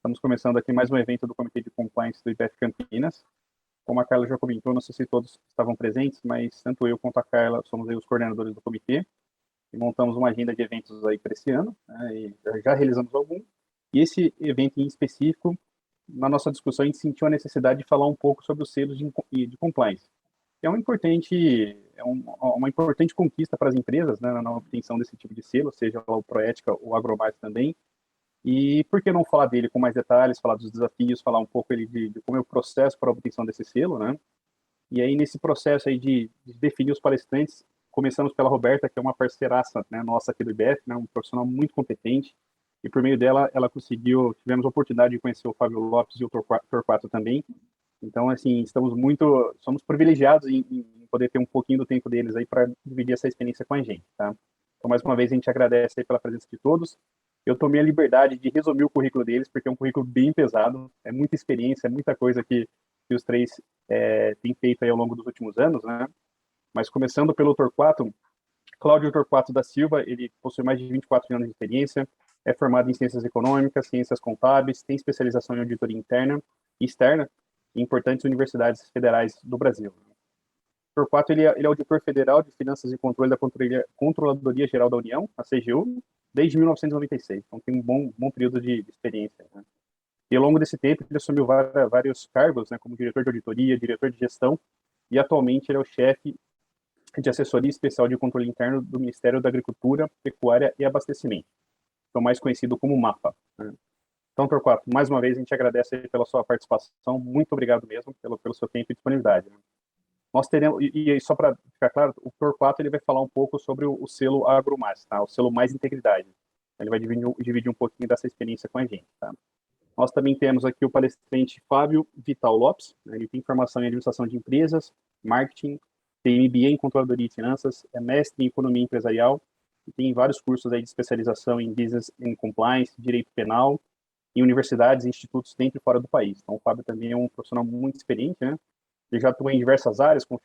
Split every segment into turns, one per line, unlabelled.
Estamos começando aqui mais um evento do Comitê de Compliance do IBF Campinas. Como a Carla já comentou, não sei se todos estavam presentes, mas tanto eu quanto a Carla somos aí os coordenadores do comitê e montamos uma agenda de eventos aí para esse ano, né, e já realizamos algum. E esse evento em específico, na nossa discussão, a gente sentiu a necessidade de falar um pouco sobre os selos de compliance. É uma importante conquista para as empresas, né, na obtenção desse tipo de selo, seja o Proética ou Agromais também. E por que não falar dele com mais detalhes, falar dos desafios, falar um pouco de como é o processo para a obtenção desse selo, né? E aí, nesse processo aí de definir os palestrantes, começamos pela Roberta, que é uma parceiraça, né, nossa aqui do IBF, né, um profissional muito competente, e por meio dela, tivemos a oportunidade de conhecer o Fábio Lopes e o Torquato também. Então, assim, somos privilegiados em poder ter um pouquinho do tempo deles aí para dividir essa experiência com a gente, tá? Então, mais uma vez, a gente agradece aí pela presença de todos. Eu tomei a liberdade de resumir o currículo deles, porque é um currículo bem pesado, é muita experiência, é muita coisa que os três têm feito aí ao longo dos últimos anos, né? Mas começando pelo Torquato, Cláudio Torquato da Silva, ele possui mais de 24 anos de experiência, é formado em ciências econômicas, ciências contábeis, tem especialização em auditoria interna e externa em importantes universidades federais do Brasil. Torquato, ele é auditor federal de Finanças e Controle da Controladoria Geral da União, a CGU, desde 1996. Então, tem um bom período de experiência, né? E ao longo desse tempo, ele assumiu vários cargos, né, como diretor de auditoria, diretor de gestão, e atualmente ele é o chefe de assessoria especial de controle interno do Ministério da Agricultura, Pecuária e Abastecimento, então mais conhecido como MAPA, né? Então, Torquato, mais uma vez a gente agradece pela sua participação, muito obrigado mesmo pelo seu tempo e disponibilidade, né? Nós teremos, e só para ficar claro, o Torquato ele vai falar um pouco sobre o selo AgroMais, tá? O selo Mais Integridade. Ele vai dividir um pouquinho dessa experiência com a gente, tá? Nós também temos aqui o palestrante Fábio Vital Lopes, né? Ele tem formação em administração de empresas, marketing, tem MBA em controladoria e finanças, é mestre em economia empresarial, e tem vários cursos aí de especialização em business and compliance, direito penal, em universidades e institutos dentro e fora do país. Então, o Fábio também é um profissional muito experiente, né? Ele já atua em diversas áreas, como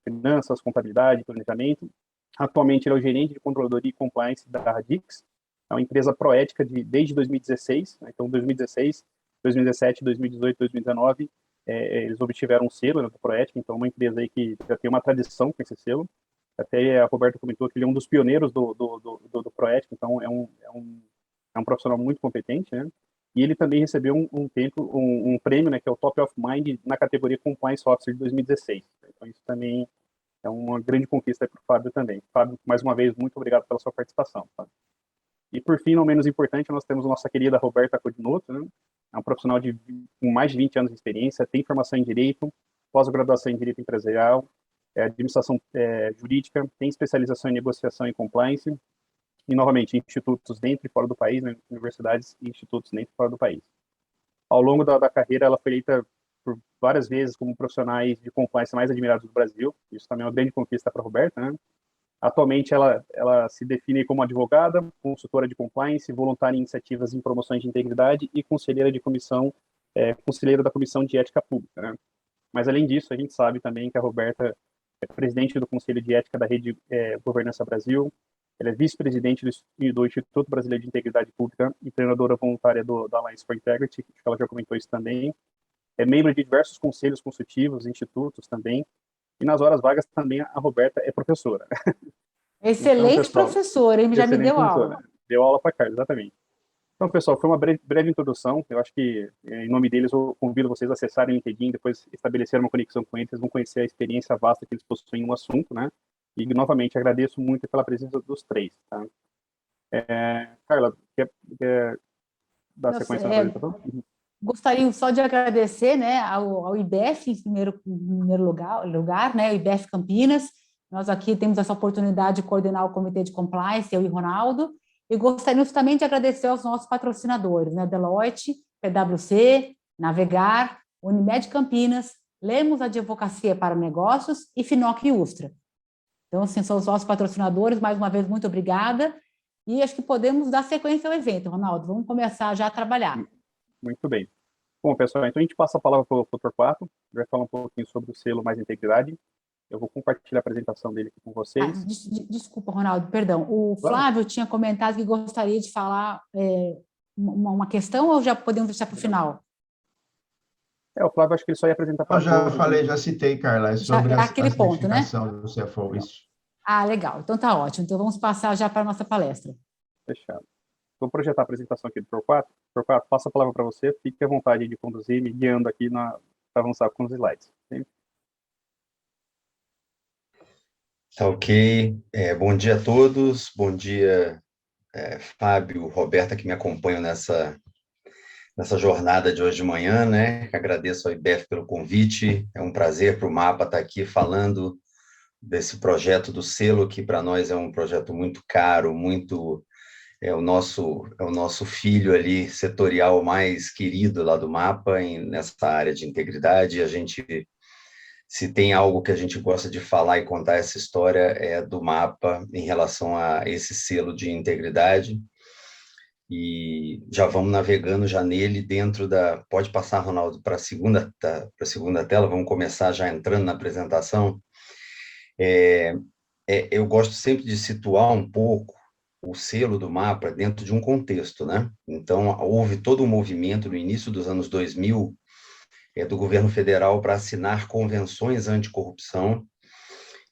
finanças, contabilidade, planejamento. Atualmente, ele é o gerente de controladoria e compliance da Radix, é uma empresa proética desde 2016, né? Então 2016, 2017, 2018, 2019, eles obtiveram um selo, né, da Proética, então é uma empresa aí que já tem uma tradição com esse selo. Até a Roberta comentou que ele é um dos pioneiros do Proética, então é um profissional muito competente, né? E ele também recebeu um prêmio, né, que é o Top of Mind na categoria Compliance Officer de 2016. Então isso também é uma grande conquista para o Fábio também. Fábio, mais uma vez, muito obrigado pela sua participação, tá? E, por fim, não menos importante, nós temos a nossa querida Roberta Codinoto, né? É um profissional com mais de 20 anos de experiência, tem formação em Direito, pós-graduação em Direito Empresarial, Administração Jurídica, tem especialização em Negociação e Compliance, e, novamente, institutos dentro e fora do país, né? Universidades e institutos dentro e fora do país. Ao longo da carreira, ela foi eleita por várias vezes como profissionais de compliance mais admirados do Brasil, isso também é uma grande conquista para a Roberta, né? Atualmente, ela se define como advogada, consultora de compliance, voluntária em iniciativas em promoções de integridade e conselheira da Comissão de Ética Pública, né? Mas, além disso, a gente sabe também que a Roberta é presidente do Conselho de Ética da Rede Governança Brasil, ela é vice-presidente do Instituto Brasileiro de Integridade Pública e treinadora voluntária da Alliance for Integrity, que ela já comentou isso também, é membro de diversos conselhos consultivos, institutos também, e nas horas vagas também a Roberta é professora.
Excelente, então, pessoal, professora, ele já me deu
professora.
aula.
Deu aula para a Carla, exatamente. Então, pessoal, foi uma breve introdução. Eu acho que, em nome deles, eu convido vocês a acessarem o LinkedIn, depois estabelecer uma conexão com eles, vocês vão conhecer a experiência vasta que eles possuem no assunto, né? E, novamente, agradeço muito pela presença dos três, tá? Carla, quer dar sequência na apresentação?
Gostaria só de agradecer, né, ao IBF, em primeiro lugar, né, o IBF Campinas. Nós aqui temos essa oportunidade de coordenar o Comitê de Compliance, eu e Ronaldo, e gostaríamos também de agradecer aos nossos patrocinadores, né, Deloitte, PwC, Navegar, Unimed Campinas, Lemos Advocacia para Negócios e Finoc Ustra. Então, assim, são os nossos patrocinadores, mais uma vez, muito obrigada, e acho que podemos dar sequência ao evento, Ronaldo, vamos começar já a trabalhar.
Muito bem. Bom, pessoal, então a gente passa a palavra para o Torquato, vai falar um pouquinho sobre o selo Mais Integridade. Eu vou compartilhar a apresentação dele aqui com vocês.
Desculpa, Ronaldo, perdão. O Flávio tinha comentado que gostaria de falar uma questão ou já podemos deixar para o final?
O Flávio, acho que ele só ia apresentar para
Eu já
todos.
falei, já citei, Carla, é sobre
É aquele
a
ponto, né?
certificação do CFO, isso.
Ah, legal. Então tá ótimo. Então vamos passar já para a nossa palestra.
Fechado. Vou projetar a apresentação aqui do Torquato. Torquato, passo a palavra para você. Fique à vontade de conduzir, me guiando aqui para avançar com os slides. Okay?
Tá ok. Bom dia a todos. Bom dia, Fábio, Roberta, que me acompanham nessa jornada de hoje de manhã, né? Agradeço ao IBEF pelo convite. É um prazer para o MAPA estar aqui falando desse projeto do selo, que para nós é um projeto muito caro, muito é o nosso filho ali setorial mais querido lá do MAPA nessa área de integridade. A gente, se tem algo que a gente gosta de falar e contar essa história, é do MAPA em relação a esse selo de integridade. E já vamos navegando já nele dentro da... Pode passar, Ronaldo, para a segunda tela, vamos começar já entrando na apresentação. Eu gosto sempre de situar um pouco o selo do MAPA dentro de um contexto, né? Então, houve todo um movimento no início dos anos 2000 do governo federal para assinar convenções anticorrupção,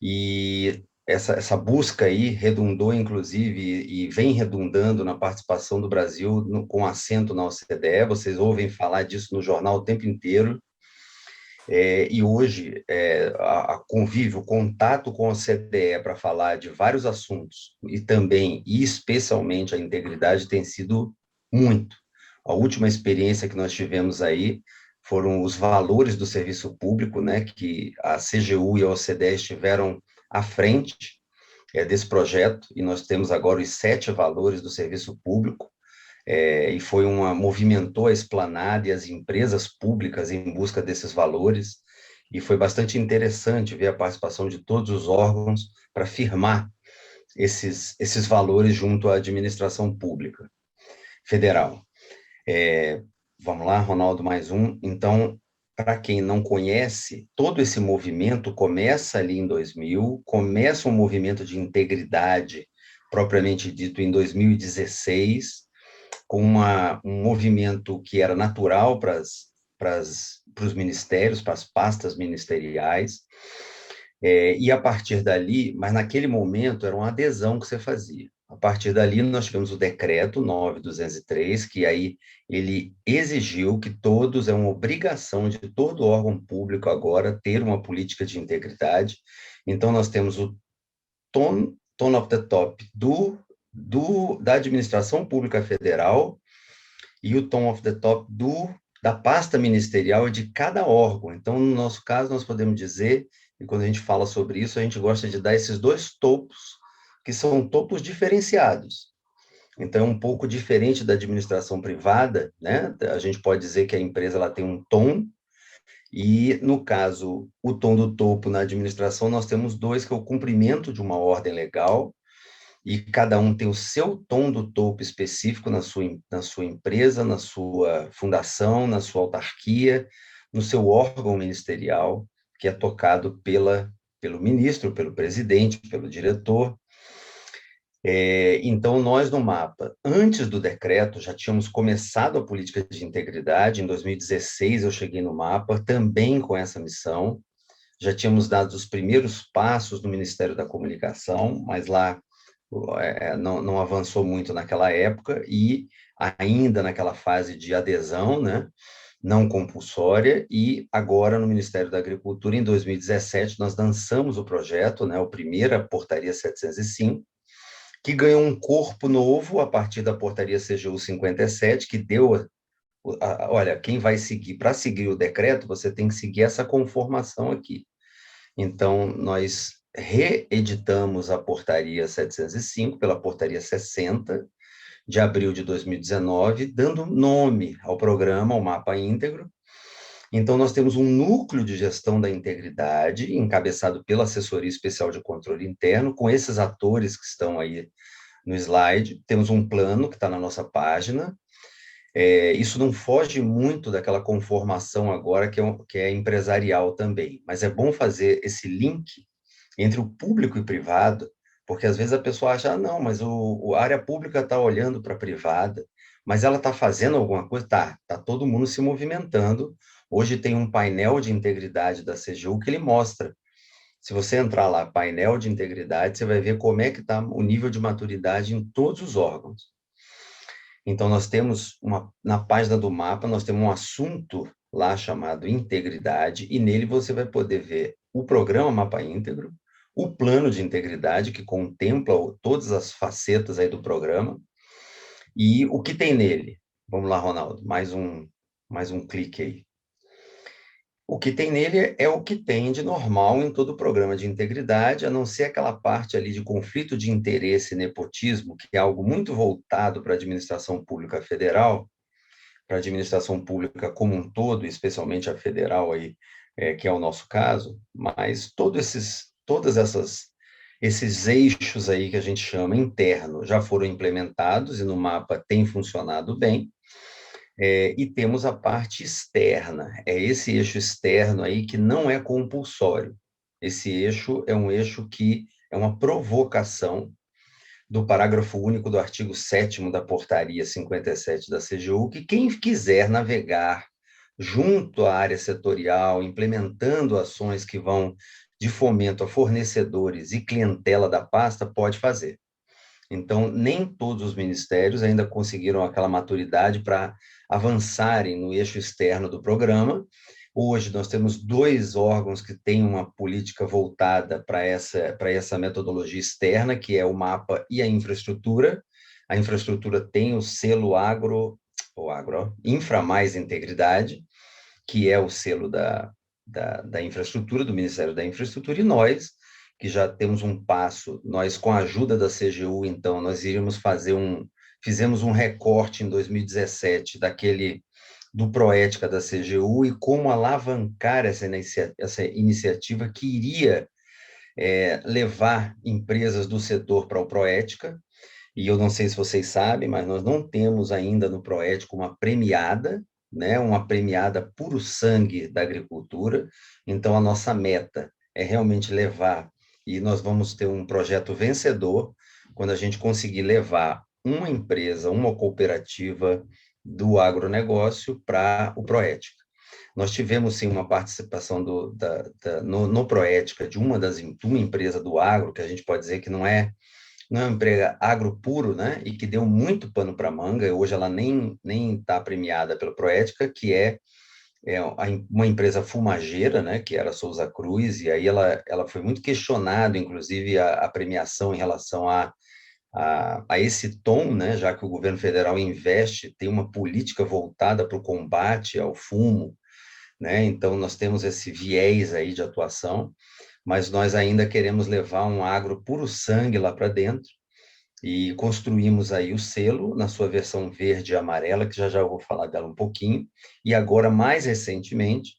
e essa busca aí redundou, inclusive, e vem redundando na participação do Brasil com assento na OCDE. Vocês ouvem falar disso no jornal o tempo inteiro. E hoje, o contato com a OCDE para falar de vários assuntos, e também, e especialmente, a integridade, tem sido muito. A última experiência que nós tivemos aí foram os valores do serviço público, né, que a CGU e a OCDE estiveram à frente desse projeto, e nós temos agora os 7 valores do serviço público, e movimentou a esplanada e as empresas públicas em busca desses valores, e foi bastante interessante ver a participação de todos os órgãos para firmar esses valores junto à administração pública federal. Vamos lá, Ronaldo, mais um. Então, para quem não conhece, todo esse movimento começa ali em 2000, começa um movimento de integridade, propriamente dito, em 2016, com um movimento que era natural para os ministérios, para as pastas ministeriais, e a partir dali, mas naquele momento era uma adesão que você fazia. A partir dali, nós tivemos o decreto 9.203, que aí ele exigiu que é uma obrigação de todo órgão público agora ter uma política de integridade. Então, nós temos o tone of the top da administração pública federal e o tone of the top da pasta ministerial e de cada órgão. Então, no nosso caso, nós podemos dizer, e quando a gente fala sobre isso, a gente gosta de dar esses 2 topos, que são topos diferenciados. Então, é um pouco diferente da administração privada, né? A gente pode dizer que a empresa ela tem um tom, e, no caso, o tom do topo na administração, nós temos 2, que é o cumprimento de uma ordem legal, e cada um tem o seu tom do topo específico na sua empresa, na sua fundação, na sua autarquia, no seu órgão ministerial, que é tocado pelo ministro, pelo presidente, pelo diretor. Então, nós no MAPA, antes do decreto, já tínhamos começado a política de integridade. Em 2016, eu cheguei no MAPA, também com essa missão. Já tínhamos dado os primeiros passos no Ministério da Comunicação, mas lá não avançou muito naquela época, e ainda naquela fase de adesão, né, não compulsória, e agora no Ministério da Agricultura, em 2017, nós lançamos o projeto, né, a primeira Portaria 705, que ganhou um corpo novo a partir da Portaria CGU 57, que deu, olha, quem vai seguir, para seguir o decreto, você tem que seguir essa conformação aqui. Então, nós reeditamos a Portaria 705 pela Portaria 60, de abril de 2019, dando nome ao programa, ao Mapa Íntegro. Então, nós temos um núcleo de gestão da integridade, encabeçado pela Assessoria Especial de Controle Interno, com esses atores que estão aí no slide. Temos um plano que está na nossa página. Isso não foge muito daquela conformação agora que é empresarial também, mas é bom fazer esse link entre o público e privado, porque às vezes a pessoa acha, não, mas a área pública está olhando para a privada. Mas ela está fazendo alguma coisa? Tá todo mundo se movimentando. Hoje tem um painel de integridade da CGU que ele mostra. Se você entrar lá, painel de integridade, você vai ver como é que está o nível de maturidade em todos os órgãos. Então, nós temos na página do mapa, nós temos um assunto lá chamado integridade, e nele você vai poder ver o programa Mapa Íntegro, o plano de integridade, que contempla todas as facetas aí do programa, e o que tem nele. Vamos lá, Ronaldo, mais um clique aí. O que tem nele é o que tem de normal em todo o programa de integridade, a não ser aquela parte ali de conflito de interesse e nepotismo, que é algo muito voltado para a administração pública federal, para a administração pública como um todo, especialmente a federal aí, que é o nosso caso, mas todos esses eixos aí que a gente chama interno já foram implementados e no mapa tem funcionado bem. E temos a parte externa, é esse eixo externo aí que não é compulsório. Esse eixo é um eixo que é uma provocação do parágrafo único do artigo 7º da portaria 57 da CGU, que quem quiser navegar junto à área setorial, implementando ações que vão de fomento a fornecedores e clientela da pasta, pode fazer. Então, nem todos os ministérios ainda conseguiram aquela maturidade para avançarem no eixo externo do programa. Hoje, nós temos 2 órgãos que têm uma política voltada para essa metodologia externa, que é o MAPA e a infraestrutura. A infraestrutura tem o selo Infra Mais Integridade, que é o selo da infraestrutura, do Ministério da Infraestrutura, e nós, que já temos um passo, nós com a ajuda da CGU, então, nós iríamos fizemos um recorte em 2017 do Proética da CGU e como alavancar essa iniciativa que iria levar empresas do setor para o Proética, e eu não sei se vocês sabem, mas nós não temos ainda no Proética uma premiada, né, uma premiada puro sangue da agricultura, então a nossa meta é realmente levar, e nós vamos ter um projeto vencedor, quando a gente conseguir levar uma empresa, uma cooperativa do agronegócio para o Proética. Nós tivemos, sim, uma participação no Proética de uma empresa do agro, que a gente pode dizer que não é uma empresa agro puro, né, e que deu muito pano para manga, e hoje ela nem está premiada pelo Proética, que é uma empresa fumageira, né, que era a Souza Cruz, e aí ela foi muito questionada, inclusive, a premiação em relação a esse tom, né, já que o governo federal tem uma política voltada para o combate ao fumo, né, então nós temos esse viés aí de atuação, mas nós ainda queremos levar um agro puro sangue lá para dentro, e construímos aí o selo na sua versão verde e amarela, que já eu vou falar dela um pouquinho, e agora, mais recentemente,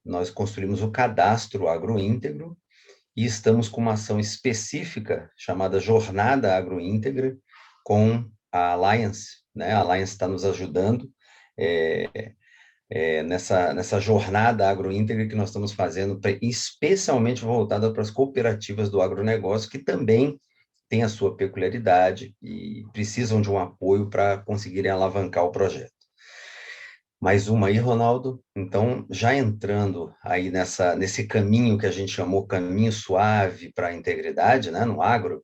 nós construímos o cadastro agroíntegro, e estamos com uma ação específica chamada Jornada Agroíntegra com a Alliance, né? A Alliance está nos ajudando nessa jornada agroíntegra que nós estamos fazendo, especialmente voltada para as cooperativas do agronegócio, que também têm a sua peculiaridade e precisam de um apoio para conseguirem alavancar o projeto. Mais uma aí, Ronaldo. Então, já entrando aí nesse caminho que a gente chamou caminho suave para a integridade, né, no agro,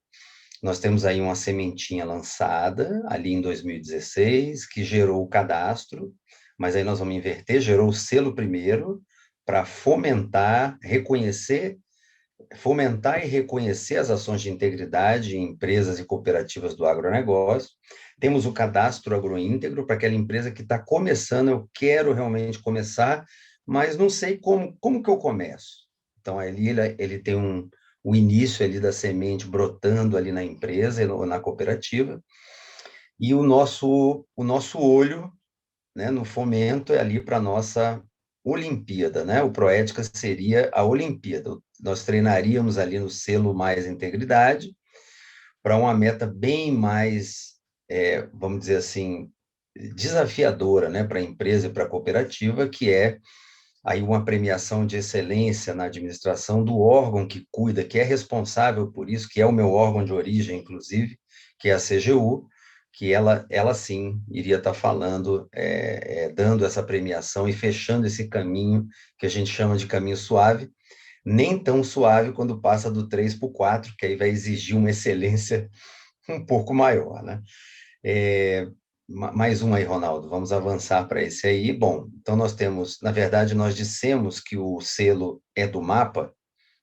nós temos aí uma sementinha lançada ali em 2016, que gerou o cadastro, mas aí nós vamos inverter, gerou o selo primeiro, para fomentar e reconhecer as ações de integridade em empresas e cooperativas do agronegócio. Temos o cadastro agroíntegro para aquela empresa que está começando, eu quero realmente começar, mas não sei como que eu começo. Então, ali ele tem o início ali da semente brotando ali na empresa ou na cooperativa, e o nosso olho, né, no fomento é ali para a nossa Olimpíada, né? O Proética seria a Olimpíada. Nós treinaríamos ali no selo Mais Integridade para uma meta bem mais, vamos dizer assim, desafiadora, né, para a empresa e para a cooperativa, que é aí uma premiação de excelência na administração do órgão que cuida, que é responsável por isso, que é o meu órgão de origem, inclusive, que é a CGU, que ela sim iria estar falando, dando essa premiação e fechando esse caminho que a gente chama de caminho suave, nem tão suave quando passa do 3 para o 4, que aí vai exigir uma excelência um pouco maior, né? Mais um aí, Ronaldo, vamos avançar para esse aí. Bom, então nós temos, na verdade, nós dissemos que o selo é do MAPA,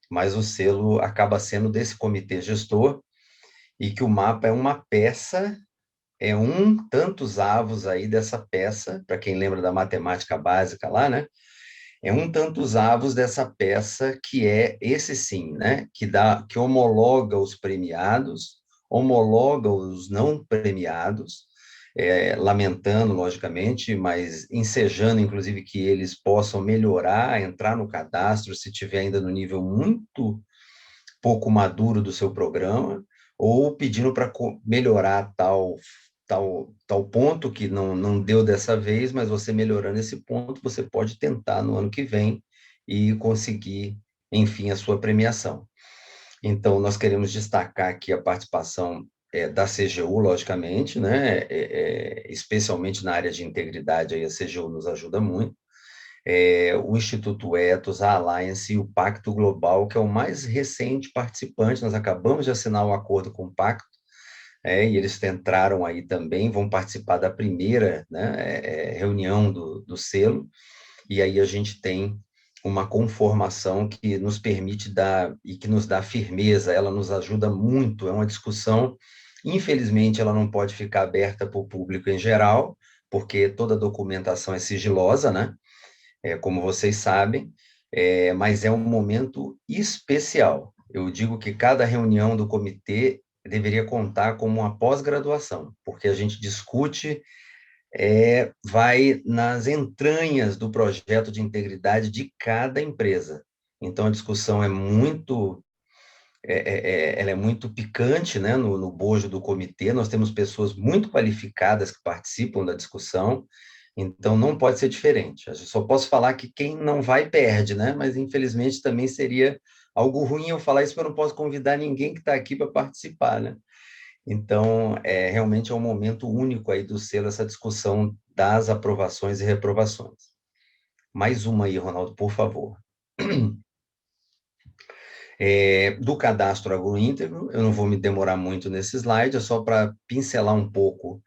mas o selo acaba sendo desse comitê gestor, e que o MAPA é uma peça, é um tantos avos aí dessa peça, para quem lembra da matemática básica lá, né? É um tantos avos dessa peça que é esse sim, né? Que homologa os premiados, homologa os não premiados, lamentando, logicamente, mas ensejando, inclusive, que eles possam melhorar, entrar no cadastro, se tiver ainda no nível muito pouco maduro do seu programa, ou pedindo para melhorar tal ponto que não deu dessa vez, mas você melhorando esse ponto, você pode tentar no ano que vem e conseguir, enfim, a sua premiação. Então, nós queremos destacar aqui a participação da CGU, logicamente, né? Especialmente na área de integridade, aí a CGU nos ajuda muito. O Instituto Ethos, a Alliance e o Pacto Global, que é o mais recente participante. Nós acabamos de assinar um acordo com o Pacto, e eles entraram aí também, vão participar da primeira, né, reunião do selo, e aí a gente tem uma conformação que nos permite dar, e que nos dá firmeza, ela nos ajuda muito, é uma discussão, infelizmente ela não pode ficar aberta para o público em geral, porque toda a documentação é sigilosa, né? Como vocês sabem, mas é um momento especial. Eu digo que cada reunião do comitê deveria contar como uma pós-graduação, porque a gente discute, vai nas entranhas do projeto de integridade de cada empresa. Então, a discussão é muito, ela é muito picante, né, no bojo do comitê. Nós temos pessoas muito qualificadas que participam da discussão, então não pode ser diferente. Eu só posso falar que quem não vai perde, né? Mas infelizmente também seria algo ruim eu falar isso, porque eu não posso convidar ninguém que está aqui para participar, né? Então, realmente é um momento único aí do selo, essa discussão das aprovações e reprovações. Mais uma aí, Ronaldo, por favor. Do cadastro agroíntegro, eu não vou me demorar muito nesse slide, é só para pincelar um pouco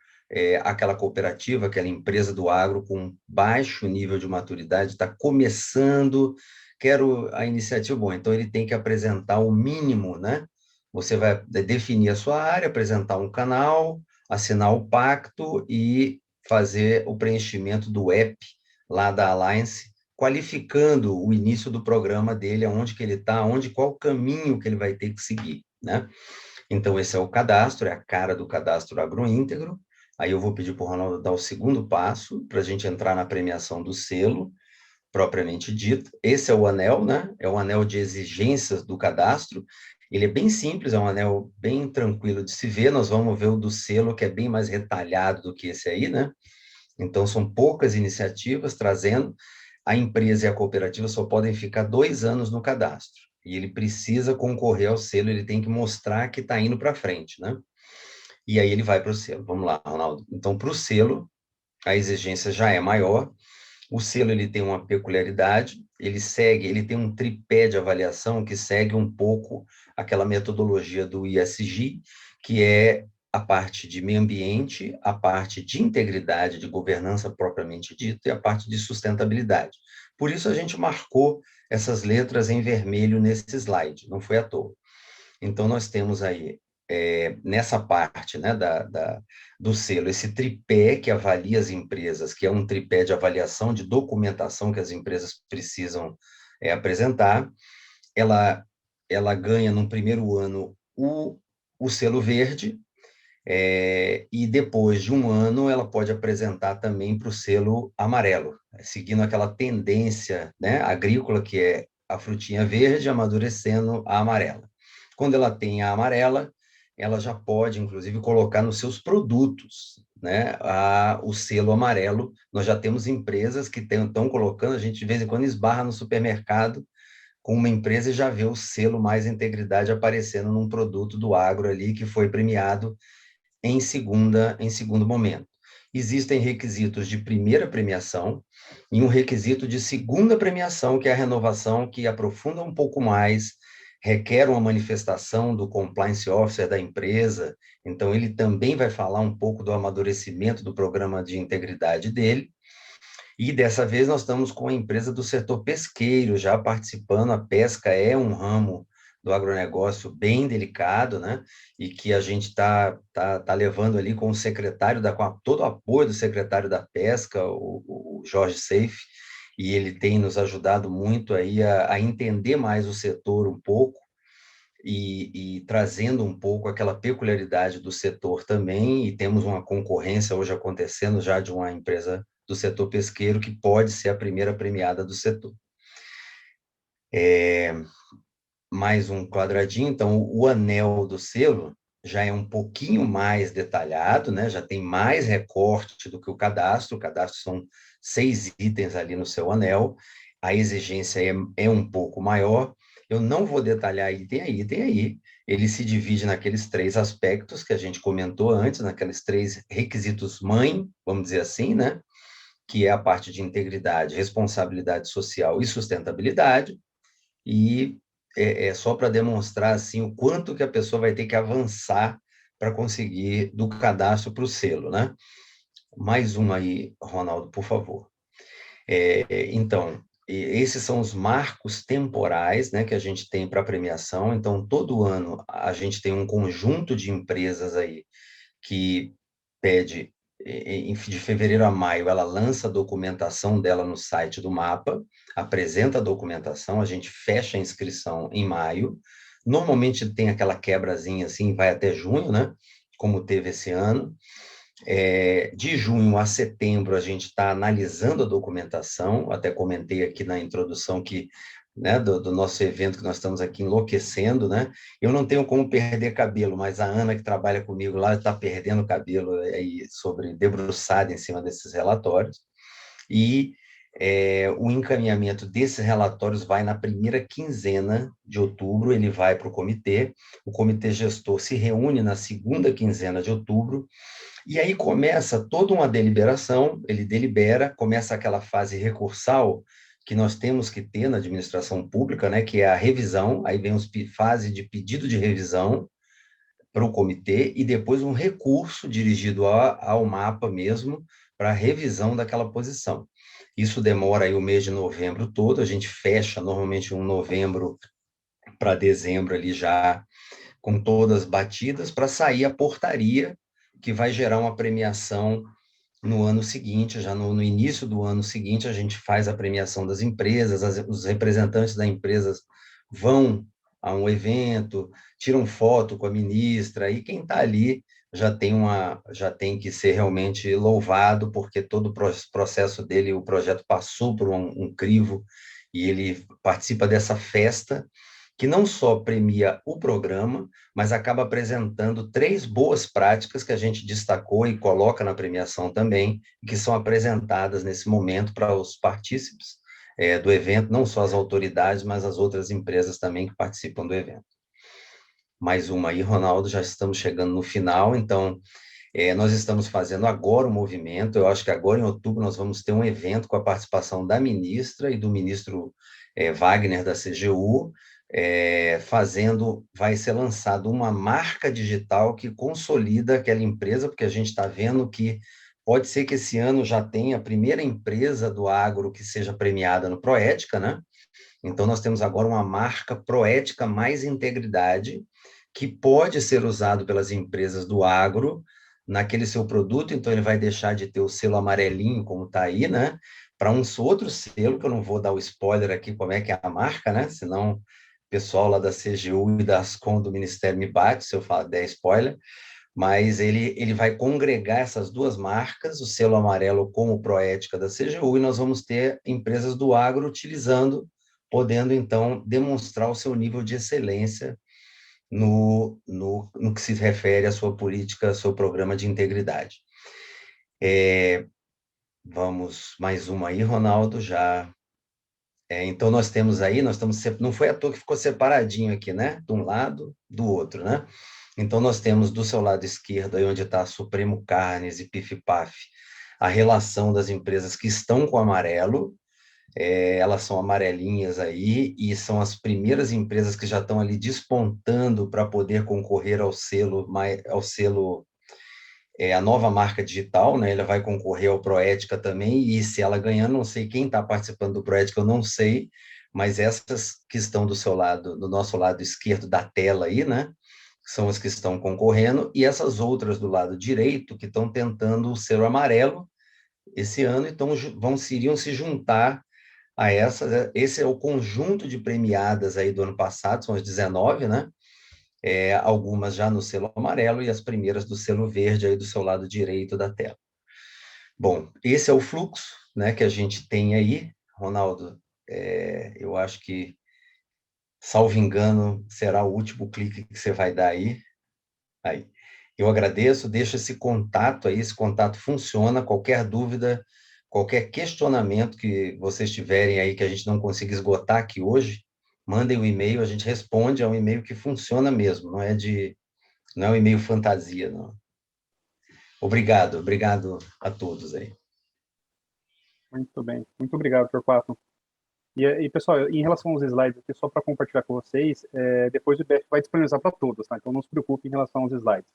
aquela cooperativa, aquela empresa do agro com baixo nível de maturidade, está começando, quero a iniciativa, bom, então ele tem que apresentar o mínimo, né? Você vai definir a sua área, apresentar um canal, assinar o pacto e fazer o preenchimento do app lá da Alliance, qualificando o início do programa dele, aonde que ele está, qual o caminho que ele vai ter que seguir, né? Então, esse é o cadastro, é a cara do cadastro agroíntegro. Aí eu vou pedir para o Ronaldo dar o segundo passo, para a gente entrar na premiação do selo, propriamente dito. Esse é o anel, né? É o anel de exigências do cadastro. Ele é bem simples, é um anel bem tranquilo de se ver. Nós vamos ver o do selo, que é bem mais retalhado do que esse aí, né? Então, são poucas iniciativas trazendo. A empresa e a cooperativa só podem ficar 2 anos no cadastro. E ele precisa concorrer ao selo, ele tem que mostrar que está indo para frente, né? E aí ele vai para o selo. Vamos lá, Ronaldo. Então, para o selo, a exigência já é maior. O selo ele tem uma peculiaridade, ele tem um tripé de avaliação que segue um pouco aquela metodologia do ISG, que é a parte de meio ambiente, a parte de integridade, de governança propriamente dita, e a parte de sustentabilidade. Por isso a gente marcou essas letras em vermelho nesse slide, não foi à toa. Então nós temos aí, nessa parte, né, do selo, esse tripé que avalia as empresas, que é um tripé de avaliação de documentação que as empresas precisam apresentar. Ela ganha no primeiro ano o selo verde, e depois de um ano ela pode apresentar também para o selo amarelo, seguindo aquela tendência, né, agrícola, que é a frutinha verde amadurecendo a amarela. Quando ela tem a amarela, ela já pode, inclusive, colocar nos seus produtos, né, o selo amarelo. Nós já temos empresas que estão colocando, a gente de vez em quando esbarra no supermercado com uma empresa e já vê o selo mais integridade aparecendo num produto do agro ali que foi premiado. em segundo momento. Existem requisitos de primeira premiação e um requisito de segunda premiação, que é a renovação, que aprofunda um pouco mais, requer uma manifestação do compliance officer da empresa, então ele também vai falar um pouco do amadurecimento do programa de integridade dele, e dessa vez nós estamos com a empresa do setor pesqueiro já participando. A pesca é um ramo do agronegócio bem delicado, né? E que a gente tá levando ali com o secretário, com todo o apoio do secretário da Pesca, o Jorge Seife, e ele tem nos ajudado muito aí a entender mais o setor um pouco, e trazendo um pouco aquela peculiaridade do setor também, e temos uma concorrência hoje acontecendo já de uma empresa do setor pesqueiro que pode ser a primeira premiada do setor. Mais um quadradinho, então o anel do selo já é um pouquinho mais detalhado, né? Já tem mais recorte do que o cadastro são 6 itens ali no seu anel, a exigência é um pouco maior. Eu não vou detalhar item a item aí, ele se divide naqueles 3 aspectos que a gente comentou antes, naqueles 3 requisitos mãe, vamos dizer assim, né? Que é a parte de integridade, responsabilidade social e sustentabilidade, e é só para demonstrar assim, o quanto que a pessoa vai ter que avançar para conseguir do cadastro para o selo, né? Mais uma aí, Ronaldo, por favor. Então, esses são os marcos temporais, né, que a gente tem para premiação. Então, todo ano a gente tem um conjunto de empresas aí que pede, de fevereiro a maio, ela lança a documentação dela no site do MAPA, apresenta a documentação, a gente fecha a inscrição em maio. Normalmente tem aquela quebrazinha assim, vai até junho, né? Como teve esse ano. De junho a setembro, a gente está analisando a documentação, até comentei aqui na introdução que, né, do nosso evento, que nós estamos aqui enlouquecendo, né? Eu não tenho como perder cabelo, mas a Ana, que trabalha comigo lá, está perdendo cabelo aí, debruçada em cima desses relatórios, e o encaminhamento desses relatórios vai na primeira quinzena de outubro, ele vai para o comitê gestor se reúne na segunda quinzena de outubro, e aí começa toda uma deliberação, ele delibera, começa aquela fase recursal que nós temos que ter na administração pública, né, que é a revisão, aí vem a fase de pedido de revisão para o comitê, e depois um recurso dirigido ao MAPA mesmo, para a revisão daquela posição. Isso demora aí o mês de novembro todo, a gente fecha normalmente um novembro para dezembro ali já, com todas batidas, para sair a portaria que vai gerar uma premiação no ano seguinte. Já no início do ano seguinte, a gente faz a premiação das empresas, os representantes das empresas vão a um evento, tiram foto com a ministra, e quem está ali já tem que ser realmente louvado, porque todo o processo dele, o projeto passou por um crivo, e ele participa dessa festa, que não só premia o programa, mas acaba apresentando 3 boas práticas que a gente destacou e coloca na premiação também, que são apresentadas nesse momento para os partícipes do evento, não só as autoridades, mas as outras empresas também que participam do evento. Mais uma aí, Ronaldo, já estamos chegando no final, então nós estamos fazendo agora o movimento. Eu acho que agora em outubro nós vamos ter um evento com a participação da ministra e do ministro Wagner da CGU, vai ser lançado uma marca digital que consolida aquela empresa, porque a gente está vendo que pode ser que esse ano já tenha a primeira empresa do agro que seja premiada no Proética, né? Então, nós temos agora uma marca Proética mais Integridade, que pode ser usado pelas empresas do agro naquele seu produto. Então, ele vai deixar de ter o selo amarelinho, como está aí, né? Para um outro selo, que eu não vou dar o spoiler aqui como é que é a marca, né? Senão o pessoal lá da CGU e da Ascom do Ministério me bate se eu der spoiler, mas ele vai congregar essas 2 marcas, o selo amarelo com o Proética da CGU, e nós vamos ter empresas do agro podendo, então, demonstrar o seu nível de excelência no que se refere à sua política, ao seu programa de integridade. Vamos, mais uma aí, Ronaldo, já. Então, não foi à toa que ficou separadinho aqui, né? De um lado, do outro, né? Então, nós temos do seu lado esquerdo, aí onde está Supremo Carnes e PIF-PAF, a relação das empresas que estão com amarelo, elas são amarelinhas aí, e são as primeiras empresas que já estão ali despontando para poder concorrer ao selo, a nova marca digital, né? Ela vai concorrer ao Proética também, e se ela ganhar, não sei quem está participando do Proética, eu não sei, mas essas que estão do seu lado, do nosso lado esquerdo da tela aí, né? São as que estão concorrendo, e essas outras do lado direito, que estão tentando o selo amarelo esse ano, então iriam se juntar a essas. Esse é o conjunto de premiadas aí do ano passado, são as 19, né? Algumas já no selo amarelo e as primeiras do selo verde aí do seu lado direito da tela. Bom, esse é o fluxo, né, que a gente tem aí. Ronaldo, eu acho que, salvo engano, será o último clique que você vai dar aí. Eu agradeço, deixo esse contato aí, esse contato funciona, qualquer dúvida, qualquer questionamento que vocês tiverem aí que a gente não consiga esgotar aqui hoje, mandem um e-mail, a gente responde, é um e-mail que funciona mesmo, não é um e-mail fantasia, não. Obrigado a todos aí.
Muito bem, muito obrigado, Torquato. E pessoal, em relação aos slides aqui, só para compartilhar com vocês, depois o IBF vai disponibilizar para todos, tá? Então não se preocupe em relação aos slides.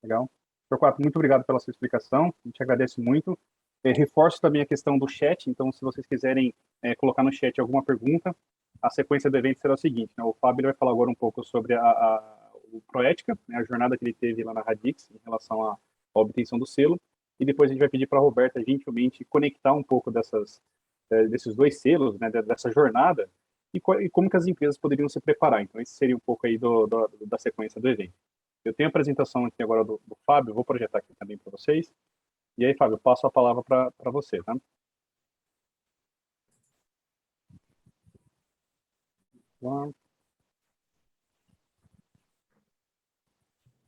Legal? Torquato, muito obrigado pela sua explicação, a gente agradece muito. Reforço também a questão do chat, então se vocês quiserem colocar no chat alguma pergunta, a sequência do evento será o seguinte, né? O Fábio vai falar agora um pouco sobre o Proética, né? A jornada que ele teve lá na Radix em relação à obtenção do selo, e depois a gente vai pedir para a Roberta gentilmente conectar um pouco desses dois selos, né, dessa jornada, e como que as empresas poderiam se preparar. Então esse seria um pouco aí da sequência do evento. Eu tenho a apresentação aqui agora do Fábio, vou projetar aqui também para vocês. E aí, Fábio, eu passo a palavra para você, tá?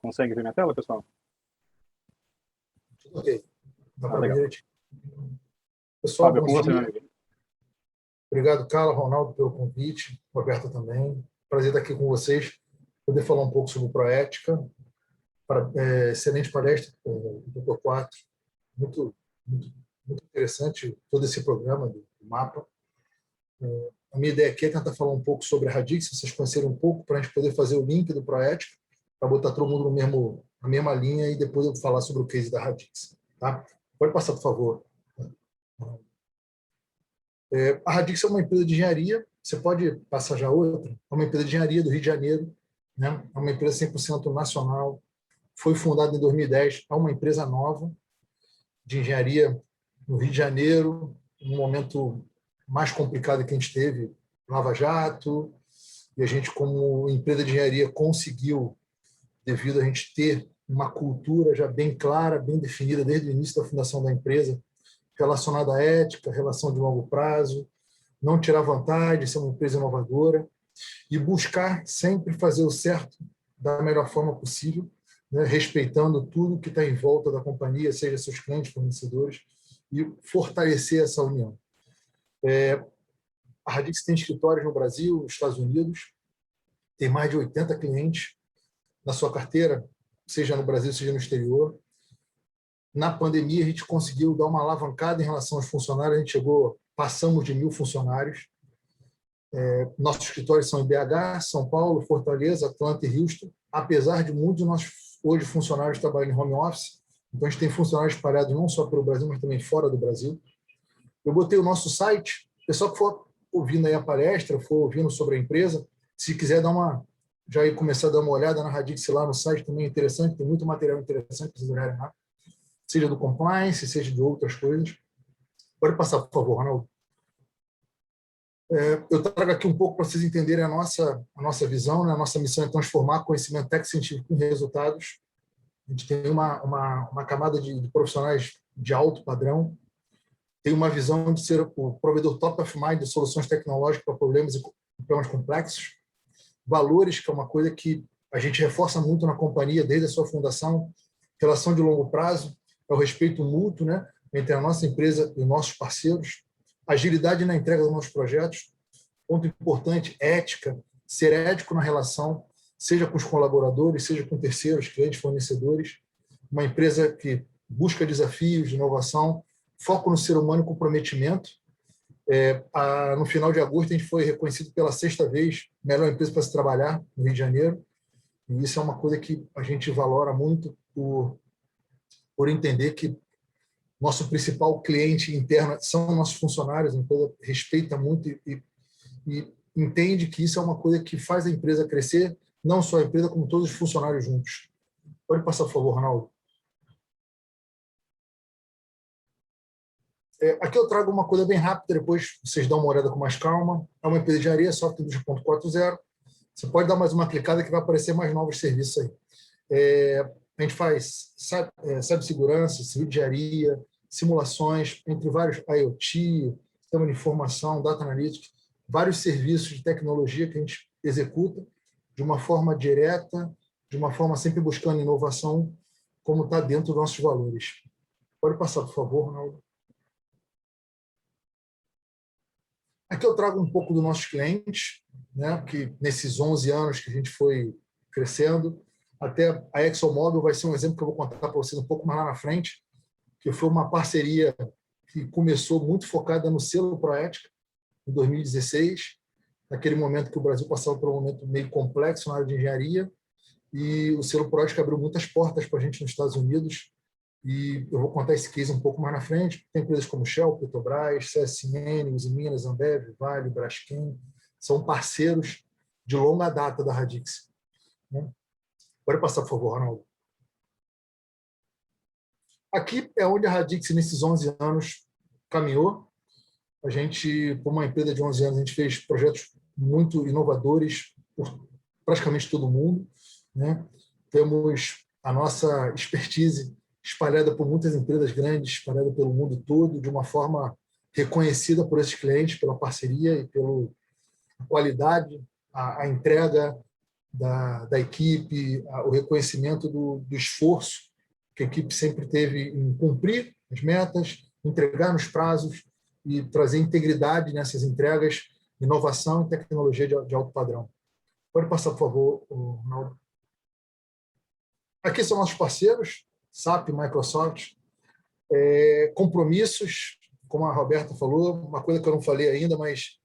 Consegue ver minha tela, pessoal?
Ok.
Legal.
Pessoal,
Fábio,
bom
com você, meu
dia.
amigo.
Obrigado, Carla, Ronaldo, pelo convite. Roberta também. Prazer estar aqui com vocês, poder falar um pouco sobre o Proética. Excelente palestra, do Torquato. Muito interessante todo esse programa do mapa. A minha ideia aqui é tentar falar um pouco sobre a Radix, vocês conhecerem um pouco, para a gente poder fazer o link do Proética, para botar todo mundo na mesma linha, e depois eu falar sobre o case da Radix. Tá? Pode passar, por favor. A Radix é uma empresa de engenharia, você pode passar já outra, é uma empresa de engenharia do Rio de Janeiro, né? É uma empresa 100% nacional, foi fundada em 2010, é uma empresa nova de engenharia no Rio de Janeiro, no momento mais complicado que a gente teve, Lava Jato, e a gente, como empresa de engenharia, conseguiu, devido a gente ter uma cultura já bem clara, bem definida desde o início da fundação da empresa, relacionada à ética, relação de longo prazo, não tirar vantagem, ser uma empresa inovadora e buscar sempre fazer o certo da melhor forma possível, né, respeitando tudo que está em volta da companhia, seja seus clientes, fornecedores, e fortalecer essa união. A Radix tem escritórios no Brasil, nos Estados Unidos, tem mais de 80 clientes na sua carteira, seja no Brasil, seja no exterior. Na pandemia, a gente conseguiu dar uma alavancada em relação aos funcionários, a gente passamos de 1.000 funcionários. Nossos escritórios são em BH, São Paulo, Fortaleza, Atlanta e Houston, apesar de muitos de nossos hoje funcionários trabalham em home office, então a gente tem funcionários espalhados não só pelo Brasil, mas também fora do Brasil. Eu botei o nosso site, o pessoal que for ouvindo aí a palestra, for ouvindo sobre a empresa, se quiser já começar a dar uma olhada na Radix lá no site, também é interessante, tem muito material interessante para vocês olharem lá, seja do compliance, seja de outras coisas. Pode passar, por favor, Ronaldo. Eu trago aqui um pouco para vocês entenderem a nossa visão, né? A nossa missão é transformar conhecimento técnico-científico em resultados. A gente tem uma camada de profissionais de alto padrão, tem uma visão de ser o provedor top of mind de soluções tecnológicas para problemas complexos, valores, que é uma coisa que a gente reforça muito na companhia desde a sua fundação, relação de longo prazo, é o respeito mútuo, né, entre a nossa empresa e os nossos parceiros, agilidade na entrega dos nossos projetos, ponto importante, ética, ser ético na relação, seja com os colaboradores, seja com terceiros, clientes, fornecedores. Uma empresa que busca desafios de inovação, foco no ser humano e comprometimento. No final de agosto, a gente foi reconhecido pela 6ª vez melhor empresa para se trabalhar no Rio de Janeiro. E isso é uma coisa que a gente valora muito por entender que nosso principal cliente interno são nossos funcionários, a empresa respeita muito e entende que isso é uma coisa que faz a empresa crescer, não só a empresa, como todos os funcionários juntos. Pode passar, por favor, Ronaldo. Aqui eu trago uma coisa bem rápida, depois vocês dão uma olhada com mais calma. É uma empresa de engenharia, software 2.40. Você pode dar mais uma clicada que vai aparecer mais novos serviços aí. A gente faz cibersegurança, civil de engenharia, simulações, entre vários IoT, sistema de informação, data analytics, vários serviços de tecnologia que a gente executa de uma forma direta, de uma forma sempre buscando inovação, como está dentro dos nossos valores. Pode passar, por favor, Ronaldo. Aqui eu trago um pouco dos nossos clientes, né, que nesses 11 anos que a gente foi crescendo, até a ExxonMobil vai ser um exemplo que eu vou contar para vocês um pouco mais lá na frente, que foi uma parceria que começou muito focada no selo Proética, em 2016, naquele momento que o Brasil passava por um momento meio complexo na área de engenharia, e o selo Proética abriu muitas portas para a gente nos Estados Unidos, e eu vou contar esse case um pouco mais na frente. Tem empresas como Shell, Petrobras, CSN, Uzi Minas, Ambev, Vale, Braskem, são parceiros de longa data da Radix. Pode passar, por favor, Ronaldo. Aqui é onde a Radix, nesses 11 anos, caminhou. A gente, por uma empresa de 11 anos, a gente fez projetos muito inovadores por praticamente todo mundo, né? Temos a nossa expertise espalhada por muitas empresas grandes, espalhada pelo mundo todo, de uma forma reconhecida por esses clientes, pela parceria e pela qualidade, a entrega da equipe, o reconhecimento do esforço que a equipe sempre teve em cumprir as metas, entregar nos prazos e trazer integridade nessas entregas, inovação e tecnologia de alto padrão. Pode passar, por favor, Ronaldo. Aqui são nossos parceiros, SAP, Microsoft, compromissos, como a Roberta falou, uma coisa que eu não falei ainda, mas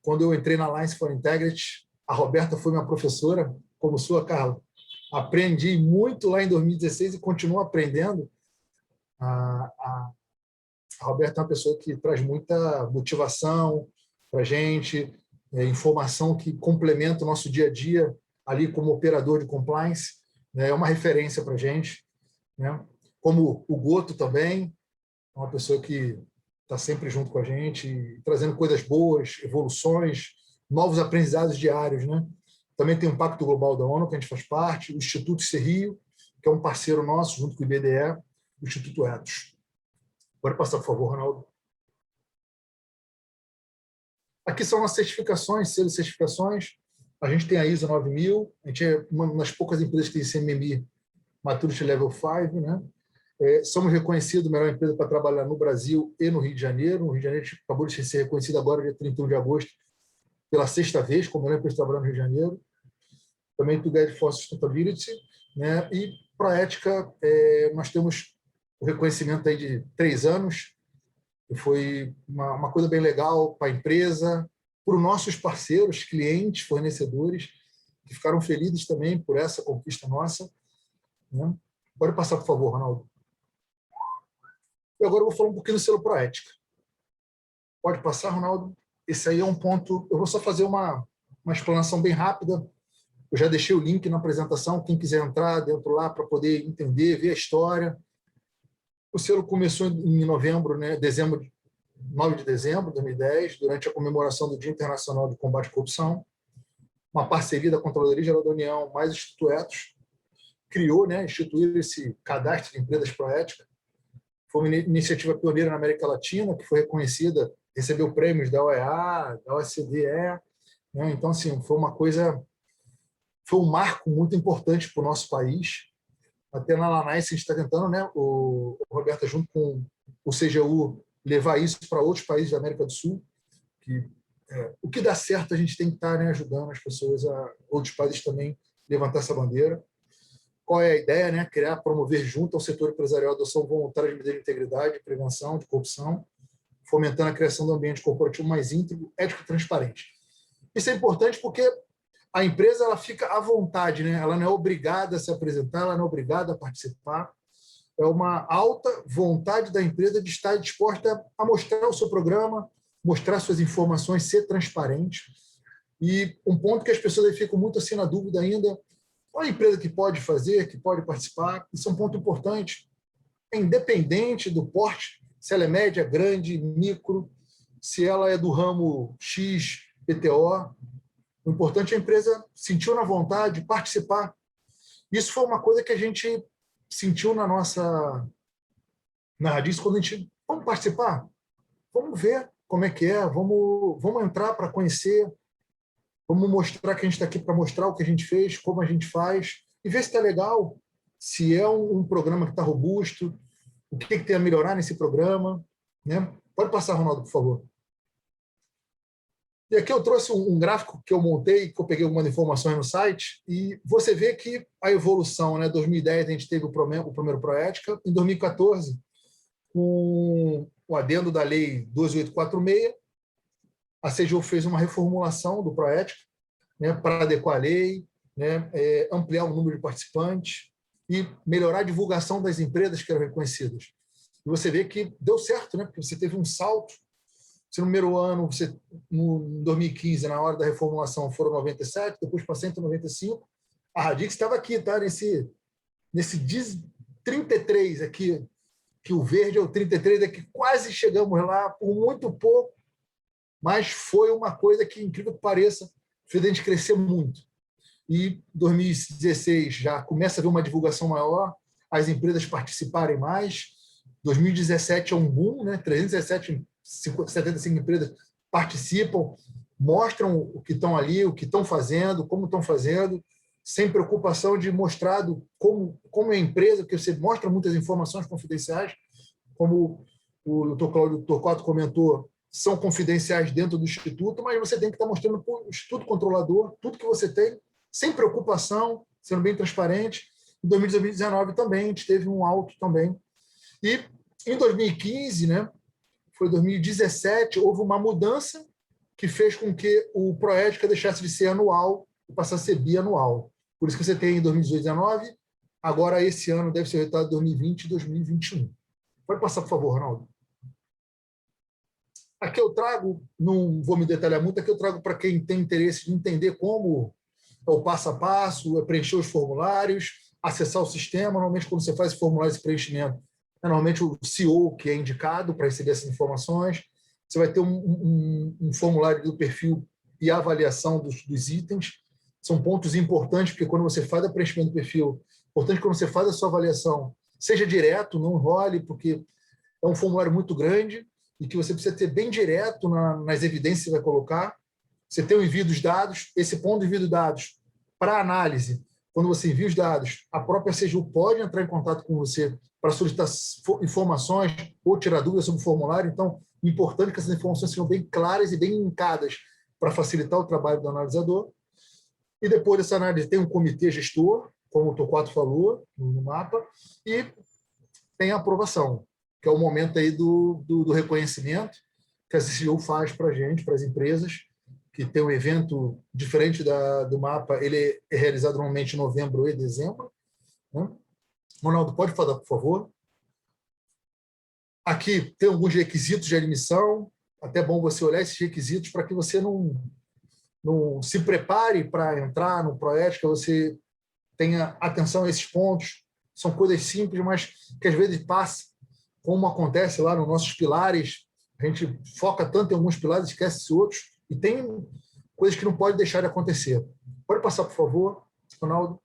quando eu entrei na Alliance for Integrity, a Roberta foi minha professora, como sua, Carla. Aprendi muito lá em 2016 e continuo aprendendo. A Roberta é uma pessoa que traz muita motivação para a gente, informação que complementa o nosso dia a dia ali como operador de compliance, né? É uma referência para a gente, né? Como o Goto também, é uma pessoa que está sempre junto com a gente, trazendo coisas boas, evoluções, novos aprendizados diários, né? Também tem o Pacto Global da ONU, que a gente faz parte, o Instituto Serrio, que é um parceiro nosso, junto com o IBDE, o Instituto Etos. Pode passar, por favor, Ronaldo. Aqui são as certificações, selos de certificações. A gente tem a ISO 9000, a gente é uma das poucas empresas que tem CMMI Maturity Level 5, né? Somos reconhecidos a melhor empresa para trabalhar no Brasil e no Rio de Janeiro. O Rio de Janeiro acabou de ser reconhecido agora, dia 31 de agosto, pela 6ª vez, como melhor empresa para trabalhar no Rio de Janeiro. Também Together for Sustainability, né? E Proética, nós temos o reconhecimento aí de 3 anos, que foi uma coisa bem legal para a empresa, para os nossos parceiros, clientes, fornecedores, que ficaram felizes também por essa conquista nossa, né? Pode passar, por favor, Ronaldo. E agora eu vou falar um pouquinho do selo Proética. Pode passar, Ronaldo. Esse aí é um ponto... Eu vou só fazer uma explanação bem rápida. Eu já deixei o link na apresentação, quem quiser entrar dentro lá para poder entender, ver a história. O selo começou em novembro, né, 9 de dezembro de 2010, durante a comemoração do Dia Internacional de Combate à Corrupção. Uma parceria da Controladoria Geral da União mais Instituto Etos criou, né, instituiu esse cadastro de empresas Proética. Foi uma iniciativa pioneira na América Latina, que foi reconhecida, recebeu prêmios da OEA, da OCDE, né? Então, assim, foi um marco muito importante para o nosso país. Até na Lanais, a gente está tentando, né, o Roberta, junto com o CGU, levar isso para outros países da América do Sul. Que, o que dá certo, a gente tem que estar, né, ajudando as pessoas, outros países também levantar essa bandeira. Qual é a ideia? Né? Criar, promover junto ao setor empresarial a adoção voluntária de medidas de integridade, prevenção de corrupção, fomentando a criação do ambiente corporativo mais íntegro, ético e transparente. Isso é importante porque a empresa ela fica à vontade, né? Ela não é obrigada a se apresentar, ela não é obrigada a participar. É uma alta vontade da empresa de estar disposta a mostrar o seu programa, mostrar suas informações, ser transparente. E um ponto que as pessoas ficam muito assim na dúvida ainda, qual é a empresa que pode fazer, que pode participar? Isso é um ponto importante. É independente do porte, se ela é média, grande, micro, se ela é do ramo X, PTO. O importante é a empresa sentiu na vontade de participar. Isso foi uma coisa que a gente sentiu na Radix quando a gente... Vamos participar? Vamos ver como é que é, vamos entrar para conhecer, vamos mostrar que a gente está aqui para mostrar o que a gente fez, como a gente faz, e ver se está legal, se é um programa que está robusto, o que tem a melhorar nesse programa. Né? Pode passar, Ronaldo, por favor. E aqui eu trouxe um gráfico que eu montei, que eu peguei algumas informações no site, e você vê que a evolução, né? Em 2010 a gente teve o primeiro Proética, em 2014, com o adendo da Lei 12846, a CGU fez uma reformulação do Proética, né, para adequar a lei, né, ampliar o número de participantes e melhorar a divulgação das empresas que eram reconhecidas. E você vê que deu certo, né, porque você teve um salto. Se no primeiro ano, em 2015, na hora da reformulação, foram 97, depois para 195, a Radix estava aqui, tá? Nesse 33 aqui, que o verde é o 33, é que quase chegamos lá, por muito pouco, mas foi uma coisa que, incrível que pareça, fez a gente crescer muito. E 2016 já começa a haver uma divulgação maior, as empresas participarem mais. 2017 é um boom, né? 375 empresas participam, mostram o que estão ali, o que estão fazendo, como estão fazendo, sem preocupação de mostrar como é a empresa, porque você mostra muitas informações confidenciais, como o Dr. Cláudio Torquato comentou, são confidenciais dentro do Instituto, mas você tem que estar mostrando para o Instituto Controlador tudo que você tem, sem preocupação, sendo bem transparente. Em 2019 também, a gente teve um alto também. E em 2015, né, foi 2017, houve uma mudança que fez com que o Proética deixasse de ser anual e passasse a ser bianual. Por isso que você tem em 2019, agora esse ano deve ser o resultado de 2020 e 2021. Pode passar, por favor, Ronaldo. Aqui eu trago, não vou me detalhar muito, aqui eu trago para quem tem interesse de entender como é o passo a passo, é preencher os formulários, acessar o sistema. Normalmente, quando você faz esse formulário de preenchimento, é normalmente o CEO que é indicado para receber essas informações. Você vai ter um formulário do perfil e a avaliação dos itens. São pontos importantes, porque quando você faz o preenchimento do perfil, é importante que quando você faz a sua avaliação, seja direto, não enrole, porque é um formulário muito grande e que você precisa ter bem direto nas evidências que você vai colocar. Você tem o envio dos dados, esse ponto de envio dos dados para análise. Quando você envia os dados, a própria CGU pode entrar em contato com você para solicitar informações ou tirar dúvidas sobre o formulário. Então, é importante que essas informações sejam bem claras e bem linkadas para facilitar o trabalho do analisador. E depois dessa análise tem um comitê gestor, como o Torquato falou no mapa, e tem a aprovação, que é o momento aí do reconhecimento que a CGU faz para a gente, para as empresas, que tem um evento diferente do mapa, ele é realizado normalmente em novembro e dezembro. Né? Ronaldo, pode falar, por favor? Aqui tem alguns requisitos de admissão, até bom você olhar esses requisitos para que você não se prepare para entrar no Proética, você tenha atenção a esses pontos. São coisas simples, mas que às vezes passa, como acontece lá nos nossos pilares, a gente foca tanto em alguns pilares, esquece outros, e tem coisas que não pode deixar de acontecer. Pode passar, por favor, Ronaldo.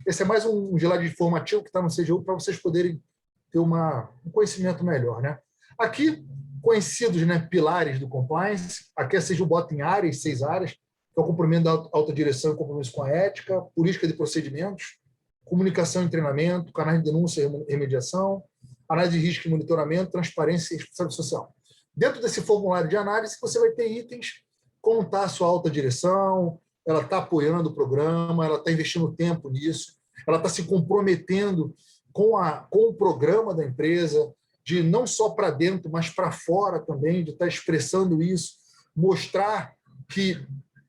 Esse é mais um slide informativo que está no CGU para vocês poderem ter um conhecimento melhor. Né? Aqui, conhecidos, né, pilares do compliance, aqui a CGU bota em áreas, 6 áreas, que é o cumprimento da alta direção e compromisso com a ética, política de procedimentos, comunicação e treinamento, canais de denúncia e remediação, análise de risco e monitoramento, transparência e responsabilidade social. Dentro desse formulário de análise, você vai ter itens como está a sua alta direção, ela está apoiando o programa, ela está investindo tempo nisso, ela está se comprometendo com o programa da empresa, de não só para dentro, mas para fora também, de estar expressando isso, mostrar que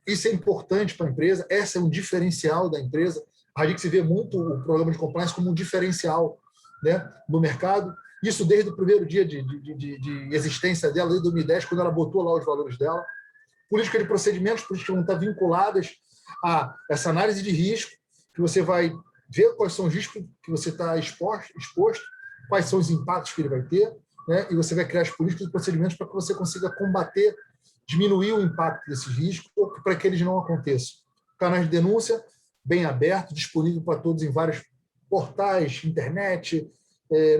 isso é importante para a empresa, esse é um diferencial da empresa. A Radix vê muito o programa de compliance como um diferencial, né, no mercado. Isso desde o primeiro dia de existência dela, desde 2010, quando ela botou lá os valores dela. Política de procedimentos, políticas vão estar vinculadas a essa análise de risco, que você vai ver quais são os riscos que você está exposto, quais são os impactos que ele vai ter, né? E você vai criar as políticas e procedimentos para que você consiga combater, diminuir o impacto desses riscos, ou para que eles não aconteçam. Canais de denúncia, bem aberto, disponível para todos em vários portais, internet,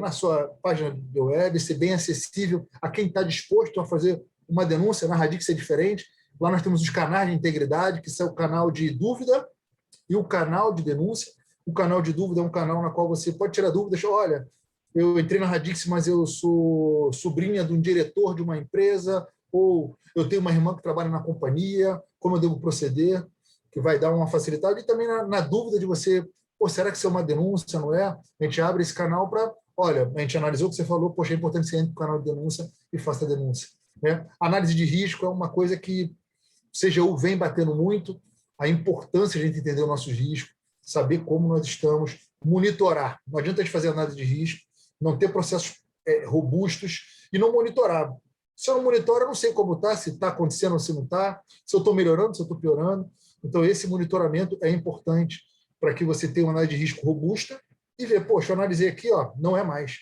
na sua página de web, ser bem acessível a quem está disposto a fazer uma denúncia. Na Radix é diferente. Lá nós temos os canais de integridade, que são o canal de dúvida e o canal de denúncia. O canal de dúvida é um canal na qual você pode tirar dúvidas. Olha, eu entrei na Radix, mas eu sou sobrinha de um diretor de uma empresa, ou eu tenho uma irmã que trabalha na companhia, como eu devo proceder, que vai dar uma facilitada. E também na dúvida de você, será que isso é uma denúncia, não é? A gente abre esse canal para, olha, a gente analisou o que você falou, poxa, é importante que você entre no canal de denúncia e faça a denúncia. Né? Análise de risco é uma coisa que o CGU vem batendo muito, a importância de a gente entender os nossos riscos, saber como nós estamos, monitorar. Não adianta a gente fazer análise de risco, não ter processos robustos e não monitorar. Se eu não monitoro, eu não sei como está, se está acontecendo ou se não está, se eu estou melhorando, se eu estou piorando. Então, esse monitoramento é importante para que você tenha uma análise de risco robusta e ver, poxa, eu analisei aqui, não é mais.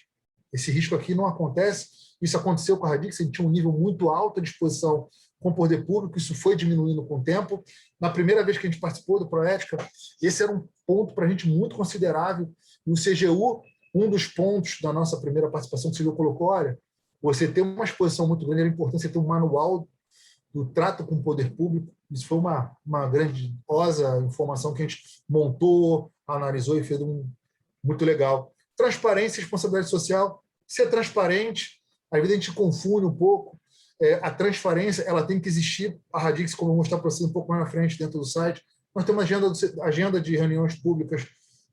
Esse risco aqui não acontece. Isso aconteceu com a Radix, a gente tinha um nível muito alto de exposição com o poder público, isso foi diminuindo com o tempo. Na primeira vez que a gente participou do Proética, esse era um ponto para a gente muito considerável. E o CGU, um dos pontos da nossa primeira participação, o CGU colocou, olha, você tem uma exposição muito grande, era importante você ter um manual do trato com o poder público. Isso foi uma grandiosa informação que a gente montou, analisou e fez muito legal. Transparência e responsabilidade social. Ser transparente, às vezes a gente confunde um pouco. A transparência ela tem que existir. A Radix, como eu vou mostrar para vocês um pouco mais na frente dentro do site, nós temos agenda de reuniões públicas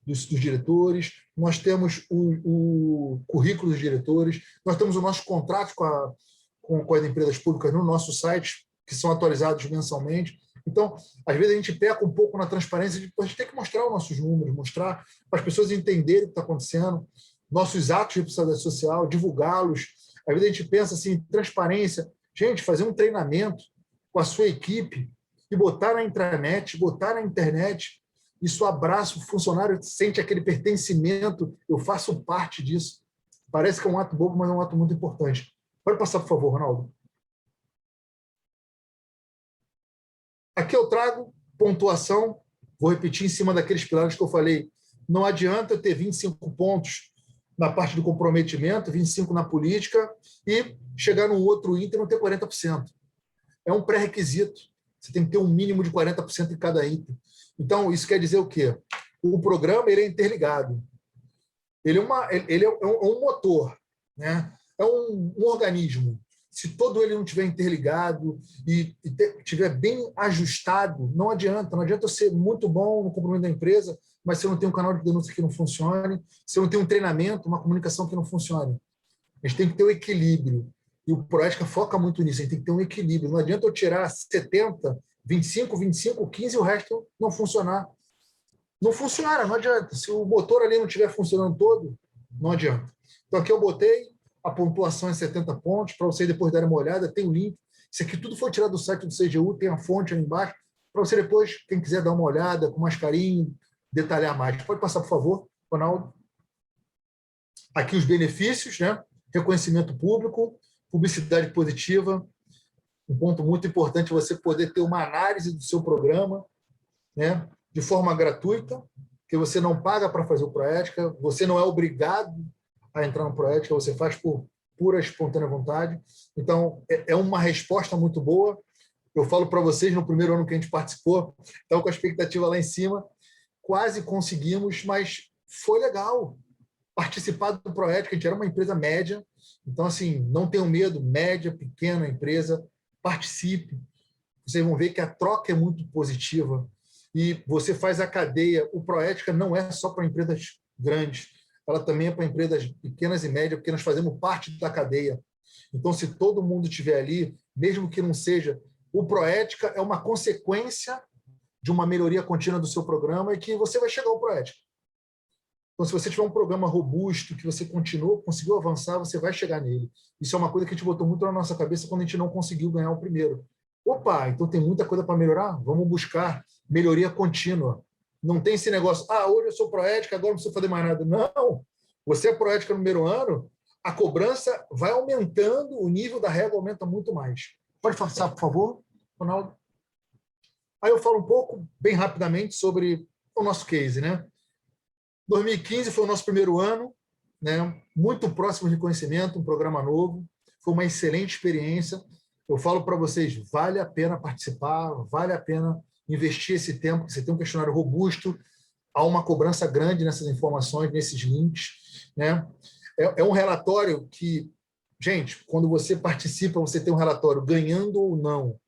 dos diretores, nós temos o currículo dos diretores, nós temos o nosso contrato com as empresas públicas no nosso site, que são atualizados mensalmente. Então, às vezes a gente peca um pouco na transparência, a gente tem que mostrar os nossos números, mostrar para as pessoas entenderem o que está acontecendo, nossos atos de responsabilidade social, divulgá-los. Às vezes a gente pensa assim, transparência, gente, fazer um treinamento com a sua equipe e botar na intranet, botar na internet, isso abraça o funcionário, sente aquele pertencimento, eu faço parte disso. Parece que é um ato bobo, mas é um ato muito importante. Pode passar, por favor, Ronaldo. Aqui eu trago pontuação, vou repetir em cima daqueles pilares que eu falei. Não adianta eu ter 25 pontos na parte do comprometimento, 25 na política, e chegar num outro item e não ter 40%. É um pré-requisito. Você tem que ter um mínimo de 40% em cada item. Então, isso quer dizer o quê? O programa ele é interligado. Ele é um motor, né? É um organismo. Se todo ele não estiver interligado e estiver bem ajustado, não adianta. Não adianta eu ser muito bom no comprometimento da empresa, mas se eu não tenho um canal de denúncia que não funcione, se eu não tenho um treinamento, uma comunicação que não funcione. A gente tem que ter um equilíbrio. E o Proética foca muito nisso. A gente tem que ter um equilíbrio. Não adianta eu tirar 70, 25, 25, 15 e o resto não funcionar. Não funciona, não adianta. Se o motor ali não estiver funcionando todo, não adianta. Então aqui eu botei a pontuação em 70 pontos, para vocês depois darem uma olhada, tem o link. Isso aqui tudo foi tirado do site do CGU, tem a fonte ali embaixo, para você depois, quem quiser dar uma olhada com mais carinho, detalhar mais. Pode passar, por favor, Ronaldo. Aqui os benefícios, né? Reconhecimento público, publicidade positiva, um ponto muito importante, você poder ter uma análise do seu programa, né? De forma gratuita, que você não paga para fazer o Proética, você não é obrigado a entrar no Proética, você faz por pura espontânea vontade. Então, é uma resposta muito boa. Eu falo para vocês, no primeiro ano que a gente participou, estava com a expectativa lá em cima, quase conseguimos, mas foi legal participar do Proética. A gente era uma empresa média, então, assim, não tenham medo, média, pequena empresa, participe. vocês vão ver que a troca é muito positiva e você faz a cadeia. O Proética não é só para empresas grandes, ela também é para empresas pequenas e médias, porque nós fazemos parte da cadeia. Então, se todo mundo estiver ali, mesmo que não seja, o Proética é uma consequência de uma melhoria contínua do seu programa e que você vai chegar ao Proética. Então, se você tiver um programa robusto, que você conseguiu avançar, você vai chegar nele. Isso é uma coisa que a gente botou muito na nossa cabeça quando a gente não conseguiu ganhar o primeiro. Opa, então tem muita coisa para melhorar? Vamos buscar melhoria contínua. Não tem esse negócio, hoje eu sou Proética, agora não preciso fazer mais nada. Não, você é Proética no primeiro ano, a cobrança vai aumentando, o nível da régua aumenta muito mais. Pode passar, por favor, Ronaldo? Aí eu falo um pouco, bem rapidamente, sobre o nosso case, né? 2015 foi o nosso primeiro ano, né? Muito próximo de reconhecimento, um programa novo, foi uma excelente experiência. Eu falo para vocês, vale a pena participar, vale a pena investir esse tempo, você tem um questionário robusto, há uma cobrança grande nessas informações, nesses links, né? É um relatório que, gente, quando você participa, você tem um relatório ganhando ou não,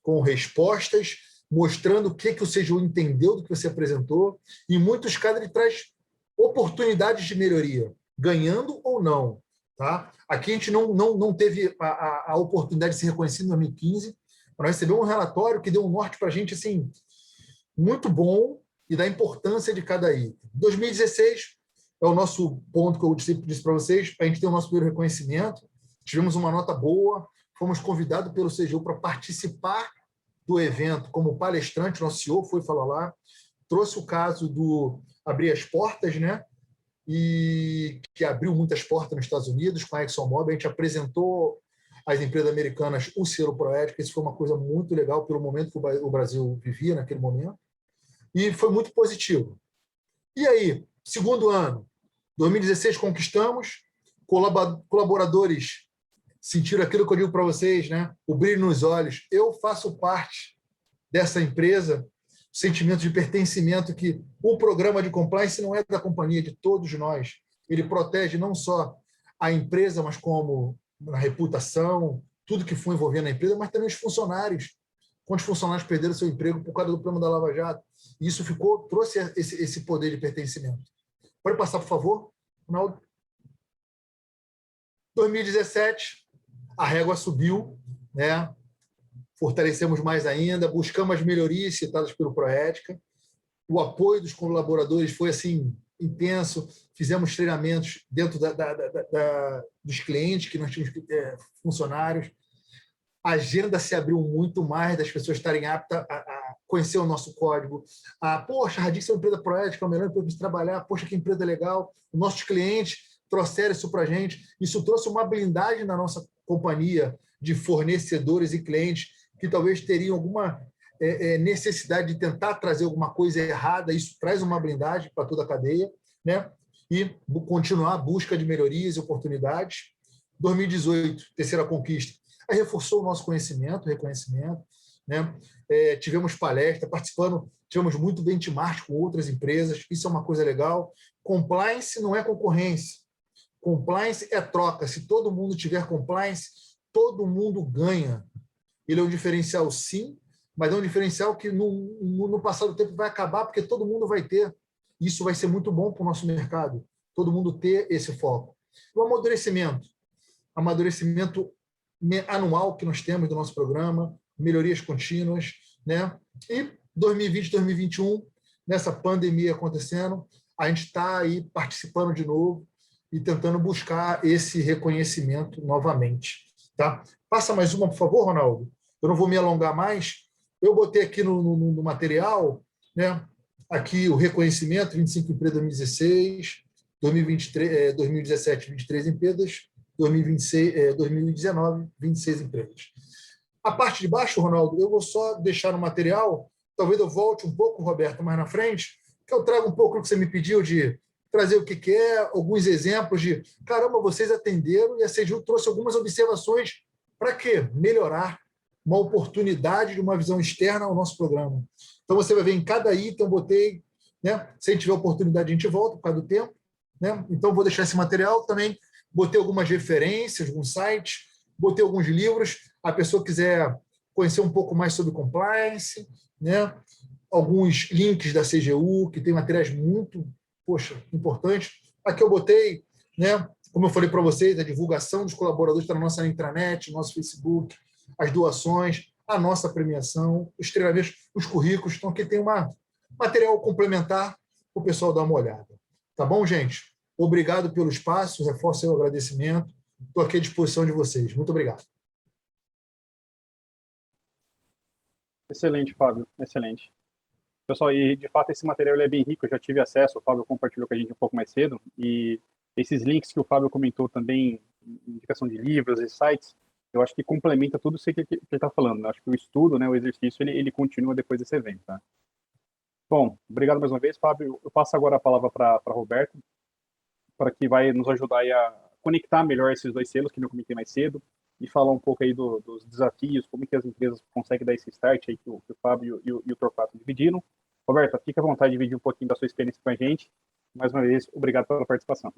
com respostas, mostrando o que o CGU entendeu do que você apresentou, e em muitos casos ele traz oportunidades de melhoria, ganhando ou não. Tá? Aqui a gente não teve a oportunidade de ser reconhecido em 2015, mas nós recebemos um relatório que deu um norte para a gente assim, muito bom e da importância de cada item. 2016 é o nosso ponto que eu sempre disse para vocês, a gente tem o nosso primeiro reconhecimento, tivemos uma nota boa, fomos convidados pelo CGU para participar do evento como palestrante, nosso CEO foi falar lá, trouxe o caso do abrir as portas, né? E que abriu muitas portas nos Estados Unidos com a ExxonMobil. A gente apresentou às empresas americanas o selo Proética. Isso foi uma coisa muito legal pelo momento que o Brasil vivia naquele momento. E foi muito positivo. E aí, segundo ano, 2016 conquistamos, colaboradores sentiram aquilo que eu digo para vocês, né? O brilho nos olhos. Eu faço parte dessa empresa, sentimento de pertencimento, que o programa de compliance não é da companhia, de todos nós. Ele protege não só a empresa, mas como a reputação, tudo que for envolvendo a empresa, mas também os funcionários. Quantos funcionários perderam seu emprego por causa do plano da Lava Jato? E isso trouxe esse poder de pertencimento. Pode passar, por favor, Ronaldo? 2017, a régua subiu, né? Fortalecemos mais ainda, buscamos as melhorias citadas pelo Proética. O apoio dos colaboradores foi assim intenso. Fizemos treinamentos dentro dos clientes, que nós tínhamos funcionários. A agenda se abriu muito mais das pessoas estarem aptas a conhecer o nosso código. Poxa, a Radix é uma empresa Proética, é a melhor empresa de trabalhar. Poxa, que empresa legal. Os nossos clientes trouxeram isso para a gente. Isso trouxe uma blindagem na nossa companhia de fornecedores e clientes que talvez teriam alguma necessidade de tentar trazer alguma coisa errada. Isso traz uma blindagem para toda a cadeia, né? E continuar a busca de melhorias e oportunidades. 2018, terceira conquista, aí reforçou o nosso reconhecimento, né? Tivemos palestra, participando, tivemos muito benchmark com outras empresas, isso é uma coisa legal. Compliance não é concorrência, compliance é troca. Se todo mundo tiver compliance, todo mundo ganha. Ele é um diferencial, sim, mas é um diferencial que no passar do tempo vai acabar, porque todo mundo vai ter. Isso vai ser muito bom para o nosso mercado, todo mundo ter esse foco. O amadurecimento anual que nós temos do nosso programa, melhorias contínuas, né? E 2020, 2021, nessa pandemia acontecendo, a gente está aí participando de novo e tentando buscar esse reconhecimento novamente. Tá? Passa mais uma, por favor, Ronaldo. Eu não vou me alongar mais. Eu botei aqui no material, né? Aqui o reconhecimento, 25 empresas 2016, 2017, 23 empresas, 2019, 26 empresas. A parte de baixo, Ronaldo, eu vou só deixar no material, talvez eu volte um pouco, Roberto, mais na frente, que eu trago um pouco o que você me pediu de trazer o que é, alguns exemplos de, caramba, vocês atenderam e a CGU trouxe algumas observações para quê? Melhorar uma oportunidade de uma visão externa ao nosso programa. Então, você vai ver em cada item, eu botei, né? Se a gente tiver oportunidade, a gente volta por causa do tempo, né? Então, vou deixar esse material também, botei algumas referências, alguns sites, botei alguns livros, a pessoa quiser conhecer um pouco mais sobre compliance, né? Alguns links da CGU, que tem materiais muito, importantes. Aqui eu botei, né, como eu falei para vocês, a divulgação dos colaboradores para a nossa intranet, nosso Facebook, as doações, a nossa premiação, os treinamentos, os currículos. Então, aqui tem um material complementar para o pessoal dar uma olhada. Tá bom, gente? Obrigado pelo espaço, reforço o agradecimento. Estou aqui à disposição de vocês. Muito obrigado.
Excelente, Fábio, excelente. Pessoal, e de fato esse material ele é bem rico, eu já tive acesso, o Fábio compartilhou com a gente um pouco mais cedo, e esses links que o Fábio comentou também, indicação de livros e sites, eu acho que complementa tudo isso que ele está falando, né? Eu acho que o estudo, né, o exercício, ele continua depois desse evento, tá? Bom, obrigado mais uma vez, Fábio. Eu passo agora a palavra para Roberto, para que vai nos ajudar aí a conectar melhor esses dois selos que eu comentei mais cedo, e falar um pouco aí dos desafios, como que as empresas conseguem dar esse start aí que o Fábio e o Torquato dividiram. Roberta, fica à vontade de dividir um pouquinho da sua experiência com a gente. Mais uma vez, obrigado pela participação.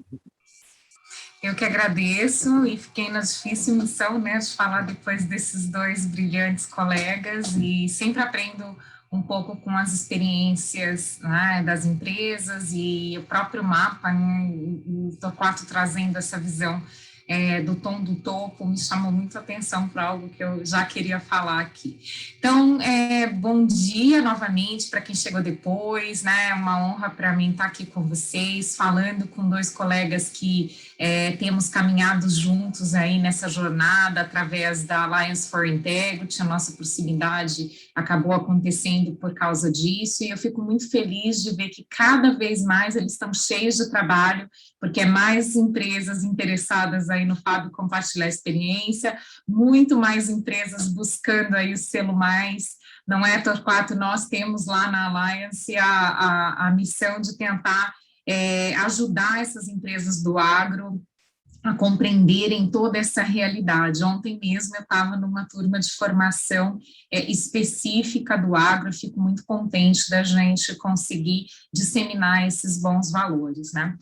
Eu que agradeço e fiquei na difícil missão, né, de falar depois desses dois brilhantes colegas, e sempre aprendo um pouco com as experiências, né, das empresas e o próprio mapa, né, o Torquato trazendo essa visão do tom do topo, me chamou muito a atenção para algo que eu já queria falar aqui. Então, bom dia novamente para quem chegou depois, né? É uma honra para mim estar aqui com vocês, falando com dois colegas que temos caminhado juntos aí nessa jornada através da Alliance for Integrity. A nossa proximidade acabou acontecendo por causa disso, e eu fico muito feliz de ver que cada vez mais eles estão cheios de trabalho, porque é mais empresas interessadas aí no Fábio compartilhar a experiência, muito mais empresas buscando aí o selo mais, não é, Torquato? Nós temos lá na Alliance a missão de tentar ajudar essas empresas do agro a compreenderem toda essa realidade. Ontem mesmo eu estava numa turma de formação específica do agro, fico muito contente da gente conseguir disseminar esses bons valores, né?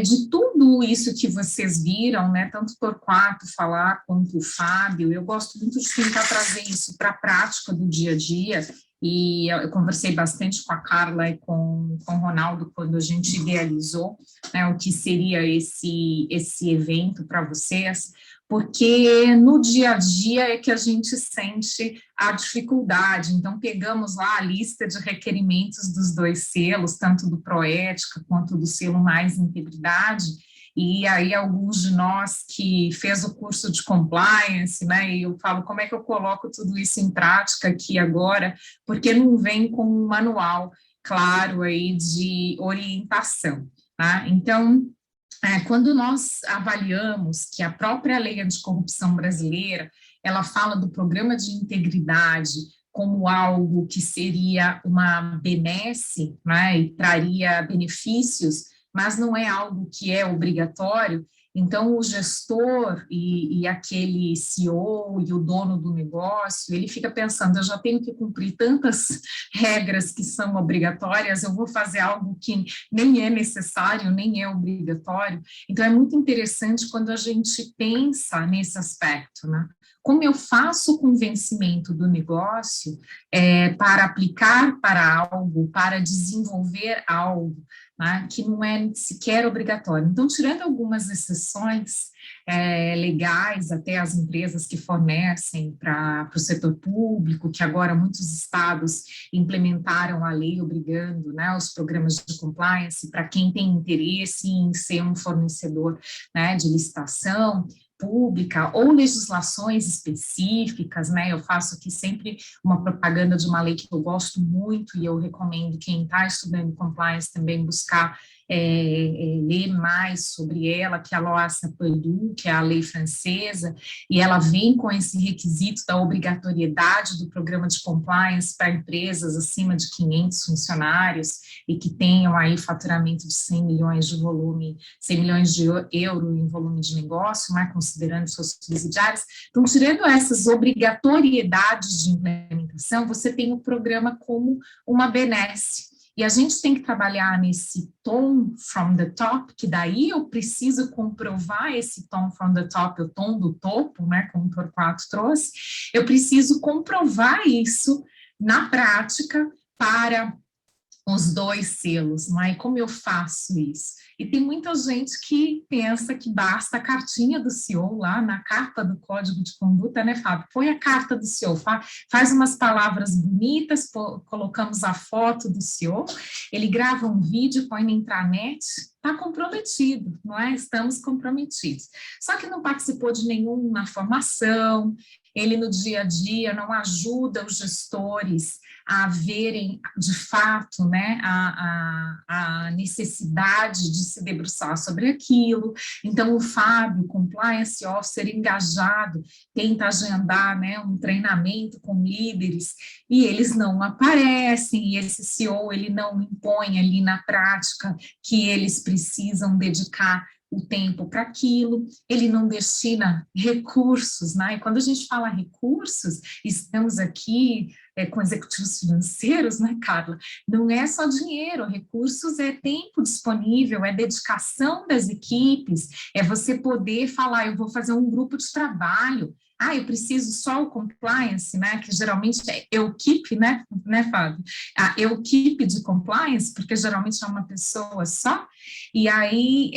De tudo isso que vocês viram, né, tanto o Torquato falar quanto o Fábio, eu gosto muito de tentar trazer isso para a prática do dia a dia. E eu conversei bastante com a Carla e com o Ronaldo quando a gente idealizou, né, o que seria esse evento para vocês, porque no dia a dia é que a gente sente a dificuldade. Então, pegamos lá a lista de requerimentos dos dois selos, tanto do Proética quanto do selo Mais Integridade, e aí alguns de nós que fez o curso de compliance, né, e eu falo, como é que eu coloco tudo isso em prática aqui agora, porque não vem com um manual claro aí de orientação, tá? Então, quando nós avaliamos que a própria lei anticorrupção brasileira, ela fala do programa de integridade como algo que seria uma benesse, né, e traria benefícios, mas não é algo que é obrigatório, então o gestor e aquele CEO e o dono do negócio, ele fica pensando, eu já tenho que cumprir tantas regras que são obrigatórias, eu vou fazer algo que nem é necessário, nem é obrigatório. Então é muito interessante quando a gente pensa nesse aspecto, né? Como eu faço o convencimento do negócio para aplicar para algo, para desenvolver algo, né, que não é sequer obrigatório. Então, tirando algumas exceções legais, até as empresas que fornecem para o setor público, que agora muitos estados implementaram a lei obrigando, né, os programas de compliance para quem tem interesse em ser um fornecedor, né, de licitação pública ou legislações específicas, né? Eu faço aqui sempre uma propaganda de uma lei que eu gosto muito e eu recomendo quem está estudando compliance também buscar ler mais sobre ela, que é a Loi Sapin-Douce, que é a lei francesa, e ela vem com esse requisito da obrigatoriedade do programa de compliance para empresas acima de 500 funcionários e que tenham aí faturamento de 100 milhões de volume, 100 milhões de euro em volume de negócio, né, considerando suas subsidiárias. Então, tirando essas obrigatoriedades de implementação, você tem o programa como uma benesse. E a gente tem que trabalhar nesse tom from the top, que daí eu preciso comprovar esse tom from the top, o tom do topo, né, como o Torquato trouxe, eu preciso comprovar isso na prática para os 2 selos, não é? E como eu faço isso? E tem muita gente que pensa que basta a cartinha do CEO lá na carta do Código de Conduta, né, Fábio? Põe a carta do CEO, faz umas palavras bonitas, colocamos a foto do CEO, ele grava um vídeo, põe na intranet, está comprometido, não é? Estamos comprometidos. Só que não participou de nenhuma formação, ele no dia a dia não ajuda os gestores a verem de fato, né, a necessidade de se debruçar sobre aquilo. Então, o Fábio, compliance officer engajado, tenta agendar, né, um treinamento com líderes e eles não aparecem, e esse CEO ele não impõe ali na prática que eles precisam dedicar o tempo para aquilo, ele não destina recursos, né? E quando a gente fala recursos, estamos aqui com executivos financeiros, né, Carla? Não é só dinheiro, recursos é tempo disponível, é dedicação das equipes, é você poder falar, eu vou fazer um grupo de trabalho, eu preciso só o compliance, né, que geralmente é equipe, né, Fábio? A equipe de compliance, porque geralmente é uma pessoa só, e aí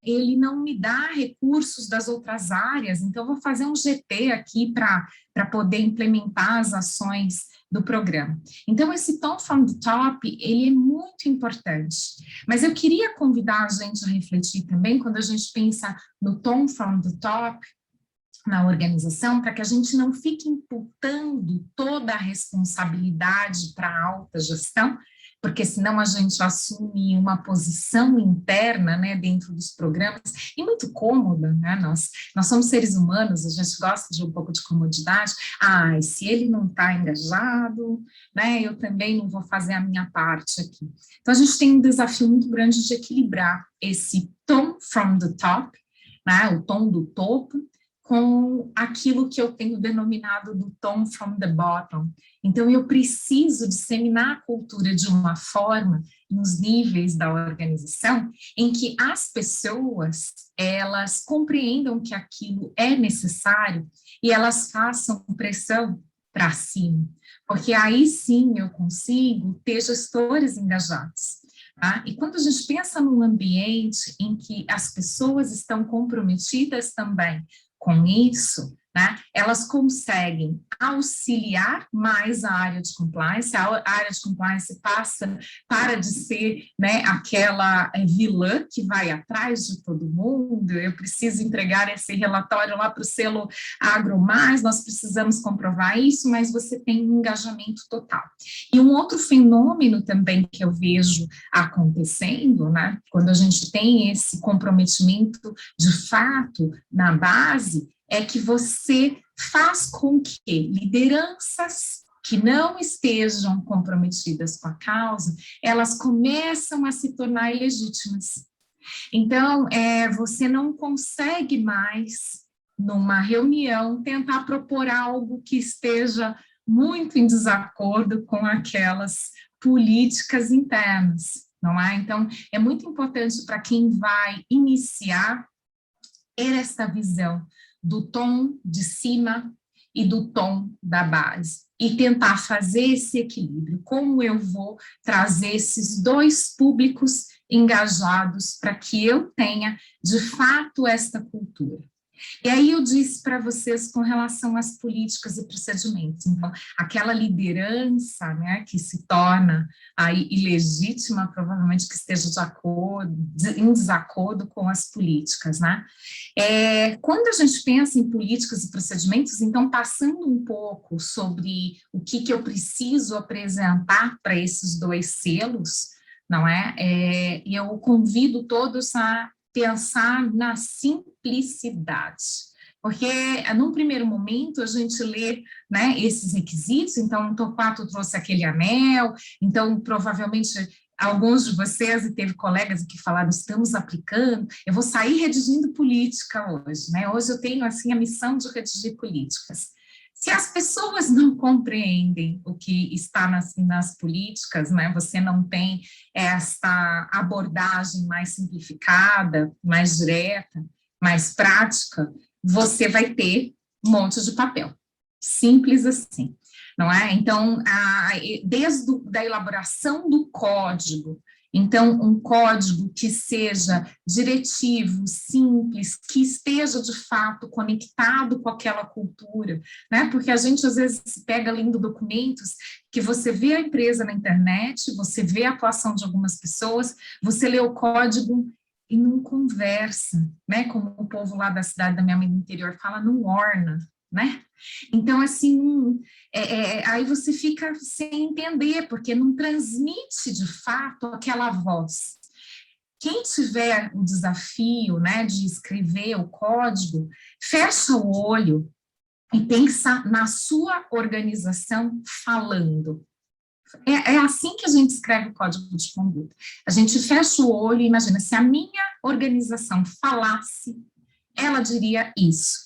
ele não me dá recursos das outras áreas, então eu vou fazer um GT aqui para poder implementar as ações do programa. Então, esse tom from the top, ele é muito importante, mas eu queria convidar a gente a refletir também, quando a gente pensa no tom from the top, na organização, para que a gente não fique imputando toda a responsabilidade para a alta gestão, porque senão a gente assume uma posição interna, né, dentro dos programas, e muito cômoda, né, nós somos seres humanos, a gente gosta de um pouco de comodidade, se ele não está engajado, né, eu também não vou fazer a minha parte aqui. Então, a gente tem um desafio muito grande de equilibrar esse tom from the top, né, o tom do topo, com aquilo que eu tenho denominado do tom from the bottom. Então, eu preciso disseminar a cultura de uma forma, nos níveis da organização, em que as pessoas, elas compreendam que aquilo é necessário e elas façam pressão para cima, porque aí sim eu consigo ter gestores engajados. Tá? E quando a gente pensa num ambiente em que as pessoas estão comprometidas também com isso, né, elas conseguem auxiliar mais a área de compliance, a área de compliance para de ser, né, aquela vilã que vai atrás de todo mundo, eu preciso entregar esse relatório lá para o selo AgroMais, nós precisamos comprovar isso, mas você tem um engajamento total. E um outro fenômeno também que eu vejo acontecendo, né, quando a gente tem esse comprometimento de fato na base, é que você faz com que lideranças que não estejam comprometidas com a causa, elas começam a se tornar ilegítimas. Então, você não consegue mais, numa reunião, tentar propor algo que esteja muito em desacordo com aquelas políticas internas, não é? Então, é muito importante para quem vai iniciar ter essa visão do tom de cima e do tom da base, e tentar fazer esse equilíbrio, como eu vou trazer esses 2 públicos engajados para que eu tenha, de fato, esta cultura. E aí eu disse para vocês com relação às políticas e procedimentos, então, aquela liderança, né, que se torna aí ilegítima, provavelmente que esteja em desacordo com as políticas, né. Quando a gente pensa em políticas e procedimentos, então, passando um pouco sobre o que eu preciso apresentar para esses 2 selos, não é? Eu convido todos a pensar na simplicidade, porque num primeiro momento a gente lê, né, esses requisitos, então o Torquato trouxe aquele anel, então provavelmente alguns de vocês, e teve colegas que falaram, estamos aplicando, eu vou sair redigindo política hoje, né, hoje eu tenho assim a missão de redigir políticas. Se as pessoas não compreendem o que está nas políticas, né, você não tem esta abordagem mais simplificada, mais direta, mais prática, você vai ter um monte de papel. Simples assim, não é? Então, desde a elaboração do código, então, um código que seja diretivo, simples, que esteja, de fato, conectado com aquela cultura, né? Porque a gente, às vezes, pega lendo documentos que você vê a empresa na internet, você vê a atuação de algumas pessoas, você lê o código e não conversa, né? Como o povo lá da cidade da minha mãe do interior fala, não orna, né? Então, assim, aí você fica sem entender, porque não transmite, de fato, aquela voz. Quem tiver o desafio, né, de escrever o código, fecha o olho e pensa na sua organização falando. É assim que a gente escreve o código de conduta. A gente fecha o olho e imagina, se a minha organização falasse, ela diria isso.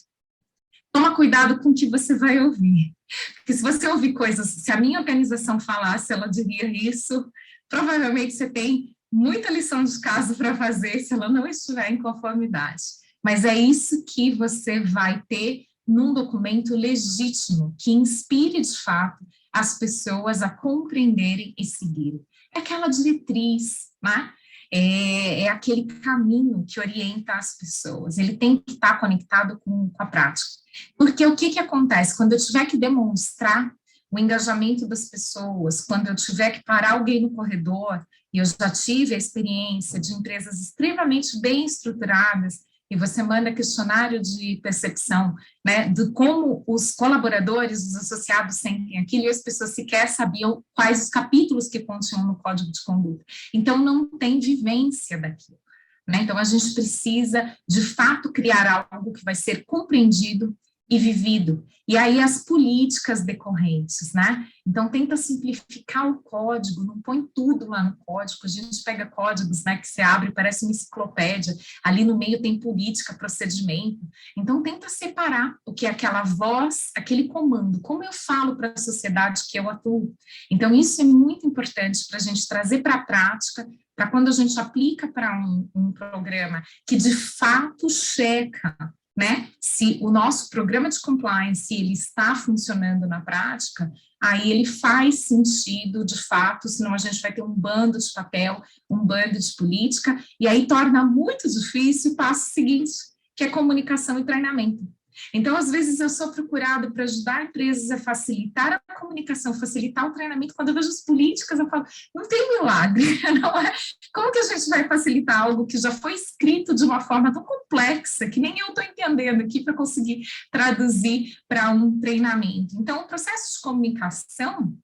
Toma cuidado com o que você vai ouvir, porque se você ouvir coisas, se a minha organização falasse, ela diria isso, provavelmente você tem muita lição de casa para fazer se ela não estiver em conformidade. Mas é isso que você vai ter num documento legítimo, que inspire, de fato, as pessoas a compreenderem e seguirem. É aquela diretriz, né? É aquele caminho que orienta as pessoas, ele tem que estar conectado com a prática. Porque o que acontece? Quando eu tiver que demonstrar o engajamento das pessoas, quando eu tiver que parar alguém no corredor, e eu já tive a experiência de empresas extremamente bem estruturadas, e você manda questionário de percepção, né, de como os colaboradores, os associados sentem aquilo, e as pessoas sequer sabiam quais os capítulos que continham no código de conduta. Então, não tem vivência daquilo, né? Então, a gente precisa, de fato, criar algo que vai ser compreendido e vivido. E aí as políticas decorrentes, né? Então, tenta simplificar o código, não põe tudo lá no código, a gente pega códigos, né, que você abre, parece uma enciclopédia, ali no meio tem política, procedimento. Então, tenta separar o que é aquela voz, aquele comando, como eu falo para a sociedade que eu atuo. Então, isso é muito importante para a gente trazer para a prática, para quando a gente aplica para um programa que, de fato, checa, né, se o nosso programa de compliance ele está funcionando na prática, aí ele faz sentido, de fato, senão a gente vai ter um bando de papel, um bando de política, e aí torna muito difícil o passo seguinte, que é comunicação e treinamento. Então, às vezes, eu sou procurada para ajudar empresas a facilitar a comunicação, facilitar o treinamento. Quando eu vejo as políticas, eu falo, não tem milagre, não é? Como que a gente vai facilitar algo que já foi escrito de uma forma tão complexa, que nem eu estou entendendo aqui para conseguir traduzir para um treinamento? Então, o processo de comunicação,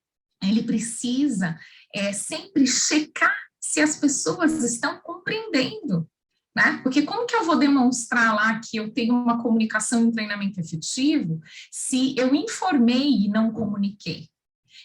ele precisa sempre checar se as pessoas estão compreendendo, né? Porque como que eu vou demonstrar lá que eu tenho uma comunicação e um treinamento efetivo se eu informei e não comuniquei?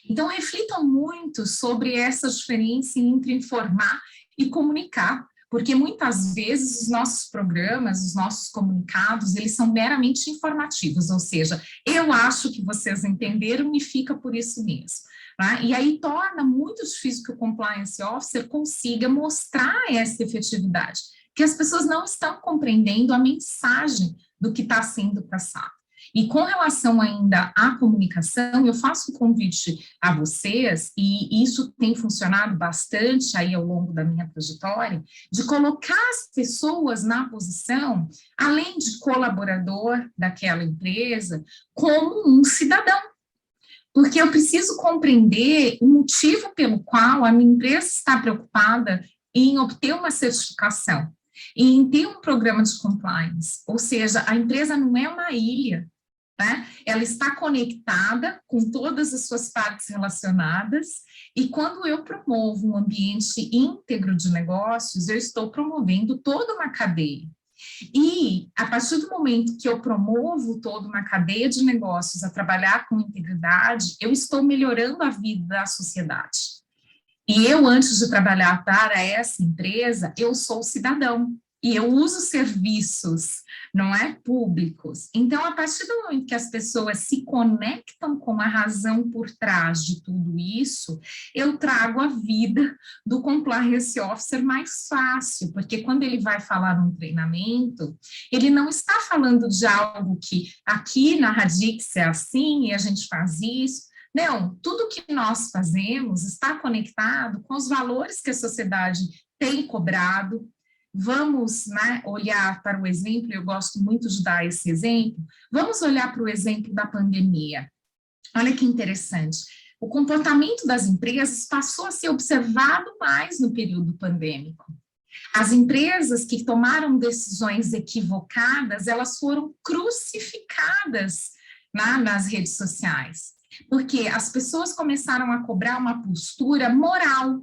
Então, reflitam muito sobre essa diferença entre informar e comunicar, porque muitas vezes os nossos programas, os nossos comunicados, eles são meramente informativos, ou seja, eu acho que vocês entenderam e fica por isso mesmo. Né? E aí torna muito difícil que o Compliance Officer consiga mostrar essa efetividade, que as pessoas não estão compreendendo a mensagem do que está sendo passado. E com relação ainda à comunicação, eu faço um convite a vocês, e isso tem funcionado bastante aí ao longo da minha trajetória, de colocar as pessoas na posição, além de colaborador daquela empresa, como um cidadão. Porque eu preciso compreender o motivo pelo qual a minha empresa está preocupada em obter uma certificação, e em ter um programa de compliance, ou seja, a empresa não é uma ilha, né? Ela está conectada com todas as suas partes relacionadas, e quando eu promovo um ambiente íntegro de negócios, eu estou promovendo toda uma cadeia. E, a partir do momento que eu promovo toda uma cadeia de negócios a trabalhar com integridade, eu estou melhorando a vida da sociedade. E eu, antes de trabalhar para essa empresa, eu sou cidadão. e eu uso serviços, não é, públicos. Então, a partir do momento que as pessoas se conectam com a razão por trás de tudo isso, eu trago a vida do Compliance Officer mais fácil, porque quando ele vai falar num treinamento, ele não está falando de algo que aqui na Radix é assim e a gente faz isso. Não, tudo que nós fazemos está conectado com os valores que a sociedade tem cobrado. Vamos, né, olhar para o exemplo, eu gosto muito de dar esse exemplo, vamos olhar para o exemplo da pandemia. Olha que interessante, o comportamento das empresas passou a ser observado mais no período pandêmico. As empresas que tomaram decisões equivocadas, elas foram crucificadas nas redes sociais, porque as pessoas começaram a cobrar uma postura moral,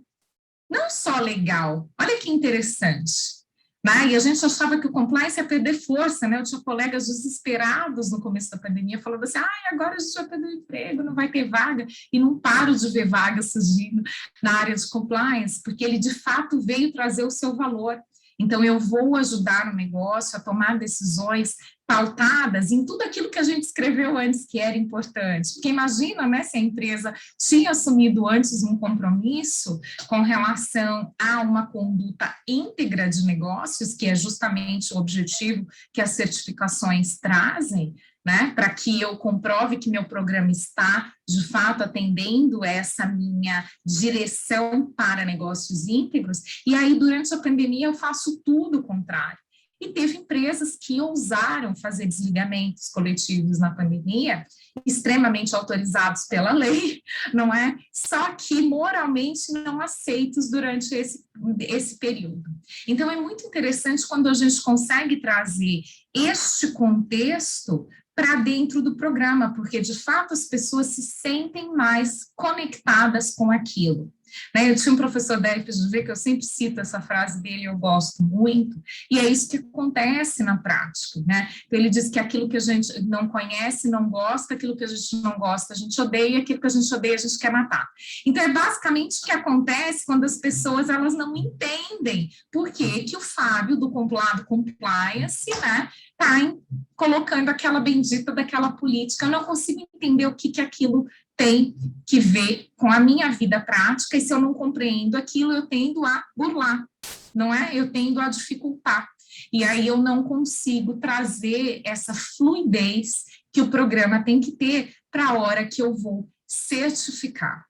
não só legal. Olha que interessante. Né? E a gente achava que o compliance ia perder força, né? Eu tinha colegas desesperados no começo da pandemia, falando assim, agora a gente vai perder o emprego, não vai ter vaga, e não paro de ver vagas surgindo na área de compliance, porque ele de fato veio trazer o seu valor. Então, eu vou ajudar o negócio a tomar decisões pautadas em tudo aquilo que a gente escreveu antes que era importante. Porque imagina, né, se a empresa tinha assumido antes um compromisso com relação a uma conduta íntegra de negócios, que é justamente o objetivo que as certificações trazem, né, para que eu comprove que meu programa está, de fato, atendendo essa minha direção para negócios íntegros, e aí, durante a pandemia, eu faço tudo o contrário. E teve empresas que ousaram fazer desligamentos coletivos na pandemia, extremamente autorizados pela lei, não é? Só que moralmente não aceitos durante esse período. Então, é muito interessante quando a gente consegue trazer este contexto para dentro do programa, porque, de fato, as pessoas se sentem mais conectadas com aquilo. Eu tinha um professor da FGV que eu sempre cito essa frase dele, eu gosto muito, e é isso que acontece na prática, né? Então, ele diz que aquilo que a gente não conhece, não gosta, aquilo que a gente não gosta, a gente odeia, aquilo que a gente odeia, a gente quer matar. Então, é basicamente o que acontece quando as pessoas, elas não entendem por que o Fábio, do Compliance, né, está colocando aquela bendita daquela política, eu não consigo entender o que aquilo tem que ver com a minha vida prática, e se eu não compreendo aquilo, eu tendo a burlar, não é? Eu tendo a dificultar. E aí eu não consigo trazer essa fluidez que o programa tem que ter para a hora que eu vou certificar.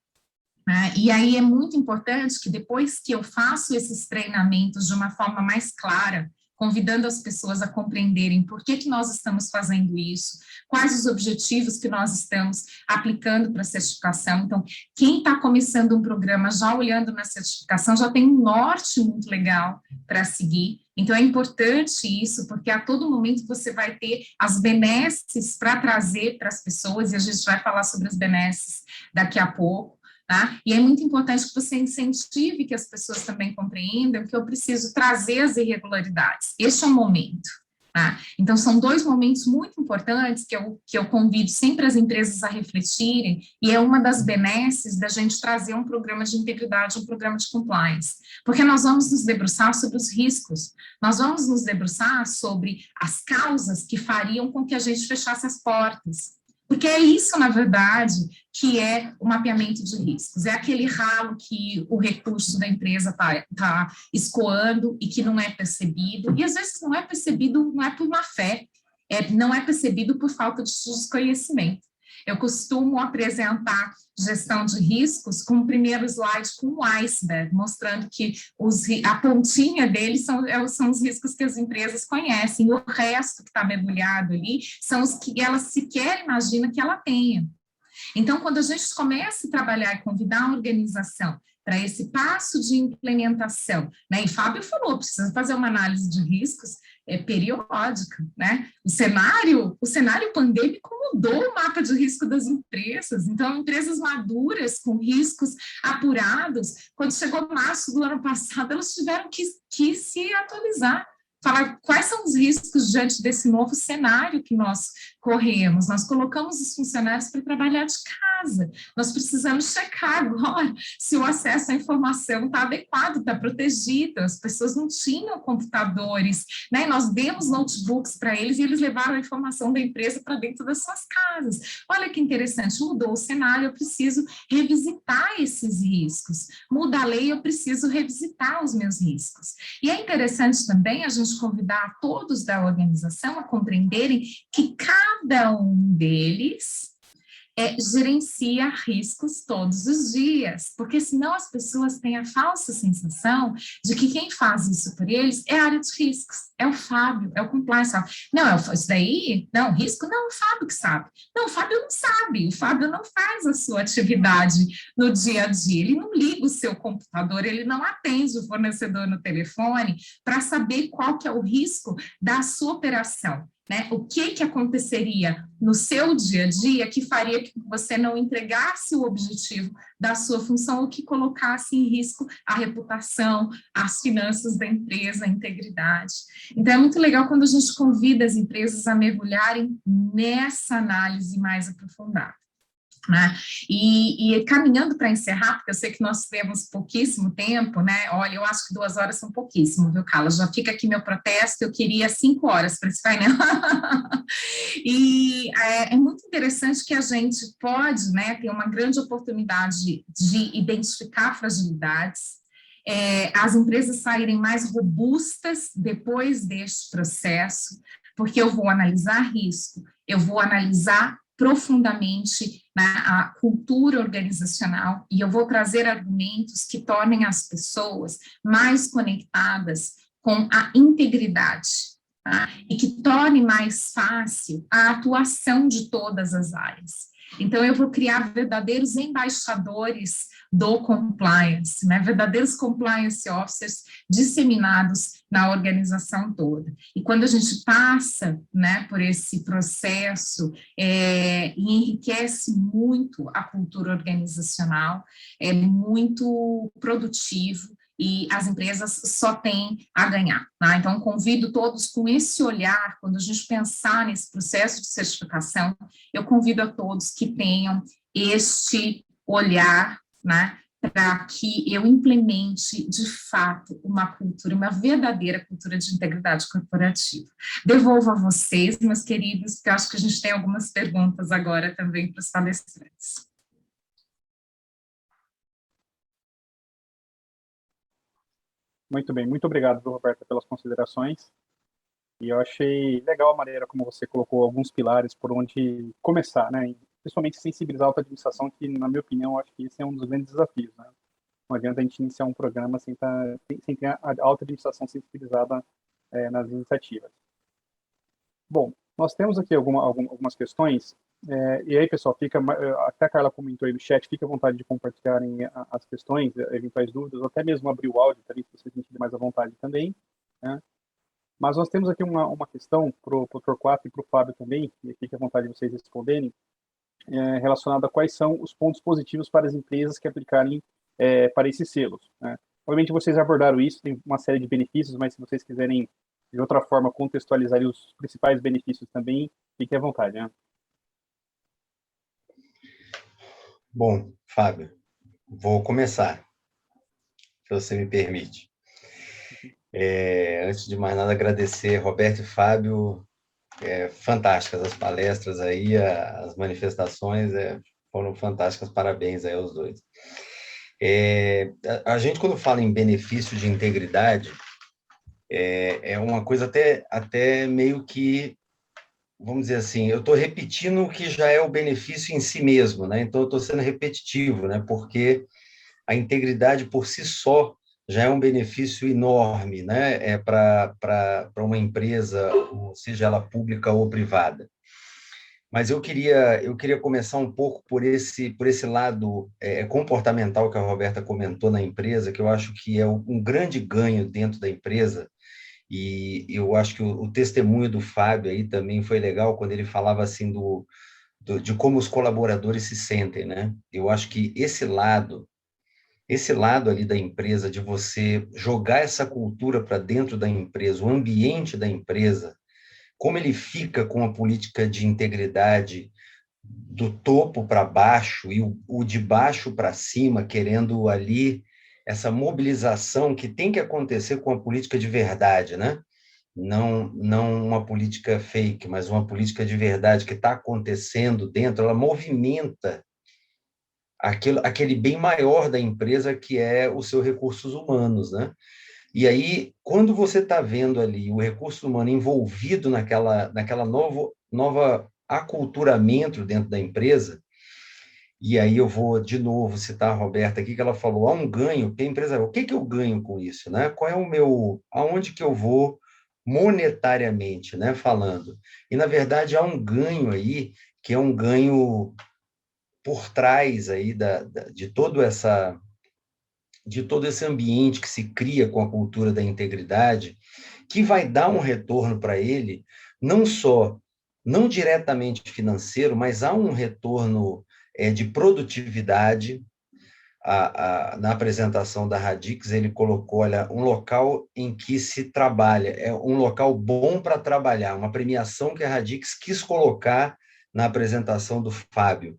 Né? E aí é muito importante que depois que eu faço esses treinamentos de uma forma mais clara, convidando as pessoas a compreenderem por que nós estamos fazendo isso, quais os objetivos que nós estamos aplicando para a certificação. Então, quem está começando um programa já olhando na certificação, já tem um norte muito legal para seguir. Então, é importante isso, porque a todo momento você vai ter as benesses para trazer para as pessoas, e a gente vai falar sobre as benesses daqui a pouco. Tá? E é muito importante que você incentive que as pessoas também compreendam que eu preciso trazer as irregularidades. Este é o momento. Tá? Então, são dois momentos muito importantes que eu convido sempre as empresas a refletirem, e é uma das benesses da gente trazer um programa de integridade, um programa de compliance. Porque nós vamos nos debruçar sobre os riscos, nós vamos nos debruçar sobre as causas que fariam com que a gente fechasse as portas. Porque é isso, na verdade, que é o mapeamento de riscos. É aquele ralo que o recurso da empresa está escoando e que não é percebido. E, às vezes, não é percebido, não é por má fé, não é percebido por falta de desconhecimento. Eu costumo apresentar gestão de riscos com o primeiro slide com um iceberg, mostrando que a pontinha deles são os riscos que as empresas conhecem, o resto que está mergulhado ali são os que elas sequer imaginam que ela tenha. Então, quando a gente começa a trabalhar e convidar a organização para esse passo de implementação, né? E Fábio falou, precisa fazer uma análise de riscos periódica, né? O cenário pandêmico mudou o mapa de risco das empresas. Então, empresas maduras, com riscos apurados, quando chegou março do ano passado, elas tiveram que se atualizar. falar quais são os riscos diante desse novo cenário que nós corremos. Nós colocamos os funcionários para trabalhar de casa. Nós precisamos checar agora se o acesso à informação está adequado, está protegido. As pessoas não tinham computadores, né? Nós demos notebooks para eles e eles levaram a informação da empresa para dentro das suas casas. Olha que interessante, mudou o cenário, eu preciso revisitar esses riscos. Muda a lei, eu preciso revisitar os meus riscos. E é interessante também a gente convidar todos da organização a compreenderem que cada um deles gerencia riscos todos os dias, porque senão as pessoas têm a falsa sensação de que quem faz isso por eles é a área de riscos, é o Fábio, é o compliance. Não, isso daí, não, risco, não, o Fábio que sabe. Não, o Fábio não sabe, o Fábio não faz a sua atividade no dia a dia, ele não liga o seu computador, ele não atende o fornecedor no telefone para saber qual que é o risco da sua operação. Né? O que aconteceria no seu dia a dia que faria que você não entregasse o objetivo da sua função ou que colocasse em risco a reputação, as finanças da empresa, a integridade. Então, é muito legal quando a gente convida as empresas a mergulharem nessa análise mais aprofundada. Né? E caminhando para encerrar, porque eu sei que nós temos pouquíssimo tempo, né? Olha, eu acho que 2 horas são pouquíssimo, viu, Carla? Já fica aqui meu protesto, eu queria 5 horas para esse painel. E é muito interessante que a gente pode, né, ter uma grande oportunidade de identificar fragilidades, as empresas saírem mais robustas depois deste processo, porque eu vou analisar risco, eu vou analisar profundamente, né, a cultura organizacional e eu vou trazer argumentos que tornem as pessoas mais conectadas com a integridade, tá? E que torne mais fácil a atuação de todas as áreas. Então, eu vou criar verdadeiros embaixadores do compliance, né? Verdadeiros compliance officers disseminados na organização toda. E quando a gente passa, né, por esse processo, e enriquece muito a cultura organizacional, é muito produtivo, e as empresas só têm a ganhar. Tá? Então, convido todos com esse olhar, quando a gente pensar nesse processo de certificação, eu convido a todos que tenham este olhar, né, para que eu implemente, de fato, uma cultura, uma verdadeira cultura de integridade corporativa. Devolvo a vocês, meus queridos, porque eu acho que a gente tem algumas perguntas agora também para os palestrantes.
Muito bem, muito obrigado, Roberta, pelas considerações. E eu achei legal a maneira como você colocou alguns pilares por onde começar, né? Principalmente sensibilizar a alta administração, que, na minha opinião, eu acho que esse é um dos grandes desafios, né? Não adianta a gente iniciar um programa sem ter a alta administração sensibilizada nas iniciativas. Bom, nós temos aqui algumas questões, e aí, pessoal, até a Carla comentou aí no chat, fique à vontade de compartilharem as questões, eventuais dúvidas, ou até mesmo abrir o áudio, também, se vocês sentirem mais à vontade também, né? Mas nós temos aqui uma questão para o Torquato e para o Fábio também, e fique à vontade de vocês responderem, relacionada a quais são os pontos positivos para as empresas que aplicarem para esses selos, né? Obviamente, vocês abordaram isso, tem uma série de benefícios, mas se vocês quiserem, de outra forma, contextualizar os principais benefícios também, fique à vontade, né?
Bom, Fábio, vou começar, se você me permite. Antes de mais nada, agradecer, Roberto e Fábio, fantásticas as palestras aí, as manifestações foram fantásticas, parabéns aí aos dois. A gente, quando fala em benefício de integridade, é uma coisa até meio que, vamos dizer assim, eu estou repetindo o que já é o benefício em si mesmo, né? Então, eu estou sendo repetitivo, né? Porque a integridade por si só já é um benefício enorme, né? Para uma empresa, seja ela pública ou privada. Mas eu queria começar um pouco por esse lado comportamental que a Roberta comentou na empresa, que eu acho que é um grande ganho dentro da empresa. E eu acho que o testemunho do Fábio aí também foi legal, quando ele falava assim de como os colaboradores se sentem, né? Eu acho que esse lado esse lado ali da empresa, de você jogar essa cultura para dentro da empresa, o ambiente da empresa, como ele fica com a política de integridade do topo para baixo e o de baixo para cima, querendo ali essa mobilização que tem que acontecer com a política de verdade, né? Não uma política fake, mas uma política de verdade que está acontecendo dentro, ela movimenta aquele bem maior da empresa, que é os seus recursos humanos, né? E aí, quando você está vendo ali o recurso humano envolvido naquela nova aculturamento dentro da empresa, e aí eu vou de novo citar a Roberta aqui, que ela falou, há um ganho, que a empresa, o que eu ganho com isso, né? Qual é o meu, aonde que eu vou monetariamente, né, falando? E, na verdade, há um ganho aí, que é um ganho por trás aí de todo esse ambiente que se cria com a cultura da integridade, que vai dar um retorno para ele, não diretamente financeiro, mas há um retorno de produtividade. Na apresentação da Radix, ele colocou, olha, um local em que se trabalha, é um local bom para trabalhar, uma premiação que a Radix quis colocar na apresentação do Fábio.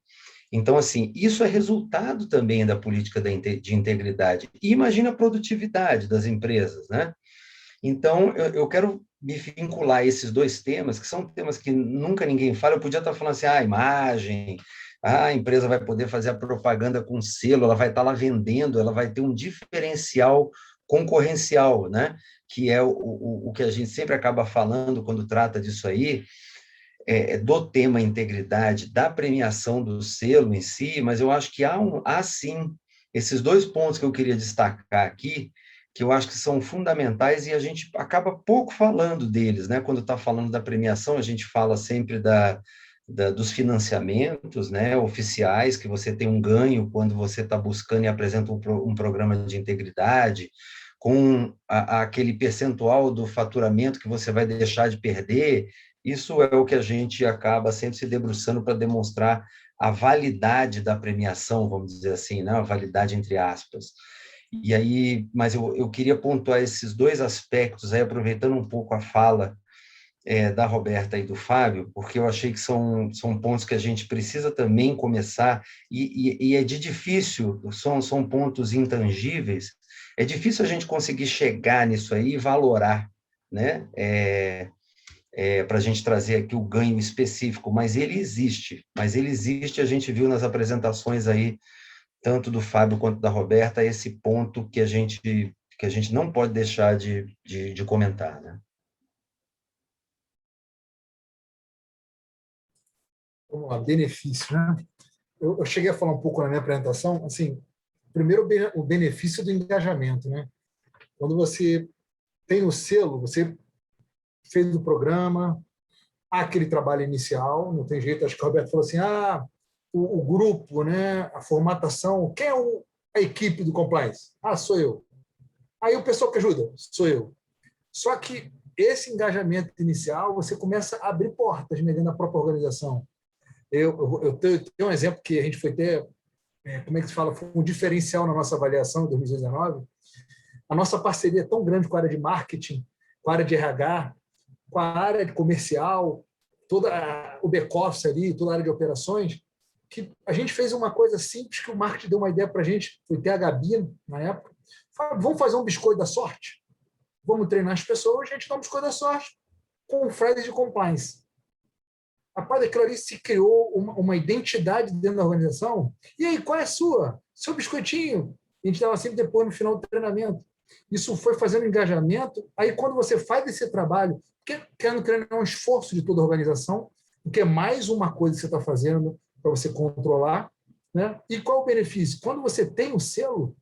Então, assim, isso é resultado também da política de integridade. E imagina a produtividade das empresas, né? Então, eu quero me vincular a esses dois temas, que são temas que nunca ninguém fala. Eu podia estar falando assim, a imagem, a empresa vai poder fazer a propaganda com selo, ela vai estar lá vendendo, ela vai ter um diferencial concorrencial, né? Que é o que a gente sempre acaba falando quando trata disso aí, do tema integridade, da premiação do selo em si, mas eu acho que há sim esses dois pontos que eu queria destacar aqui, que eu acho que são fundamentais e a gente acaba pouco falando deles, né? Quando está falando da premiação, a gente fala sempre dos financiamentos, né, oficiais, que você tem um ganho quando você está buscando e apresenta um programa de integridade, com aquele percentual do faturamento que você vai deixar de perder. Isso é o que a gente acaba sempre se debruçando para demonstrar a validade da premiação, vamos dizer assim, né? A validade entre aspas. E aí, mas eu queria pontuar esses dois aspectos, aí, aproveitando um pouco a fala da Roberta e do Fábio, porque eu achei que são pontos que a gente precisa também começar, e é difícil, são pontos intangíveis, é difícil a gente conseguir chegar nisso aí e valorar, né? Para a gente trazer aqui o ganho específico, mas ele existe, a gente viu nas apresentações aí, tanto do Fábio quanto da Roberta, esse ponto que a gente não pode deixar de comentar, né?
Vamos lá, benefício, né? Eu cheguei a falar um pouco na minha apresentação, assim, primeiro o benefício do engajamento, né? Quando você tem o selo, você fez o programa, há aquele trabalho inicial, não tem jeito, acho que o Roberto falou assim, o grupo, né, a formatação, quem é a equipe do compliance? Sou eu. Aí o pessoal que ajuda? Sou eu. Só que esse engajamento inicial, você começa a abrir portas dentro da própria organização. Eu tenho um exemplo que a gente foi ter, como é que se fala, foi um diferencial na nossa avaliação em 2019. A nossa parceria é tão grande com a área de marketing, com a área de RH, com a área de comercial, toda o back-office ali, toda a área de operações, que a gente fez uma coisa simples que o marketing deu uma ideia para a gente, foi ter a Gabi na época. Vamos fazer um biscoito da sorte? Vamos treinar as pessoas, a gente dá um biscoito da sorte com o Friday de compliance. Rapaz, daquilo ali se criou uma identidade dentro da organização. E aí, qual é a sua? Seu biscoitinho. A gente dava sempre depois no final do treinamento. Isso foi fazendo engajamento. Aí, quando você faz esse trabalho, querendo é um esforço de toda a organização, porque é mais uma coisa que você está fazendo para você controlar, né? E qual o benefício? Quando você tem o selo,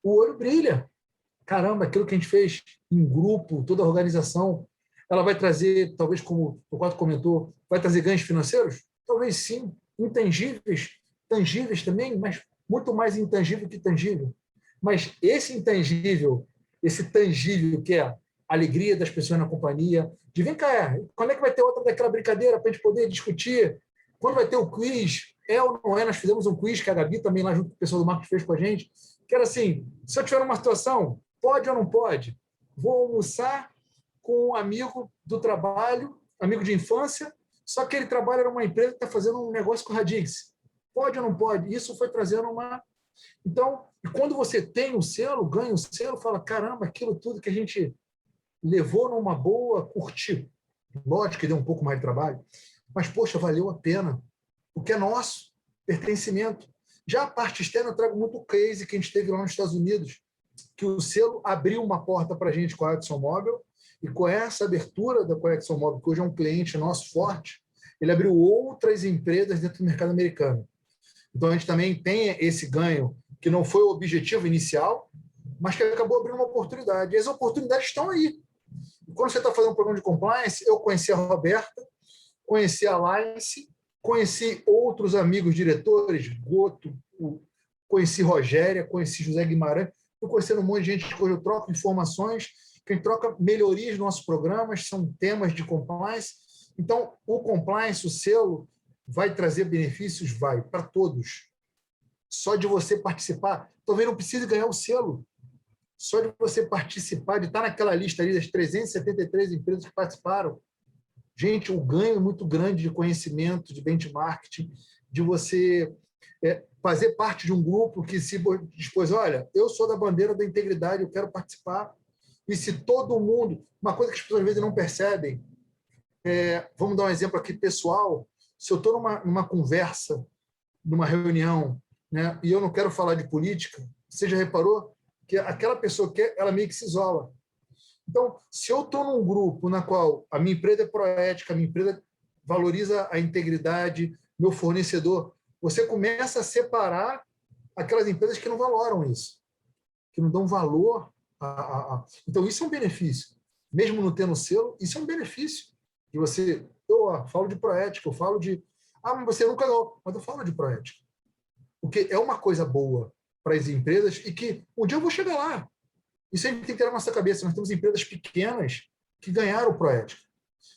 o olho brilha. Caramba, aquilo que a gente fez em grupo, toda a organização, ela vai trazer, talvez, como o Quatro comentou, vai trazer ganhos financeiros? Talvez sim, intangíveis, tangíveis também, mas muito mais intangível que tangível. Mas esse intangível, esse tangível que é a alegria das pessoas na companhia, de vem cá, quando é que vai ter outra daquela brincadeira para a gente poder discutir? Quando vai ter o quiz, ou não é? Nós fizemos um quiz que a Gabi também lá junto com o pessoal do marketing fez com a gente, que era assim, se eu tiver numa situação, pode ou não pode? Vou almoçar com um amigo do trabalho, amigo de infância, só que ele trabalha numa empresa que está fazendo um negócio com a Radix. Pode ou não pode? Isso foi trazendo uma... Então, e quando você tem o selo, ganha o selo, fala, caramba, aquilo tudo que a gente levou numa boa, curtiu. Lógico que deu um pouco mais de trabalho, mas, poxa, valeu a pena, porque é nosso, pertencimento. Já a parte externa, eu trago muito case que a gente teve lá nos Estados Unidos, que o selo abriu uma porta para a gente com a ExxonMobil, e com essa abertura da ExxonMobil, que hoje é um cliente nosso forte, ele abriu outras empresas dentro do mercado americano. Então, a gente também tem esse ganho, que não foi o objetivo inicial, mas que acabou abrindo uma oportunidade. E as oportunidades estão aí. Quando você está fazendo um programa de compliance, eu conheci a Roberta, conheci a Alliance, conheci outros amigos diretores, Goto, conheci Rogéria, conheci José Guimarães, estou conhecendo um monte de gente que hoje eu troco informações, que a gente troca melhorias nos nossos programas, são temas de compliance. Então, o compliance, o selo, vai trazer benefícios? Vai, para todos. Só de você participar, talvez não precise ganhar o selo, só de você participar, de estar naquela lista ali das 373 empresas que participaram. Gente, o ganho é muito grande de conhecimento, de benchmarking, de você fazer parte de um grupo que se dispôs, olha, eu sou da bandeira da integridade, eu quero participar. E se todo mundo... Uma coisa que as pessoas às vezes não percebem, vamos dar um exemplo aqui pessoal, se eu estou numa conversa, numa reunião, né, e eu não quero falar de política, você já reparou que aquela pessoa ela meio que se isola. Então, se eu estou num grupo na qual a minha empresa é proética, a minha empresa valoriza a integridade, meu fornecedor, você começa a separar aquelas empresas que não valoram isso, que não dão valor Então, isso é um benefício. Mesmo não tendo selo, isso é um benefício. De você... Eu falo de proética, eu falo de... mas você nunca ganhou. Mas eu falo de proética. Porque é uma coisa boa para as empresas e que um dia eu vou chegar lá. Isso a gente tem que ter na nossa cabeça. Nós temos empresas pequenas que ganharam o proética.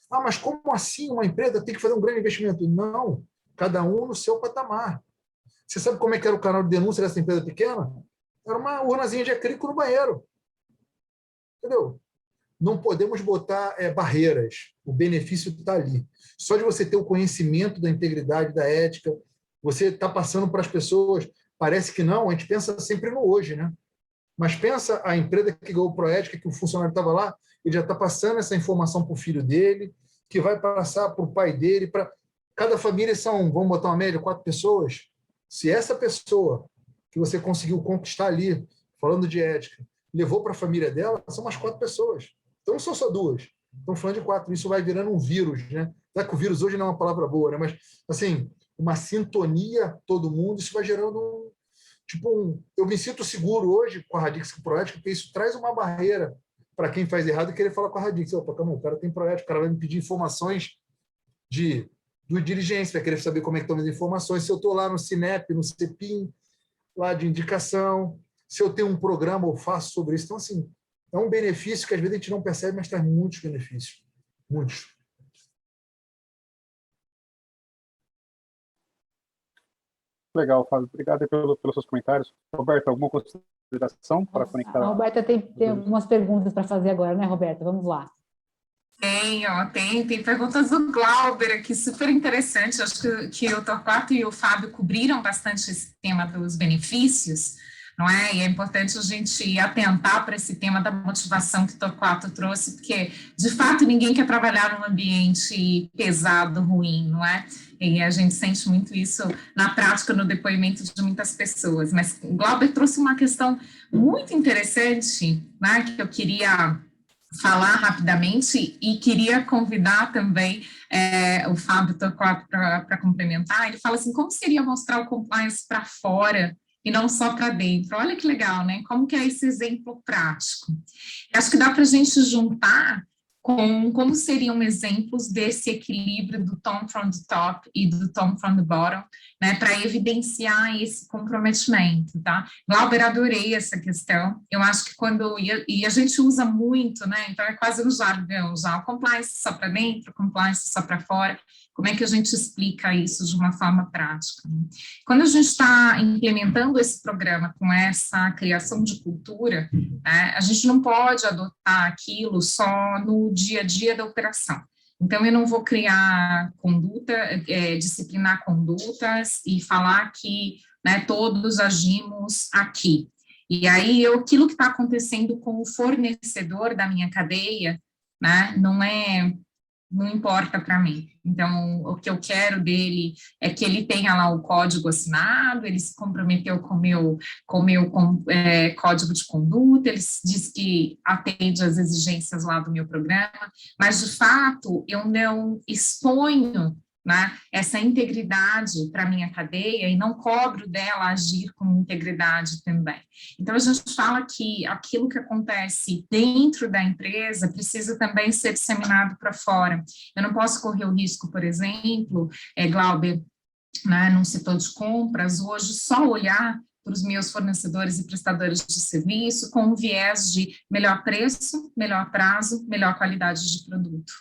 Mas como assim uma empresa tem que fazer um grande investimento? Não. Cada um no seu patamar. Você sabe como é que era o canal de denúncia dessa empresa pequena? Era uma urnazinha de acrílico no banheiro. Entendeu? Não podemos botar barreiras. O benefício está ali. Só de você ter o conhecimento da integridade, da ética, você está passando para as pessoas. Parece que não, a gente pensa sempre no hoje, né? Mas pensa a empresa que ganhou o Proética, que o funcionário estava lá, ele já está passando essa informação para o filho dele, que vai passar para o pai dele. Cada família são, vamos botar uma média, 4 pessoas. Se essa pessoa que você conseguiu conquistar ali, falando de ética, levou para a família dela, são umas 4 pessoas. Então não são só 2. Estamos falando de 4. Isso vai virando um vírus, né? Claro que o vírus hoje não é uma palavra boa, né? Mas, assim, uma sintonia, todo mundo, isso vai gerando eu me sinto seguro hoje com a Radix com Proética, porque isso traz uma barreira para quem faz errado e querer falar com a Radix. Calma, o cara tem Proética, o cara vai me pedir informações do dirigente, vai querer saber como é que estão as informações. Se eu estou lá no Cinep, no CEPIM, lá de indicação, se eu tenho um programa, eu faço sobre isso. Então, assim, é um benefício que às vezes a gente não percebe, mas traz muitos benefícios. Muitos.
Legal, Fábio. Obrigado pelos seus comentários. Roberta, alguma consideração para conectar?
A Roberta tem algumas perguntas para fazer agora, né, Roberta? Vamos lá.
Tem perguntas do Glauber aqui, super interessante. Acho que o Torquato e o Fábio cobriram bastante esse tema dos benefícios, não é? E é importante a gente atentar para esse tema da motivação que o Torquato trouxe, porque, de fato, ninguém quer trabalhar num ambiente pesado, ruim, não é? E a gente sente muito isso na prática, no depoimento de muitas pessoas. Mas o Glauber trouxe uma questão muito interessante, né, que eu queria falar rapidamente e queria convidar também o Fábio Torquato para complementar. Ele fala assim, como seria mostrar o compliance para fora e não só para dentro? Olha que legal, né? Como que é esse exemplo prático? Acho que dá para a gente juntar com como seriam exemplos desse equilíbrio do Tom from the top e do Tom from the bottom, né, para evidenciar esse comprometimento, tá? Glauber, adorei essa questão. Eu acho que e a gente usa muito, né? Então é quase um jargão já, compliance só para dentro, compliance só para fora. Como é que a gente explica isso de uma forma prática? Quando a gente está implementando esse programa com essa criação de cultura, a gente não pode adotar aquilo só no dia a dia da operação. Então, eu não vou criar disciplinar condutas e falar que, né, todos agimos aqui. E aí, aquilo que está acontecendo com o fornecedor da minha cadeia, né, não importa para mim. Então, o que eu quero dele é que ele tenha lá o código assinado, ele se comprometeu com o meu código de conduta, ele diz que atende às exigências lá do meu programa, mas, de fato, eu não exponho, né, essa integridade para a minha cadeia e não cobro dela agir com integridade também. Então, a gente fala que aquilo que acontece dentro da empresa precisa também ser disseminado para fora. Eu não posso correr o risco, por exemplo, Glauber, né, num setor de compras, hoje só olhar para os meus fornecedores e prestadores de serviço com um viés de melhor preço, melhor prazo, melhor qualidade de produto.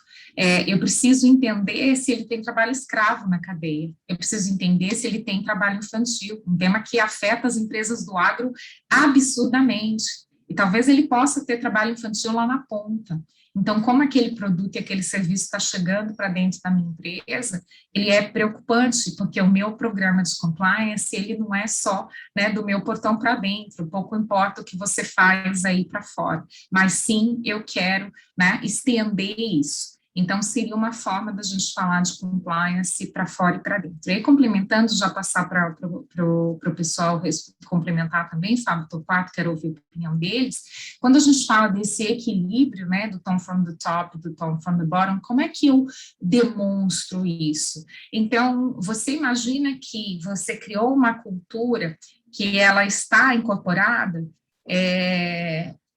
Eu preciso entender se ele tem trabalho escravo na cadeia, eu preciso entender se ele tem trabalho infantil, um tema que afeta as empresas do agro absurdamente, e talvez ele possa ter trabalho infantil lá na ponta. Então, como aquele produto e aquele serviço está chegando para dentro da minha empresa, ele é preocupante, porque o meu programa de compliance, ele não é só, né, do meu portão para dentro, pouco importa o que você faz aí para fora, mas sim, eu quero, né, estender isso. Então, seria uma forma da gente falar de compliance para fora e para dentro. E aí, complementando, já passar para o pessoal complementar também, Fábio Torquato, quero ouvir a opinião deles. Quando a gente fala desse equilíbrio, né, do tom from the top, do tom from the bottom, como é que eu demonstro isso? Então, você imagina que você criou uma cultura que ela está incorporada,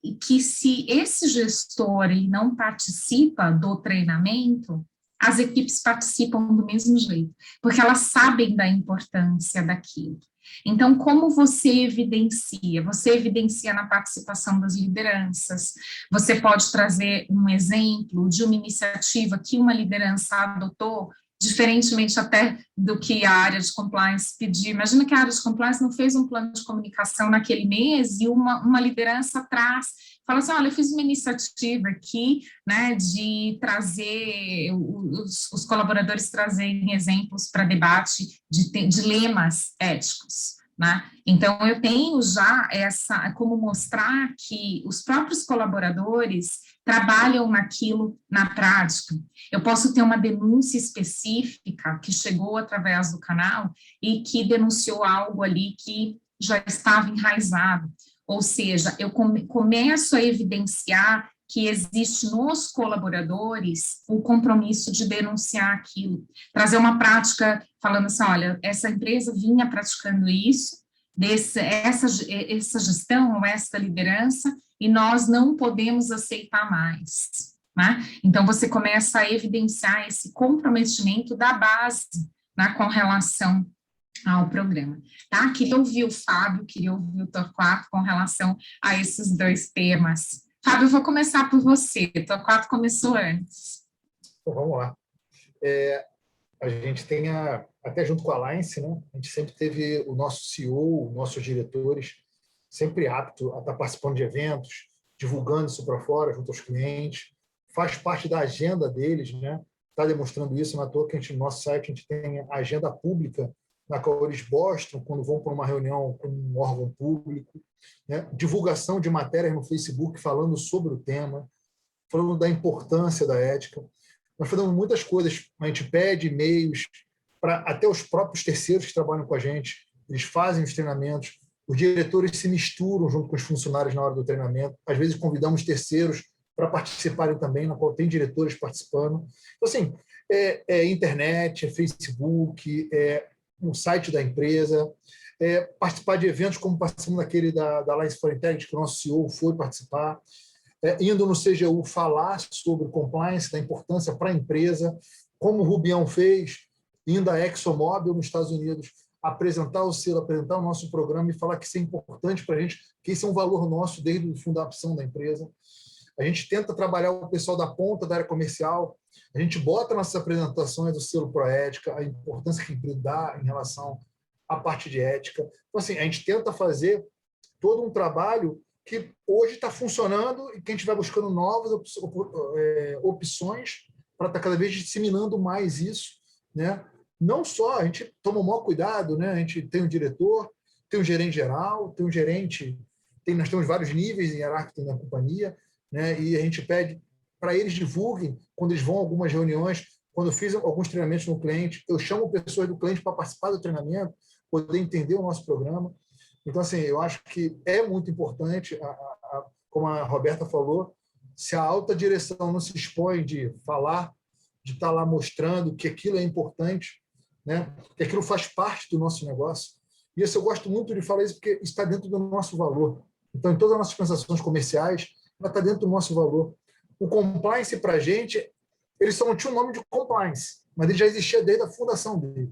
e que se esse gestor ele não participa do treinamento, as equipes participam do mesmo jeito, porque elas sabem da importância daquilo. Então, como você evidencia? Você evidencia na participação das lideranças, você pode trazer um exemplo de uma iniciativa que uma liderança adotou, diferentemente até do que a área de compliance pediu. Imagina que a área de compliance não fez um plano de comunicação naquele mês e uma liderança atrás fala assim, olha, eu fiz uma iniciativa aqui, né, de trazer, os colaboradores trazerem exemplos para debate de lemas éticos, né? Então, eu tenho já como mostrar que os próprios colaboradores trabalham naquilo na prática. Eu posso ter uma denúncia específica que chegou através do canal e que denunciou algo ali que já estava enraizado. Ou seja, eu começo a evidenciar que existe nos colaboradores o compromisso de denunciar aquilo, trazer uma prática falando assim, olha, essa empresa vinha praticando isso, essa gestão ou essa liderança, e nós não podemos aceitar mais, né? Então, você começa a evidenciar esse comprometimento da base, né, com relação ao programa, tá? Queria ouvir o Fábio, queria ouvir o Torquato com relação a esses dois temas. Fábio, eu vou começar por você, o Torquato começou antes.
Então, vamos lá. A gente tem, até junto com a Alliance, né, a gente sempre teve o nosso CEO, nossos diretores, sempre apto a estar participando de eventos, divulgando isso para fora, junto aos clientes, faz parte da agenda deles, né? Está demonstrando isso, na toa que a gente, no nosso site a gente tem a agenda pública, na qual eles mostram quando vão para uma reunião com um órgão público, né? Divulgação de matérias no Facebook falando sobre o tema, falando da importância da ética. Nós fazemos muitas coisas, a gente pede e-mails para até os próprios terceiros que trabalham com a gente, eles fazem os treinamentos, os diretores se misturam junto com os funcionários na hora do treinamento, às vezes convidamos terceiros para participarem também, na qual tem diretores participando. Então, assim, internet, Facebook, um site da empresa, participar de eventos como participamos daquele da Alliance for Integrity, que o nosso CEO foi participar, indo no CGU falar sobre compliance, da importância para a empresa, como o Rubião fez, indo à ExxonMobil nos Estados Unidos, apresentar o selo, apresentar o nosso programa e falar que isso é importante para a gente, que isso é um valor nosso desde a fundação da empresa. A gente tenta trabalhar o pessoal da ponta da área comercial, a gente bota nossas apresentações do selo Proética, a importância que a empresa dá em relação à parte de ética. Então, assim, a gente tenta fazer todo um trabalho que hoje está funcionando e que a gente vai buscando novas opções para estar cada vez disseminando mais isso, né? Não só, a gente toma o maior cuidado, né? A gente tem um diretor, tem um gerente geral, tem um gerente, nós temos vários níveis hierárquicos na companhia, né? E a gente pede para eles divulguem quando eles vão a algumas reuniões, quando eu fiz alguns treinamentos no cliente, eu chamo pessoas do cliente para participar do treinamento, poder entender o nosso programa. Então, assim, eu acho que é muito importante, como a Roberta falou, se a alta direção não se expõe de falar, de estar lá mostrando que aquilo é importante, né? Que aquilo faz parte do nosso negócio. E isso eu gosto muito de falar isso porque está dentro do nosso valor. Então, em todas as nossas transações comerciais, ela está dentro do nosso valor. O compliance, para a gente, ele só não tinha o nome de compliance, mas ele já existia desde a fundação dele.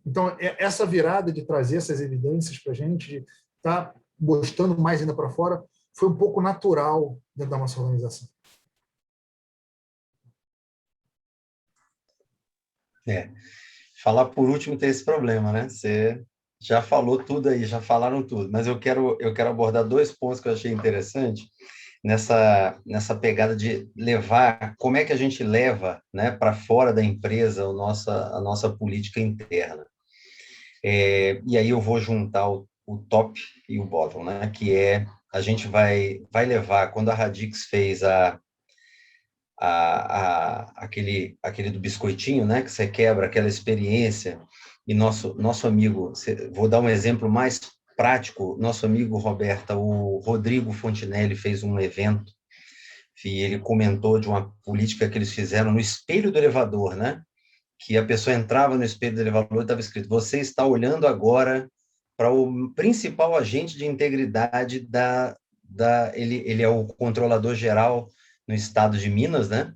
Então, essa virada de trazer essas evidências para a gente, de estar mostrando mais ainda para fora, foi um pouco natural dentro da nossa organização.
Falar por último tem esse problema, né? Você já falou tudo aí, já falaram tudo, mas eu quero abordar 2 pontos que eu achei interessante nessa pegada de levar, como é que a gente leva, né, para fora da empresa a nossa política interna. E aí eu vou juntar o top e o bottom, né? Que a gente vai levar, quando a Radix fez aquele do biscoitinho, né? Que você quebra aquela experiência, e nosso amigo, vou dar um exemplo mais prático, nosso amigo Roberta, o Rodrigo Fontinelli fez um evento, e ele comentou de uma política que eles fizeram no espelho do elevador, né? Que a pessoa entrava no espelho do elevador e estava escrito: você está olhando agora para o principal agente de integridade ele é o controlador geral no estado de Minas, né?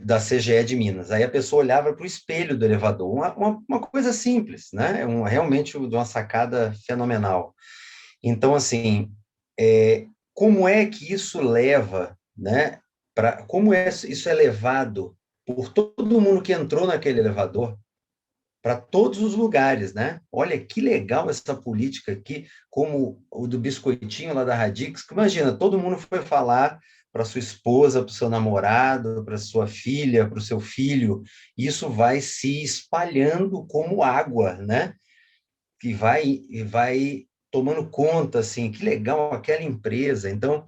Da CGE de Minas. Aí a pessoa olhava para o espelho do elevador, uma coisa simples, né? Realmente uma sacada fenomenal. Então, assim, como é que isso leva, né? Como isso é levado por todo mundo que entrou naquele elevador, para todos os lugares, né? Olha que legal essa política aqui, como o do biscoitinho lá da Radix, que imagina, todo mundo foi falar para sua esposa, para o seu namorado, para sua filha, para o seu filho, isso vai se espalhando como água, né? Que vai tomando conta, assim, que legal aquela empresa. Então,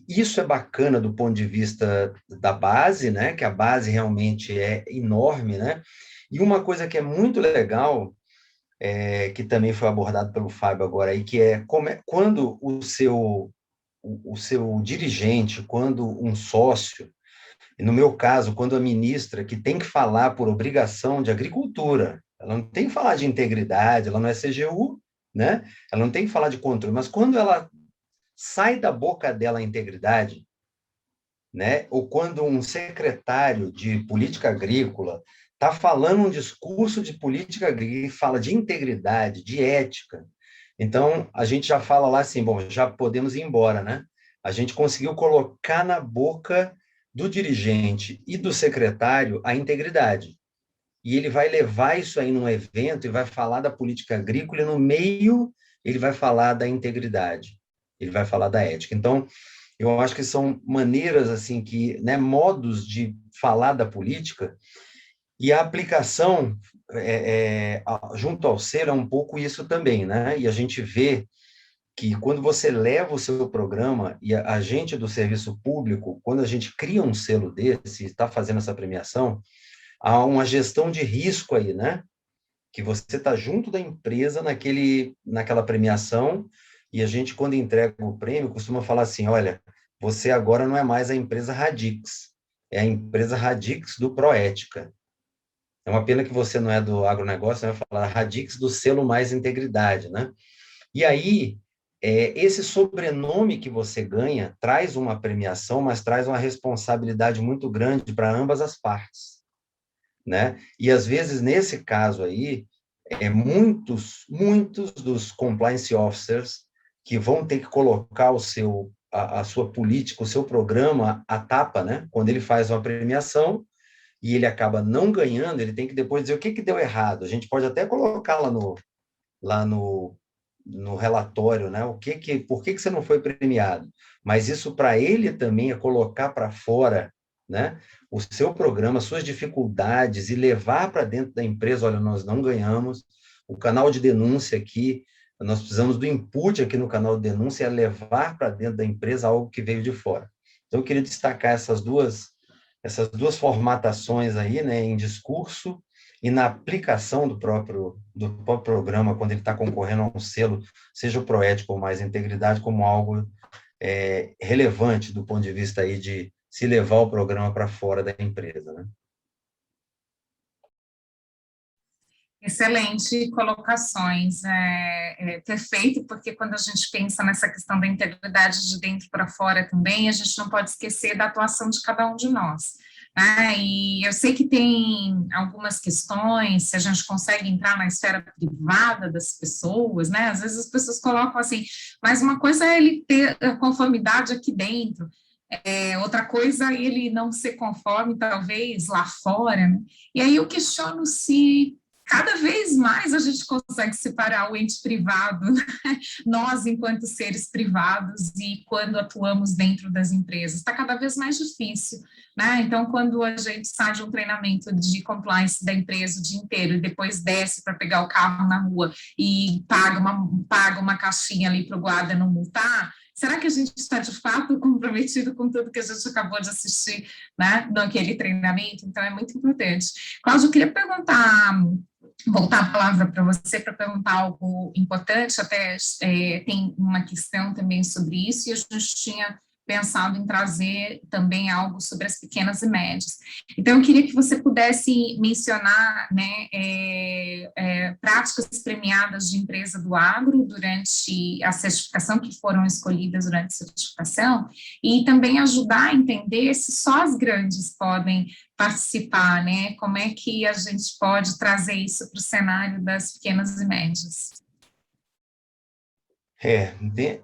isso é bacana do ponto de vista da base, né? Que a base realmente é enorme, né? E uma coisa que é muito legal, que também foi abordado pelo Fábio agora, aí, que quando o seu dirigente, quando um sócio, e no meu caso, quando a ministra, que tem que falar por obrigação de agricultura, ela não tem que falar de integridade, ela não é CGU, né? Ela não tem que falar de controle, mas quando ela sai da boca dela a integridade, né? Ou quando um secretário de política agrícola está falando um discurso de política agrícola e fala de integridade, de ética, então a gente já fala lá assim, bom, já podemos ir embora, né? A gente conseguiu colocar na boca do dirigente e do secretário a integridade. E ele vai levar isso aí num evento e vai falar da política agrícola, e no meio ele vai falar da integridade, ele vai falar da ética. Então, eu acho que são maneiras, assim, né, modos de falar da política, e a aplicação junto ao selo é um pouco isso também, né? E a gente vê que quando você leva o seu programa, e a gente do serviço público, quando a gente cria um selo desse, está fazendo essa premiação, há uma gestão de risco aí, né? Que você está junto da empresa naquela premiação, e a gente, quando entrega o prêmio, costuma falar assim, olha, você agora não é mais a empresa Radix, é a empresa Radix do Proética. É uma pena que você não é do agronegócio, né? Vai falar Radix do selo Mais Integridade, né? E aí, esse sobrenome que você ganha traz uma premiação, mas traz uma responsabilidade muito grande para ambas as partes, né? E, às vezes, nesse caso aí, muitos dos compliance officers que vão ter que colocar o seu a sua política, o seu programa à tapa, né? Quando ele faz uma premiação e ele acaba não ganhando, ele tem que depois dizer o que deu errado. A gente pode até colocar lá no relatório, né? Por que você não foi premiado? Mas isso para ele também é colocar para fora, né? O seu programa, suas dificuldades e levar para dentro da empresa, olha, nós não ganhamos, o canal de denúncia aqui, nós precisamos do input aqui no canal de denúncia, é levar para dentro da empresa algo que veio de fora. Então, eu queria destacar essas duas formatações aí, né, em discurso e na aplicação do próprio programa, quando ele está concorrendo a um selo, seja o Proética ou Mais Integridade, como algo relevante do ponto de vista aí de se levar o programa para fora da empresa, né?
Excelente colocações, perfeito, porque quando a gente pensa nessa questão da integridade de dentro para fora também, a gente não pode esquecer da atuação de cada um de nós, né? E eu sei que tem algumas questões, se a gente consegue entrar na esfera privada das pessoas, né? Às vezes as pessoas colocam assim, mas uma coisa é ele ter a conformidade aqui dentro, outra coisa é ele não ser conforme, talvez, lá fora, né? E aí eu questiono se cada vez mais a gente consegue separar o ente privado, né? Nós, enquanto seres privados, e quando atuamos dentro das empresas, está cada vez mais difícil, né? Então, quando a gente sai de um treinamento de compliance da empresa o dia inteiro e depois desce para pegar o carro na rua e paga uma caixinha ali para o guarda não multar, será que a gente está, de fato, comprometido com tudo que a gente acabou de assistir, né, naquele treinamento? Então, é muito importante. Cláudio, eu queria voltar a palavra para você para perguntar algo importante, até tem uma questão também sobre isso, e a gente tinha pensado em trazer também algo sobre as pequenas e médias. Então, eu queria que você pudesse mencionar, né, práticas premiadas de empresa do agro durante a certificação, que foram escolhidas durante a certificação, e também ajudar a entender se só as grandes podem participar, né? Como é que a gente pode trazer isso para o cenário das pequenas e médias?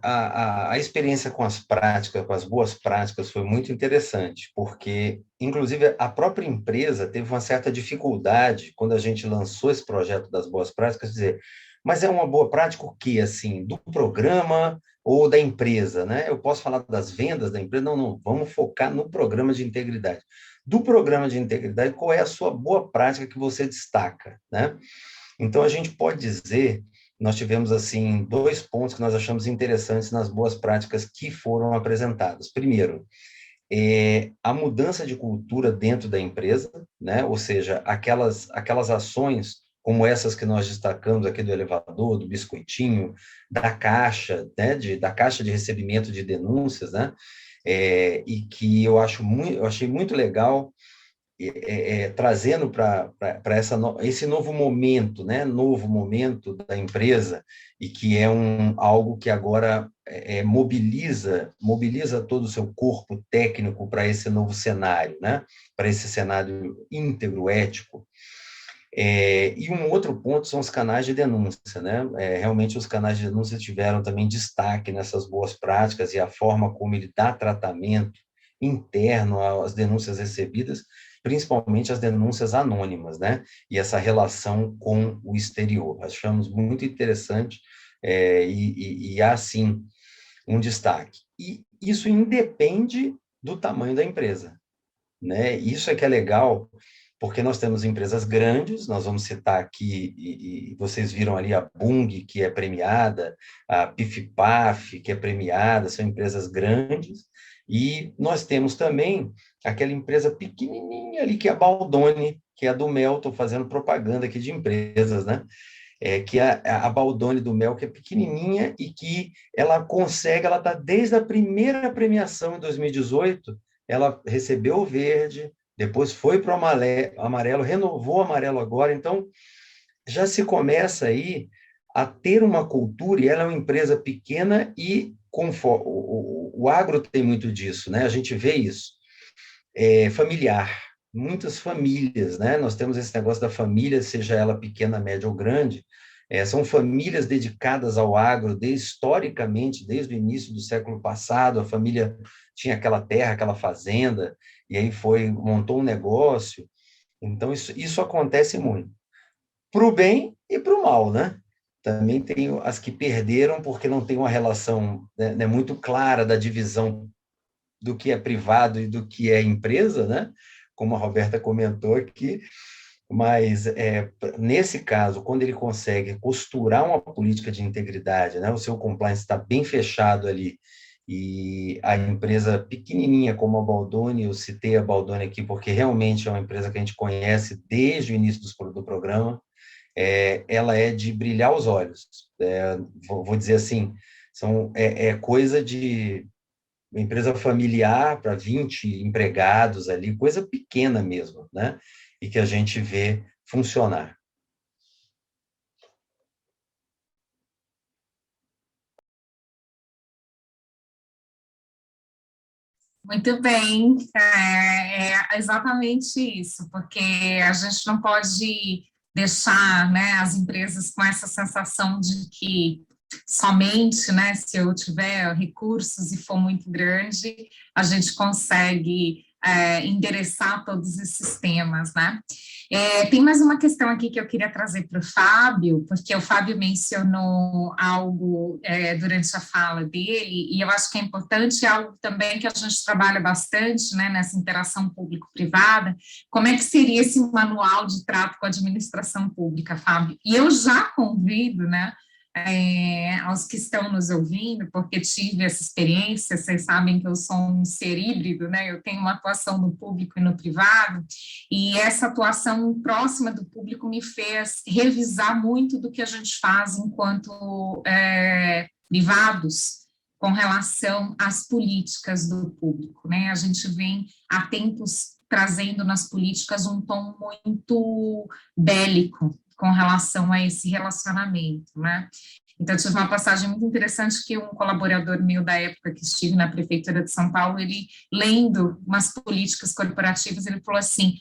A experiência com as práticas, com as boas práticas, foi muito interessante, porque, inclusive, a própria empresa teve uma certa dificuldade, quando a gente lançou esse projeto das boas práticas, dizer, mas é uma boa prática o quê? Assim, do programa ou da empresa, né? Eu posso falar das vendas da empresa? Não, vamos focar no programa de integridade. Do programa de integridade, qual é a sua boa prática que você destaca, né? Então, a gente pode dizer, nós tivemos, assim, 2 pontos que nós achamos interessantes nas boas práticas que foram apresentadas. Primeiro, a mudança de cultura dentro da empresa, né? Ou seja, aquelas ações como essas que nós destacamos aqui do elevador, do biscoitinho, da caixa, né? Da caixa de recebimento de denúncias, né? E que eu achei muito legal, trazendo para esse novo momento, né? Novo momento da empresa, e que é algo que agora mobiliza todo o seu corpo técnico para esse novo cenário, né? Para esse cenário íntegro, ético. E um outro ponto são os canais de denúncia, né? Realmente os canais de denúncia tiveram também destaque nessas boas práticas, e a forma como ele dá tratamento interno às denúncias recebidas, principalmente as denúncias anônimas, né? E essa relação com o exterior. Achamos muito interessante, e há, sim, um destaque. E isso independe do tamanho da empresa, né? Isso é que é legal, porque nós temos empresas grandes, nós vamos citar aqui, e vocês viram ali a Bung, que é premiada, a PIF-PAF, que é premiada, são empresas grandes, e nós temos também aquela empresa pequenininha ali, que é a Baldoni, que é a do Mel, estou fazendo propaganda aqui de empresas, né? Que é a Baldoni do Mel, que é pequenininha e que ela está desde a primeira premiação em 2018, ela recebeu o verde, depois foi para o amarelo, renovou o amarelo agora, então já se começa aí a ter uma cultura, e ela é uma empresa pequena e o agro tem muito disso, né? A gente vê isso, familiar, muitas famílias, né? Nós temos esse negócio da família, seja ela pequena, média ou grande, São famílias dedicadas ao agro historicamente, desde o início do século passado. A família tinha aquela terra, aquela fazenda, e aí montou um negócio. Então, isso acontece muito. Para o bem e para o mal, né? Também tem as que perderam porque não tem uma relação, né, muito clara da divisão do que é privado e do que é empresa, né? Como a Roberta comentou aqui. Mas, nesse caso, quando ele consegue costurar uma política de integridade, né, o seu compliance está bem fechado ali, e a empresa pequenininha como a Baldoni, eu citei a Baldoni aqui porque realmente é uma empresa que a gente conhece desde o início do programa, ela é de brilhar os olhos. Vou dizer assim, coisa de uma empresa familiar para 20 empregados ali, coisa pequena mesmo, né? E que a gente vê funcionar.
Muito bem, é exatamente isso, porque a gente não pode deixar, né, as empresas com essa sensação de que somente, né, se eu tiver recursos e for muito grande, a gente consegue endereçar todos esses temas, né? Tem mais uma questão aqui que eu queria trazer para o Fábio, porque o Fábio mencionou algo durante a fala dele, e eu acho que é importante, algo também que a gente trabalha bastante, né, nessa interação público-privada. Como é que seria esse manual de trato com a administração pública, Fábio? E eu já convido, né, aos que estão nos ouvindo, porque tive essa experiência, vocês sabem que eu sou um ser híbrido, né? Eu tenho uma atuação no público e no privado, e essa atuação próxima do público me fez revisar muito do que a gente faz enquanto privados com relação às políticas do público, né? A gente vem há tempos trazendo nas políticas um tom muito bélico com relação a esse relacionamento, né? Então, eu tive uma passagem muito interessante que um colaborador meu da época que estive na Prefeitura de São Paulo, ele, lendo umas políticas corporativas, ele falou assim,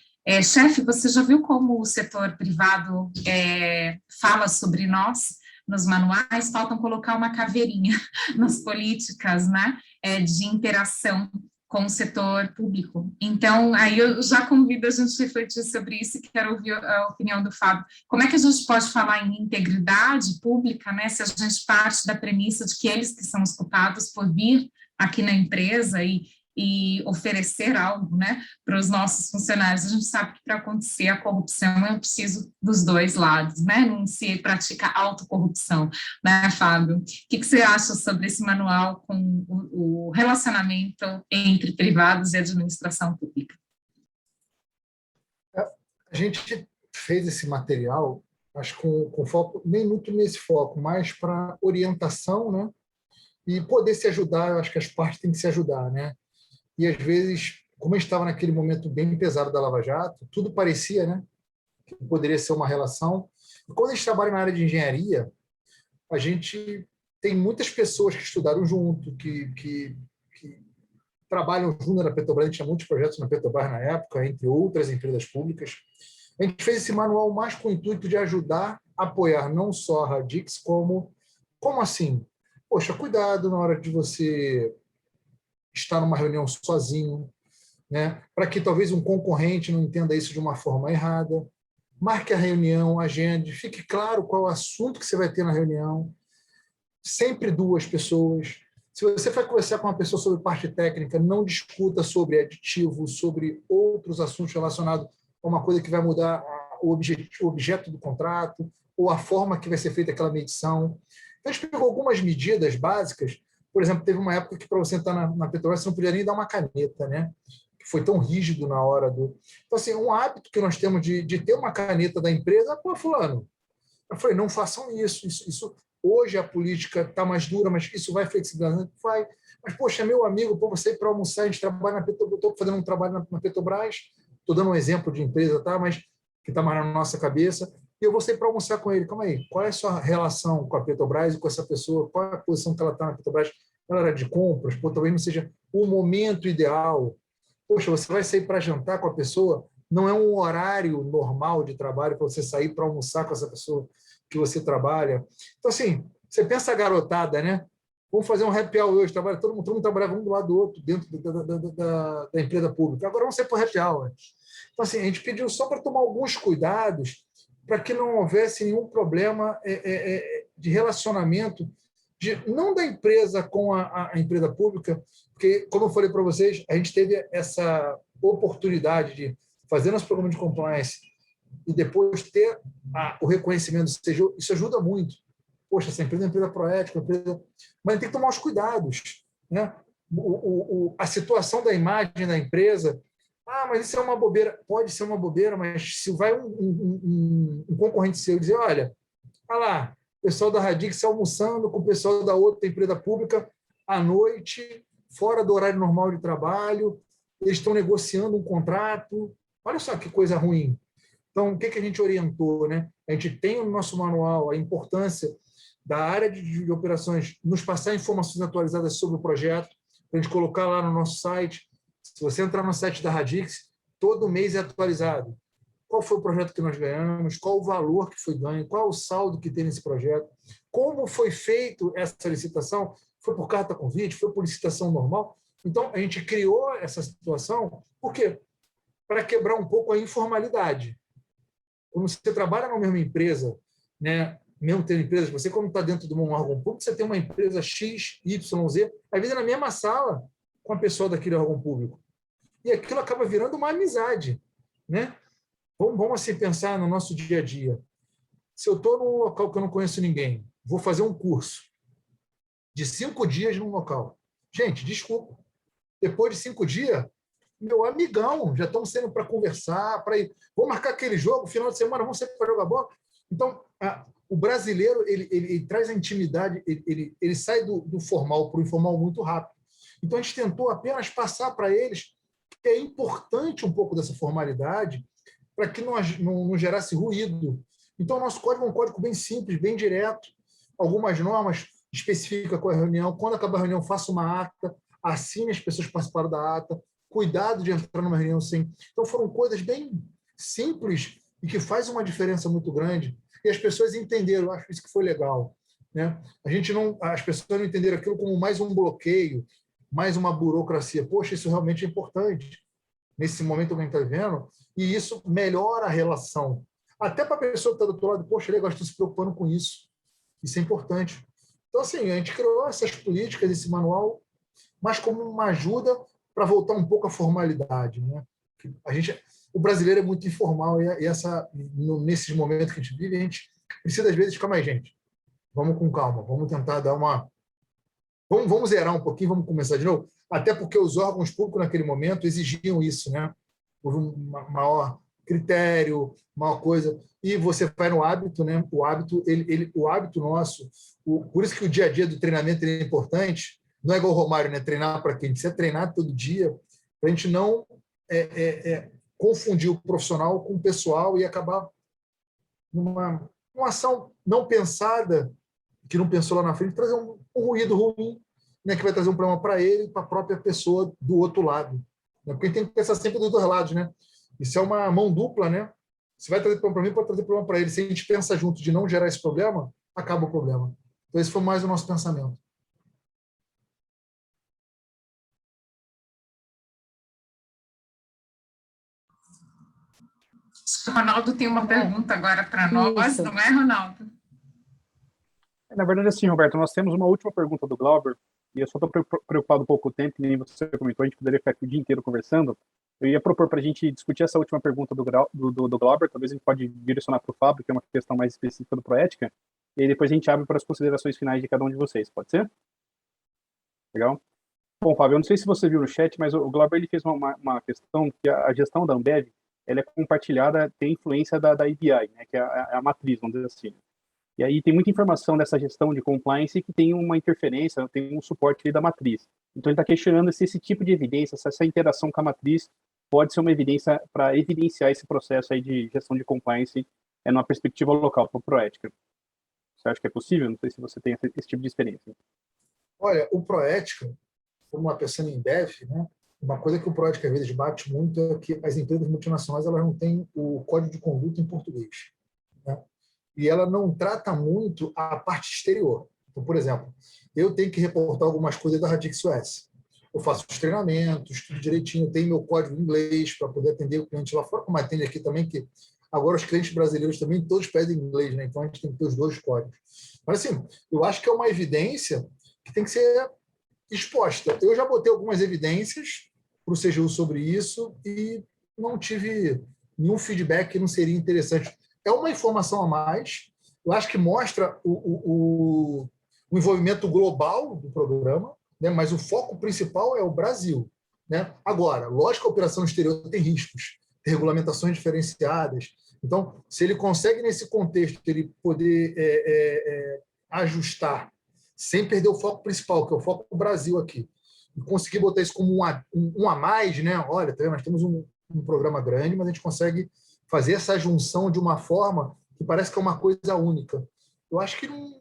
chefe, você já viu como o setor privado fala sobre nós nos manuais? Faltam colocar uma caveirinha nas políticas, né, de interação com o setor público. Então, aí eu já convido a gente a refletir sobre isso e quero ouvir a opinião do Fábio. Como é que a gente pode falar em integridade pública, né, se a gente parte da premissa de que eles que são os culpados por vir aqui na empresa e oferecer algo, né, para os nossos funcionários? A gente sabe que para acontecer a corrupção é preciso dos dois lados, né, não se pratica autocorrupção, né, Fábio? O que você acha sobre esse manual com o relacionamento entre privados e administração pública?
A gente fez esse material, acho com foco, nem muito nesse foco, mais para orientação, né, e poder se ajudar. Eu acho que as partes têm que se ajudar, né? E, às vezes, como a gente estava naquele momento bem pesado da Lava Jato, tudo parecia, né, que poderia ser uma relação. E quando a gente trabalha na área de engenharia, a gente tem muitas pessoas que estudaram junto, que trabalham junto na Petrobras. A gente tinha muitos projetos na Petrobras na época, entre outras empresas públicas. A gente fez esse manual mais com o intuito de ajudar, apoiar não só a Radix, como assim? Poxa, cuidado na hora de você estar numa reunião sozinho, né? Para que talvez um concorrente não entenda isso de uma forma errada. Marque a reunião, agende, fique claro qual é o assunto que você vai ter na reunião. Sempre duas pessoas. Se você vai conversar com uma pessoa sobre parte técnica, não discuta sobre aditivos, sobre outros assuntos relacionados a uma coisa que vai mudar o objeto do contrato ou a forma que vai ser feita aquela medição. Então, a gente pegou algumas medidas básicas. Por exemplo, teve uma época que para você entrar na Petrobras você não podia nem dar uma caneta, né? Que foi tão rígido na hora do... Então, assim, um hábito que nós temos de ter uma caneta da empresa, pô, fulano, eu falei, não façam isso. Hoje a política está mais dura, mas isso vai flexibilizando, vai. Mas, poxa, meu amigo, pô, você ir para almoçar, a gente trabalha na Petrobras, estou fazendo um trabalho na Petrobras, estou dando um exemplo de empresa, tá? Mas que está mais na nossa cabeça, e eu vou sair para almoçar com ele. Calma aí, qual é a sua relação com a Petrobras e com essa pessoa? Qual é a posição que ela está na Petrobras? Ela era de compras? Pô, talvez não seja o momento ideal. Poxa, você vai sair para jantar com a pessoa, não é um horário normal de trabalho para você sair para almoçar com essa pessoa. que você trabalha. Então, assim, você pensa a garotada, né? Vamos fazer um happy hour hoje, trabalha, todo mundo trabalhava um do lado do outro, dentro da empresa pública. Agora vamos ser para o happy hour. Então, assim, a gente pediu só para tomar alguns cuidados para que não houvesse nenhum problema de relacionamento, não da empresa com a empresa pública, porque, como eu falei para vocês, a gente teve essa oportunidade de fazer nosso programa de compliance e depois ter o reconhecimento, isso ajuda muito. Poxa, essa empresa é uma empresa proética, mas tem que tomar os cuidados, né? A situação da imagem da empresa, mas isso é uma bobeira. Pode ser uma bobeira, mas se vai um concorrente seu dizer, olha lá, o pessoal da Radix almoçando com o pessoal da outra empresa pública à noite, fora do horário normal de trabalho, eles estão negociando um contrato, olha só que coisa ruim. Então, o que a gente orientou, né? A gente tem no nosso manual a importância da área de operações nos passar informações atualizadas sobre o projeto, para a gente colocar lá no nosso site. Se você entrar no site da Radix, todo mês é atualizado. Qual foi o projeto que nós ganhamos, qual o valor que foi ganho, qual o saldo que tem nesse projeto, como foi feito essa licitação, foi por carta convite, foi por licitação normal. Então, a gente criou essa situação, por quê? Para quebrar um pouco a informalidade. Quando você trabalha na mesma empresa, né, mesmo tendo empresas, você quando está dentro de um órgão público, você tem uma empresa X, Y, Z, às vezes é na mesma sala com a pessoa daquele órgão público. E aquilo acaba virando uma amizade, né? Vamos assim pensar no nosso dia a dia. Se eu estou num local que eu não conheço ninguém, vou fazer um curso de 5 dias num local. Gente, desculpa. Depois de 5 dias, meu amigão, já estamos saindo para conversar, para ir. Vamos marcar aquele jogo, final de semana, vamos sair para jogar bola. Então, o brasileiro, ele traz a intimidade, ele sai do formal para o informal muito rápido. Então, a gente tentou apenas passar para eles que é importante um pouco dessa formalidade para que não gerasse ruído. Então, o nosso código é um código bem simples, bem direto. Algumas normas especificam com a reunião. Quando acabar a reunião, faça uma ata, assine as pessoas que participaram da ata, cuidado de entrar numa reunião sem. Então, foram coisas bem simples e que faz uma diferença muito grande. E as pessoas entenderam, acho isso que foi legal, né? As pessoas não entenderam aquilo como mais um bloqueio, mais uma burocracia. Poxa, isso realmente é importante nesse momento que a gente está vivendo, e isso melhora a relação. Até para a pessoa que está do outro lado, poxa, legal, estou se preocupando com isso. Isso é importante. Então, assim, a gente criou essas políticas, esse manual, mas como uma ajuda para voltar um pouco à formalidade, né? O brasileiro é muito informal e nesses momentos que a gente vive, a gente precisa, às vezes, ficar mais gente. Vamos com calma, vamos tentar dar uma... Vamos zerar um pouquinho, vamos começar de novo, até porque os órgãos públicos, naquele momento, exigiam isso, né? Por um maior critério, maior coisa. E você vai no hábito, né? O hábito nosso, por isso que o dia a dia do treinamento é importante. Não é igual o Romário, né? Treinar para quem? Precisa treinar todo dia, para a gente não confundir o profissional com o pessoal e acabar numa ação não pensada, que não pensou lá na frente, trazer um ruído ruim, né, que vai trazer um problema para ele e para a própria pessoa do outro lado. Né? Porque tem que pensar sempre dos dois lados. Né? Isso é uma mão dupla. Né? Se vai trazer problema para mim, pode trazer problema para ele. Se a gente pensa junto de não gerar esse problema, acaba o problema. Então, esse foi mais o nosso pensamento.
O Ronaldo tem uma pergunta agora para nós,
Isso.
não é, Ronaldo?
Na verdade, assim, Roberto, nós temos uma última pergunta do Glauber, e eu só estou preocupado com pouco tempo, nem você comentou, a gente poderia ficar aqui o dia inteiro conversando. Eu ia propor para a gente discutir essa última pergunta do Glauber, talvez a gente pode direcionar para o Fábio, que é uma questão mais específica do Proética, e aí depois a gente abre para as considerações finais de cada um de vocês, pode ser? Legal? Bom, Fábio, eu não sei se você viu no chat, mas o Glauber ele fez uma questão que a gestão da Ambev, ela é compartilhada, tem influência da IBI, né, que é a matriz, vamos dizer assim. E aí tem muita informação dessa gestão de compliance que tem uma interferência, tem um suporte da matriz. Então ele está questionando se esse tipo de evidência, se essa interação com a matriz pode ser uma evidência para evidenciar esse processo aí de gestão de compliance numa perspectiva local, para o Proética. Você acha que é possível? Não sei se você tem esse tipo de experiência.
Olha, o Proética, como uma pessoa em Ambev, né, uma coisa que o Proética às vezes bate muito é que as empresas multinacionais elas não têm o código de conduta em português. Né? e ela não trata muito a parte exterior. Então, por exemplo, eu tenho que reportar algumas coisas da Radix US. Eu faço os treinamentos, tudo direitinho, tenho meu código em inglês para poder atender o cliente lá fora, como atende aqui também, que agora os clientes brasileiros também todos pedem inglês, né? Então a gente tem que ter os dois códigos. Mas assim, eu acho que é uma evidência que tem que ser exposta. Eu já botei algumas evidências para o CGU sobre isso e não tive nenhum feedback que não seria interessante. É uma informação a mais, eu acho que mostra o envolvimento global do programa, né? Mas o foco principal é o Brasil, né? Agora, lógico que a operação exterior tem riscos, tem regulamentações diferenciadas. Então, se ele consegue, nesse contexto, ele poder ajustar, sem perder o foco principal, que é o foco do Brasil aqui, e conseguir botar isso como um a mais, né? Olha, nós temos um programa grande, mas a gente consegue fazer essa junção de uma forma que parece que é uma coisa única. Eu acho que não...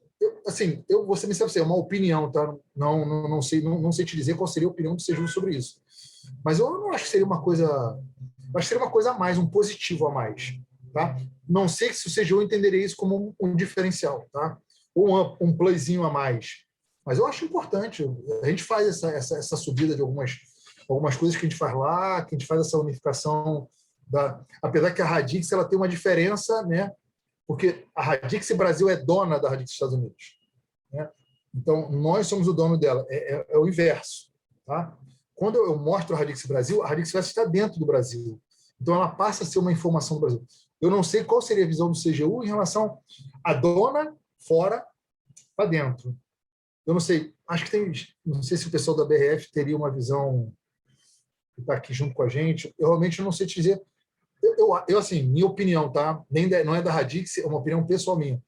eu vou ser sincero, é uma opinião, tá? Não sei te dizer qual seria a opinião do CGU sobre isso. Mas eu não acho que seria uma coisa... Eu acho que seria uma coisa a mais, um positivo a mais. Tá? Não sei se o CGU entenderia isso como um diferencial, tá? Ou um plusinho a mais. Mas eu acho importante. A gente faz essa subida de algumas coisas que a gente faz lá, que a gente faz essa unificação. Apesar que a Radix ela tem uma diferença, né? Porque a Radix Brasil é dona da Radix Estados Unidos. Né? Então, nós somos o dono dela. É o inverso. Tá? Quando eu mostro a Radix Brasil está dentro do Brasil. Então, ela passa a ser uma informação do Brasil. Eu não sei qual seria a visão do CGU em relação à dona fora para dentro. Eu não sei, acho que tem... Não sei se o pessoal da BRF teria uma visão que está aqui junto com a gente. Eu realmente não sei te dizer. Eu assim, minha opinião, tá? Não é da Radix, é uma opinião pessoal minha.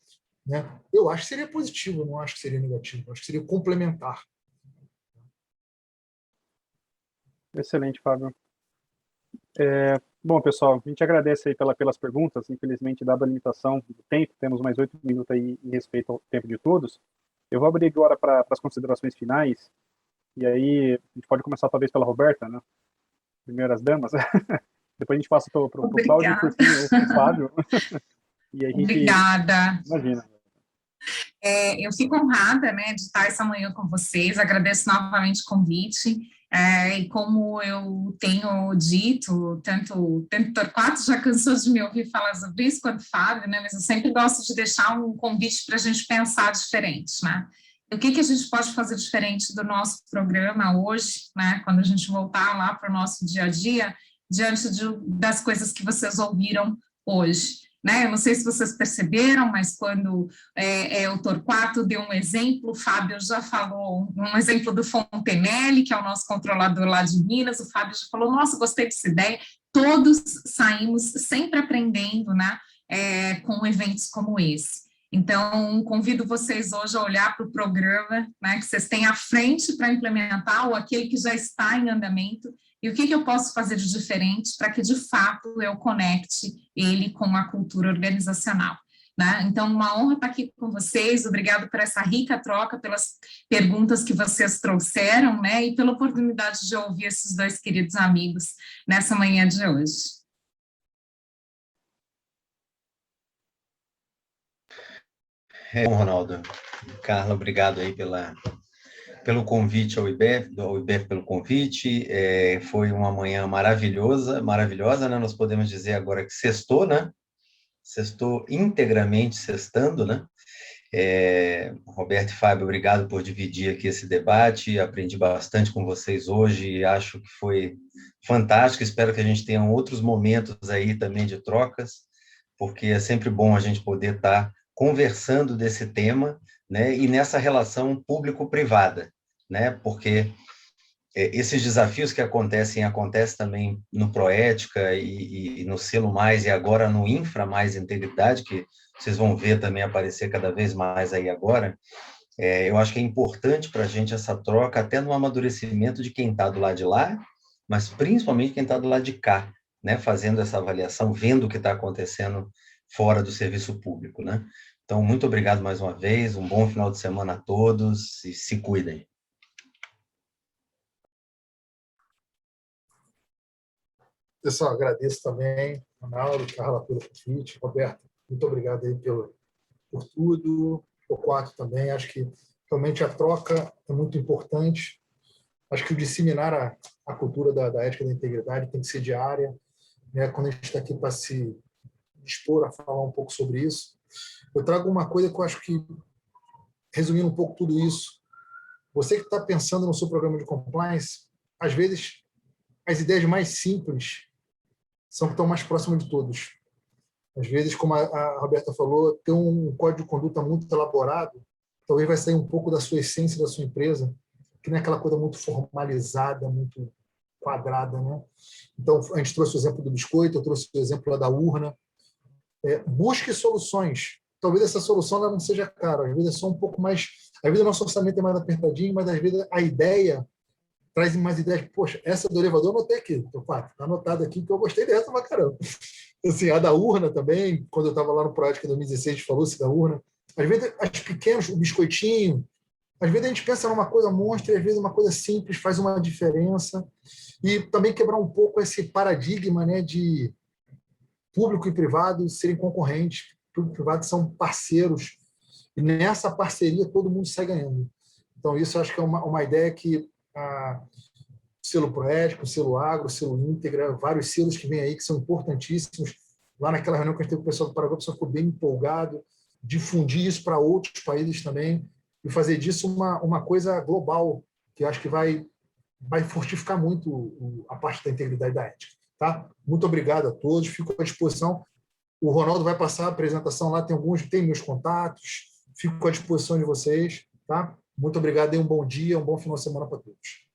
Né? Eu acho que seria positivo, não acho que seria negativo. Eu acho que seria complementar.
Excelente, Fábio. Bom, pessoal, a gente agradece aí pelas perguntas. Infelizmente, dada a limitação do tempo, temos mais 8 minutos aí em respeito ao tempo de todos. Eu vou abrir agora para as considerações finais. E aí, a gente pode começar talvez pela Roberta, né? Primeiras damas. Depois a gente passa para o Cláudio e por fim o Fábio. E a gente...
Obrigada.
Imagina.
Eu fico honrada, né, de estar essa manhã com vocês, agradeço novamente o convite, e como eu tenho dito, tanto o Torquato já cansou de me ouvir falar sobre isso, quanto o Fábio, né, mas eu sempre gosto de deixar um convite para a gente pensar diferente, né? O que a gente pode fazer diferente do nosso programa hoje, né, quando a gente voltar lá para o nosso dia a dia, diante das coisas que vocês ouviram hoje. Né? Eu não sei se vocês perceberam, mas quando o Torquato deu um exemplo, o Fábio já falou um exemplo do Fontenelle, que é o nosso controlador lá de Minas, o Fábio já falou, nossa, gostei dessa ideia, todos saímos sempre aprendendo, né, com eventos como esse. Então, convido vocês hoje a olhar para o programa, né, que vocês têm à frente para implementar, ou aquele que já está em andamento, e o que eu posso fazer de diferente para que, de fato, eu conecte ele com a cultura organizacional. Né? Então, uma honra estar aqui com vocês, obrigado por essa rica troca, pelas perguntas que vocês trouxeram, né, e pela oportunidade de ouvir esses dois queridos amigos nessa manhã de hoje.
Bom, Ronaldo. Carla, obrigado aí pelo convite ao IBEF pelo convite, foi uma manhã maravilhosa, né? Nós podemos dizer agora que sextou, né? Sextou integramente sextando, né? Roberto e Fábio, obrigado por dividir aqui esse debate, aprendi bastante com vocês hoje e acho que foi fantástico, espero que a gente tenha outros momentos aí também de trocas, porque é sempre bom a gente poder estar conversando desse tema, né? E nessa relação público-privada, né? Porque esses desafios que acontecem também no Proética e no Selo Mais, e agora no Infra Mais Integridade, que vocês vão ver também aparecer cada vez mais aí agora. Eu acho que é importante para a gente essa troca, até no amadurecimento de quem está do lado de lá, mas principalmente quem está do lado de cá, né? Fazendo essa avaliação, vendo o que está acontecendo fora do serviço público, né? Então, muito obrigado mais uma vez, um bom final de semana a todos e se cuidem.
Pessoal, agradeço também, Ronaldo, Carla, pelo convite. Roberto, muito obrigado aí por tudo. O quarto também, acho que realmente a troca é muito importante. Acho que o disseminar a cultura da ética e da integridade tem que ser diária, né? Quando a gente está aqui para se dispor a falar um pouco sobre isso, eu trago uma coisa que eu acho que, resumindo um pouco tudo isso, você que está pensando no seu programa de compliance, às vezes as ideias mais simples são que estão mais próximas de todos. Às vezes, como a Roberta falou, ter um código de conduta muito elaborado, talvez vai sair um pouco da sua essência, da sua empresa, que não é aquela coisa muito formalizada, muito quadrada, né? Então, a gente trouxe o exemplo do biscoito, eu trouxe o exemplo lá da urna. Busque soluções. Talvez essa solução ela não seja cara, às vezes é só um pouco mais... Às vezes o nosso orçamento é mais apertadinho, mas às vezes a ideia traz mais ideias. Poxa, essa do elevador eu anotei aqui. Está anotado aqui que eu gostei dessa pra caramba. Assim, a da urna também, quando eu estava lá no Proética 2016, a gente falou-se da urna. Às vezes, as pequenas, o biscoitinho, às vezes a gente pensa numa coisa monstra e às vezes uma coisa simples faz uma diferença. E também quebrar um pouco esse paradigma, né, de público e privado serem concorrentes. Público e privado são parceiros. E nessa parceria todo mundo sai ganhando. Então, isso eu acho que é uma ideia que selo Proético, selo Agro, selo Íntegra, vários selos que vêm aí que são importantíssimos. Lá naquela reunião que a gente teve com o pessoal do Paraguai, o pessoal ficou bem empolgado, difundir isso para outros países também e fazer disso uma coisa global, que eu acho que vai fortificar muito a parte da integridade da ética. Tá? Muito obrigado a todos, fico à disposição. O Ronaldo vai passar a apresentação lá, tem meus contatos, fico à disposição de vocês. Tá? Muito obrigado e um bom dia, um bom final de semana para todos.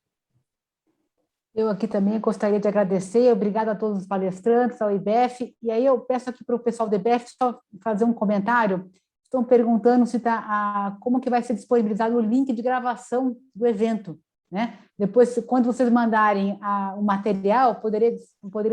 Eu aqui também gostaria de agradecer, obrigado a todos os palestrantes, ao IBEF, e aí eu peço aqui para o pessoal do IBEF só fazer um comentário. Estão perguntando se como que vai ser disponibilizado o link de gravação do evento, né? Depois, quando vocês mandarem o material, poderia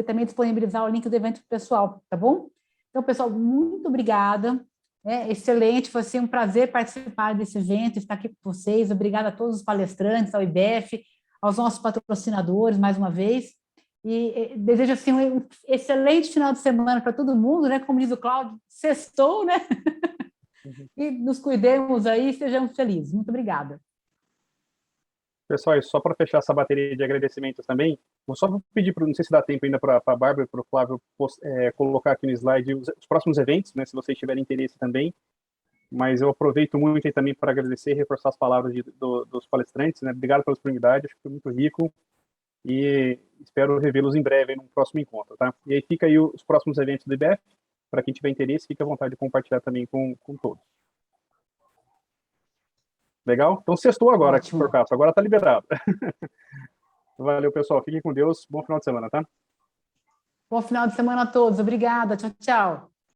também disponibilizar o link do evento para o pessoal, tá bom? Então, pessoal, muito obrigada, né? Excelente, foi assim, um prazer participar desse evento, estar aqui com vocês, obrigada a todos os palestrantes, ao IBEF, aos nossos patrocinadores, mais uma vez, e desejo assim, um excelente final de semana para todo mundo, né? Como diz o Cláudio, sextou, né? E nos cuidemos aí, sejamos felizes. Muito obrigada.
Pessoal, só para fechar essa bateria de agradecimentos também, vou só pedir, não sei se dá tempo ainda para a Bárbara e para o Flávio colocar aqui no slide os próximos eventos, né, se vocês tiverem interesse também, mas eu aproveito muito aí também para agradecer e reforçar as palavras dos palestrantes, né, obrigado pela disponibilidade, acho que foi muito rico, e espero revê-los em breve no próximo encontro, tá? E aí fica aí os próximos eventos do IBEF, para quem tiver interesse, fique à vontade de compartilhar também com todos. Legal? Então, sextou agora aqui por Castro, agora está liberado. Valeu, pessoal. Fiquem com Deus. Bom final de semana, tá?
Bom final de semana a todos. Obrigada. Tchau, tchau.